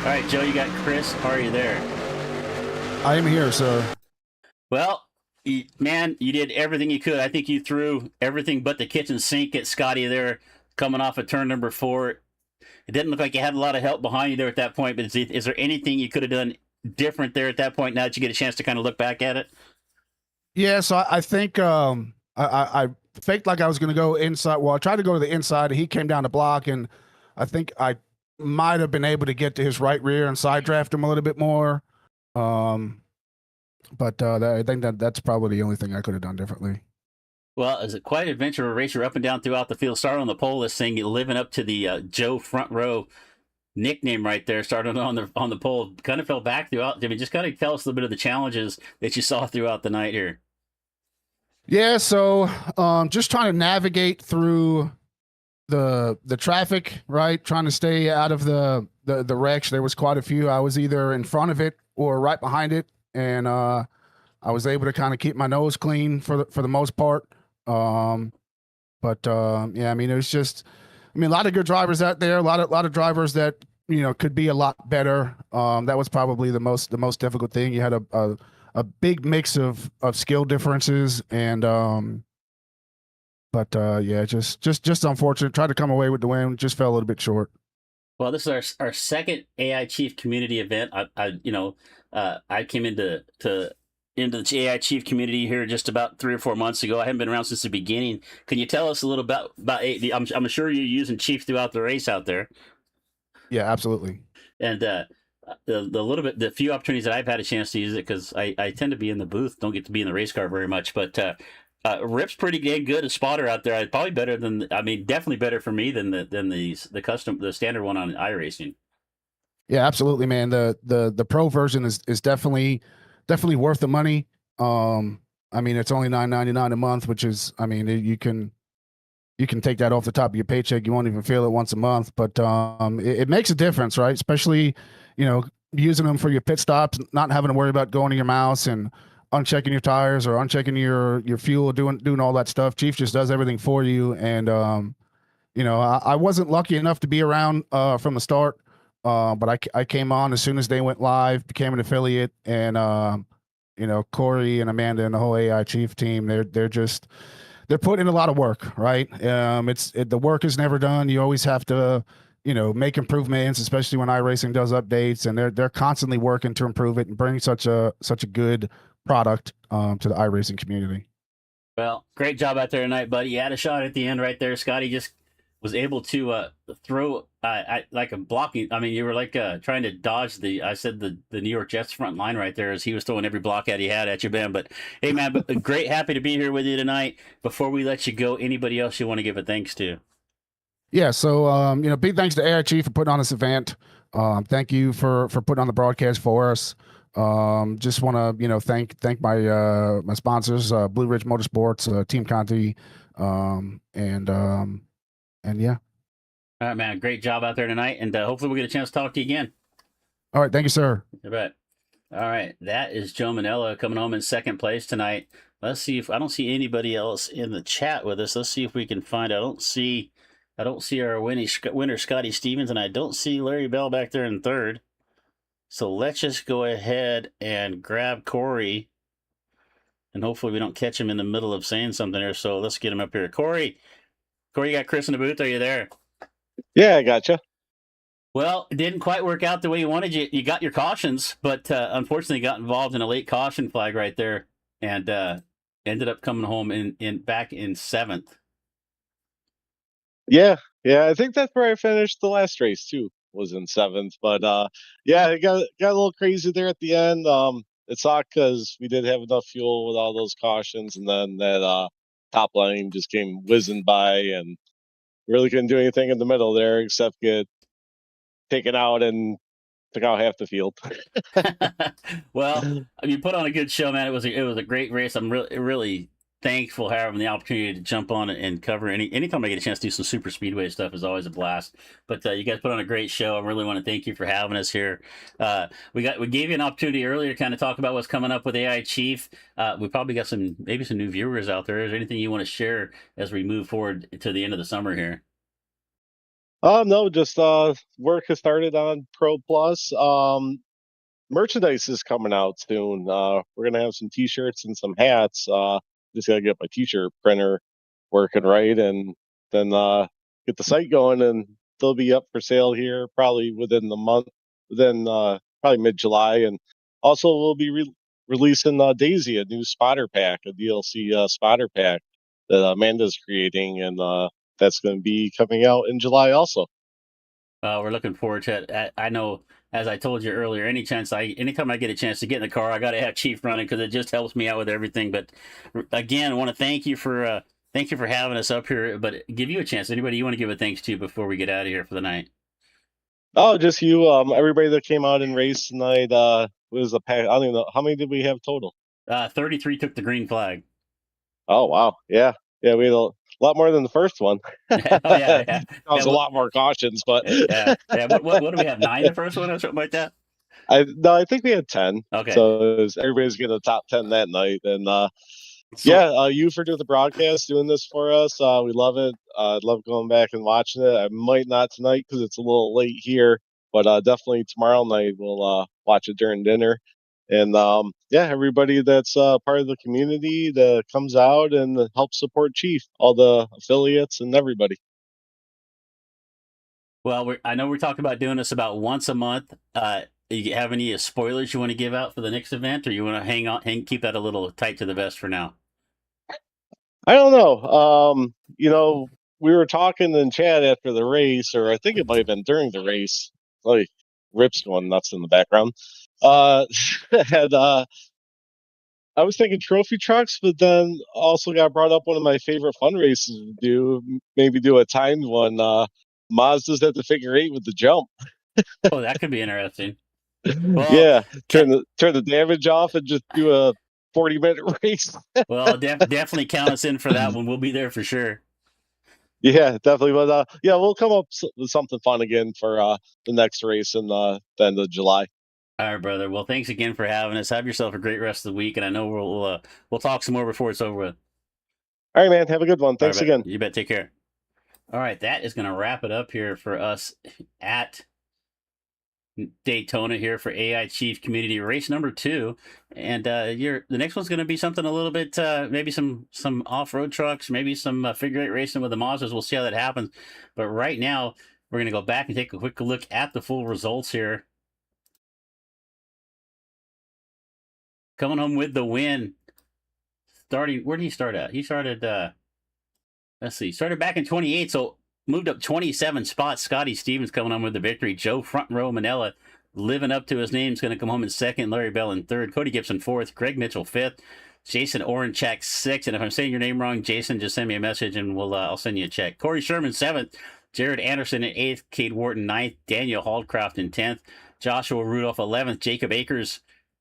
All right, Joe, you got Chris. Are you there? I am here, sir. Well, man, you did everything you could. I think you threw everything but the kitchen sink at Scotty there, coming off of turn number 4. It didn't look like you had a lot of help behind you there at that point, but is there anything you could have done different there at that point now that you get a chance to kind of look back at it? Yeah, so I think I faked like I was going to go inside. Well, I tried to go to the inside, and he came down the block, and I think I might have been able to get to his right rear and side draft him a little bit more. But I think that's probably the only thing I could have done differently. Well, it's quite an adventure of a racer up and down throughout the field. Started on the pole, this thing, living up to the Joe front row nickname right there. Started on the pole, kind of fell back throughout. I mean, just kind of tell us a little bit of the challenges that you saw throughout the night here. Yeah, so just trying to navigate through the traffic, right? Trying to stay out of the wrecks. There was quite a few. I was either in front of it or right behind it, and I was able to kind of keep my nose clean for the most part. Yeah, I mean, it was just, I mean, a lot of good drivers out there. A lot of drivers that could be a lot better. That was probably the most difficult thing. You had a big mix of skill differences, and yeah, just unfortunate. Tried to come away with the win, just fell a little bit short. Well, this is our second AI Chief community event. I came into the AI Chief community here just about 3 or 4 months ago. I haven't been around since the beginning. Can you tell us a little about I'm sure you're using Chief throughout the race out there. Yeah, absolutely. And the few opportunities that I've had a chance to use it, because I tend to be in the booth, don't get to be in the race car very much, but Rip's pretty dang good, a spotter out there. Probably better than, definitely better for me than the standard one on iRacing. Yeah, absolutely, man. The pro version is definitely worth the money. It's only $9.99 a month, which is, you can take that off the top of your paycheck. You won't even feel it once a month, but it makes a difference, right? Especially, using them for your pit stops, not having to worry about going to your mouse and unchecking your tires or unchecking your fuel, doing all that stuff. Chief just does everything for you. And, I wasn't lucky enough to be around from the start, but I came on as soon as they went live, became an affiliate, and, Corey and Amanda and the whole AI Chief team, they're putting in a lot of work, right? The work is never done. You always have to, make improvements, especially when iRacing does updates, and they're constantly working to improve it and bring such a good product to the iRacing community. Well, great job out there tonight, buddy. You had a shot at the end right there. Scotty just was able to throw like a blocking. I mean, you were like trying to dodge I said the New York Jets front line right there as he was throwing every block out he had at you, man. But hey, man, great, happy to be here with you tonight. Before we let you go, anybody else you want to give a thanks to? Yeah, so big thanks to AI Chief for putting on this event. Thank you for putting on the broadcast for us. Just want to thank my sponsors, Blue Ridge Motorsports, Team Conti, and yeah. All right, man, great job out there tonight, and hopefully we'll get a chance to talk to you again. All right, thank you, sir. You bet. All right, that is Joe Manella coming home in second place tonight. Let's see if I don't see anybody else in the chat with us. Let's see if we can find. I don't see our winner Scotty Stevens, and I don't see Larry Bell back there in third. So let's just go ahead and grab Corey, and hopefully we don't catch him in the middle of saying something here. So let's get him up here. Corey, you got Chris in the booth. Are you there? Yeah, I gotcha. Well, it didn't quite work out the way you wanted. You got your cautions, but unfortunately got involved in a late caution flag right there, and ended up coming home back in seventh. Yeah, I think that's where I finished the last race too. Was in seventh, but yeah, it got a little crazy there at the end. It sucked because we did have enough fuel with all those cautions, and then that top line just came whizzing by, and really couldn't do anything in the middle there except get taken out and took out half the field. Well, you put on a good show, man. It was a great race. I'm really thankful having the opportunity to jump on and cover anytime I get a chance to do some super speedway stuff is always a blast. But you guys put on a great show. I really want to thank you for having us here. We gave you an opportunity earlier to kind of talk about what's coming up with AI Chief. We probably got maybe some new viewers out there. Is there anything you want to share as we move forward to the end of the summer here? No, just work has started on Pro Plus. Merchandise is coming out soon. We're gonna have some T-shirts and some hats. Just gotta get my T-shirt printer working right, and then get the site going, and they'll be up for sale here probably within the month. Then probably mid-July, and also we'll be releasing Daisy, a new spotter pack, a DLC spotter pack that Amanda's creating, and that's going to be coming out in July also. We're looking forward to it. I know, as I told you earlier, anytime I get a chance to get in the car, I got to have Chief running because it just helps me out with everything. But again, I want to thank you for having us up here. But give you a chance. Anybody you want to give a thanks to before we get out of here for the night? Oh, just you. Everybody that came out and raced tonight. Was a pack. I don't even know how many did we have total. 33 took the green flag. Oh wow, yeah. We had a lot more than the first one. Oh yeah. That was a lot more cautions, but yeah. What do we have? 9 the first one or something like that? I think we had 10. Okay. So everybody's getting a top 10 that night, and you for doing the broadcast, doing this for us. We love it. I'd love going back and watching it. I might not tonight because it's a little late here, but definitely tomorrow night we'll watch it during dinner. And everybody that's part of the community that comes out and helps support Chief, all the affiliates and everybody. Well, I know we're talking about doing this about once a month. You have any spoilers you want to give out for the next event, or you want to keep that a little tight to the vest for now? I don't know. We were talking in chat after the race, or I think it might have been during the race. Like Rip's going nuts in the background. And I was thinking trophy trucks, but then also got brought up one of my favorite fun races to do. Maybe do a timed one. Mazda's at the figure 8 with the jump. Oh, that could be interesting. Well, yeah, turn the damage off and just do a 40-minute race. Well, definitely count us in for that one. We'll be there for sure. Yeah, definitely. But we'll come up with something fun again for the next race in the end of July. All right, brother. Well, thanks again for having us. Have yourself a great rest of the week, and I know we'll talk some more before it's over with. All right, man. Have a good one. Thanks again. You bet. Take care. All right, that is going to wrap it up here for us at Daytona here for AI Chief Community Race number 2, and the next one's going to be something a little bit maybe some off-road trucks, maybe some figure 8 racing with the Mazdas. We'll see how that happens. But right now, we're going to go back and take a quick look at the full results here. Coming home with the win. Where did he start at? He started, let's see, started back in 28. So moved up 27 spots. Scotty Stevens coming home with the victory. Joe Front Row Manella living up to his name is going to come home in second. Larry Bell in third. Cody Gibson fourth. Greg Mitchell fifth. Jason Orenchak sixth. And if I'm saying your name wrong, Jason, just send me a message and I'll send you a check. Corey Sherman seventh. Jared Anderson in eighth. Cade Wharton ninth. Daniel Haldcraft in 10th. Joshua Rudolph 11th. Jacob Akers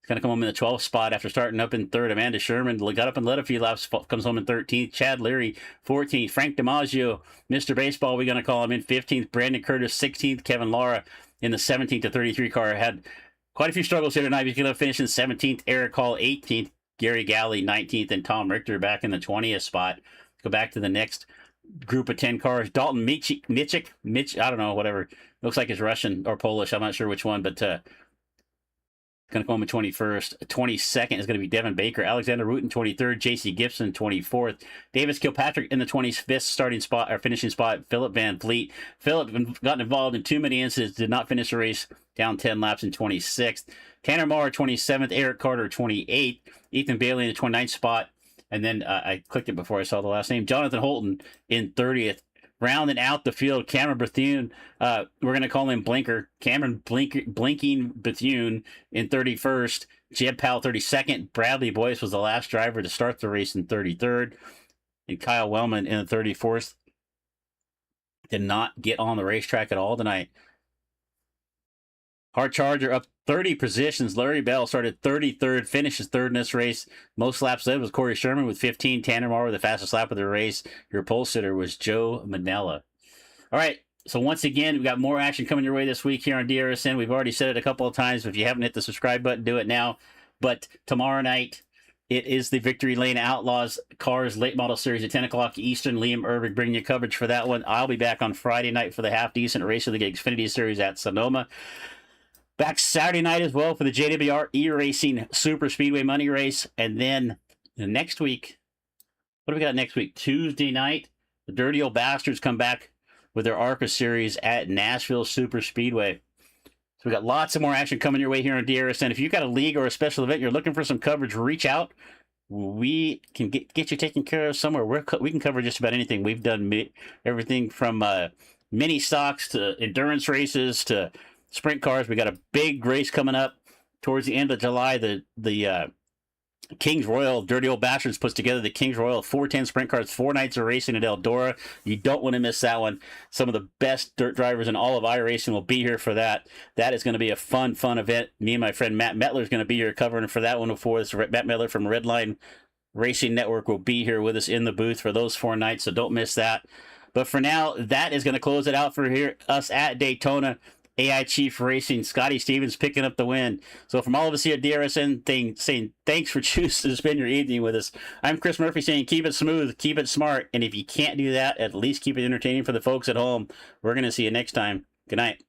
is going to come home in the 12th spot after starting up in third. Amanda Sherman got up and led a few laps, comes home in 13th. Chad Leary 14th. Frank DiMaggio, Mr. Baseball, we're going to call him in 15th. Brandon Curtis 16th. Kevin Lara in the 17th to 33 car had quite a few struggles here tonight. He's going to finish in 17th. Eric Hall 18th. Gary Galley 19th, and Tom Richter back in the 20th spot. Go back to the next group of 10 cars. Dalton Mitch, I don't know, whatever. Looks like it's Russian or Polish. I'm not sure which one, but going to come in 21st. 22nd is going to be Devin Baker. Alexander Wooten 23rd. JC Gibson 24th. Davis Kilpatrick in the 25th starting spot or finishing spot. Philip Van Fleet. Philip got involved in too many incidents, did not finish the race, down 10 laps in 26th. Tanner Marr 27th. Eric Carter 28th. Ethan Bailey in the 29th spot. And then I clicked it before I saw the last name. Jonathan Holton in 30th. Rounding out the field, Cameron Bethune, we're going to call him Blinker. Cameron Blinking Bethune in 31st. Jeb Powell 32nd. Bradley Boyce was the last driver to start the race in 33rd. And Kyle Wellman in the 34th. Did not get on the racetrack at all tonight. Hard Charger up 30 positions. Larry Bell started 33rd, finishes third in this race. Most laps led was Corey Sherman with 15. Tanner Marr with the fastest lap of the race. Your pole sitter was Joe Manella. All right, so once again, we've got more action coming your way this week here on DRSN. We've already said it a couple of times. If you haven't hit the subscribe button, do it now. But tomorrow night, it is the Victory Lane Outlaws Cars Late Model Series at 10 o'clock Eastern. Liam Ervig bringing you coverage for that one. I'll be back on Friday night for the half-decent Race of the Xfinity Series at Sonoma. Back Saturday night as well for the JWR E-Racing Super Speedway Money Race. And then next week, what do we got next week? Tuesday night, the Dirty Old Bastards come back with their ARCA Series at Nashville Super Speedway. So we got lots of more action coming your way here on DRSN. If you've got a league or a special event, you're looking for some coverage, reach out. We can get you taken care of somewhere. We can cover just about anything. We've done everything from mini stocks to endurance races to sprint cars. We got a big race coming up towards the end of July. The Kings Royal Dirty Old Bastards puts together the Kings Royal 410 sprint cars, 4 nights of racing at Eldora. You don't want to miss that one. Some of the best dirt drivers in all of iRacing will be here for that. That is going to be a fun event. Me and my friend Matt Mettler is going to be here covering for that one before this. Matt Mettler from Redline Racing Network will be here with us in the booth for those 4 nights, so don't miss that. But for now, that is going to close it out for us at Daytona. AI Chief Racing, Scotty Stevens picking up the win. So from all of us here at DRSN, saying thanks for choosing to spend your evening with us. I'm Chris Murphy saying keep it smooth, keep it smart, and if you can't do that, at least keep it entertaining for the folks at home. We're going to see you next time. Good night.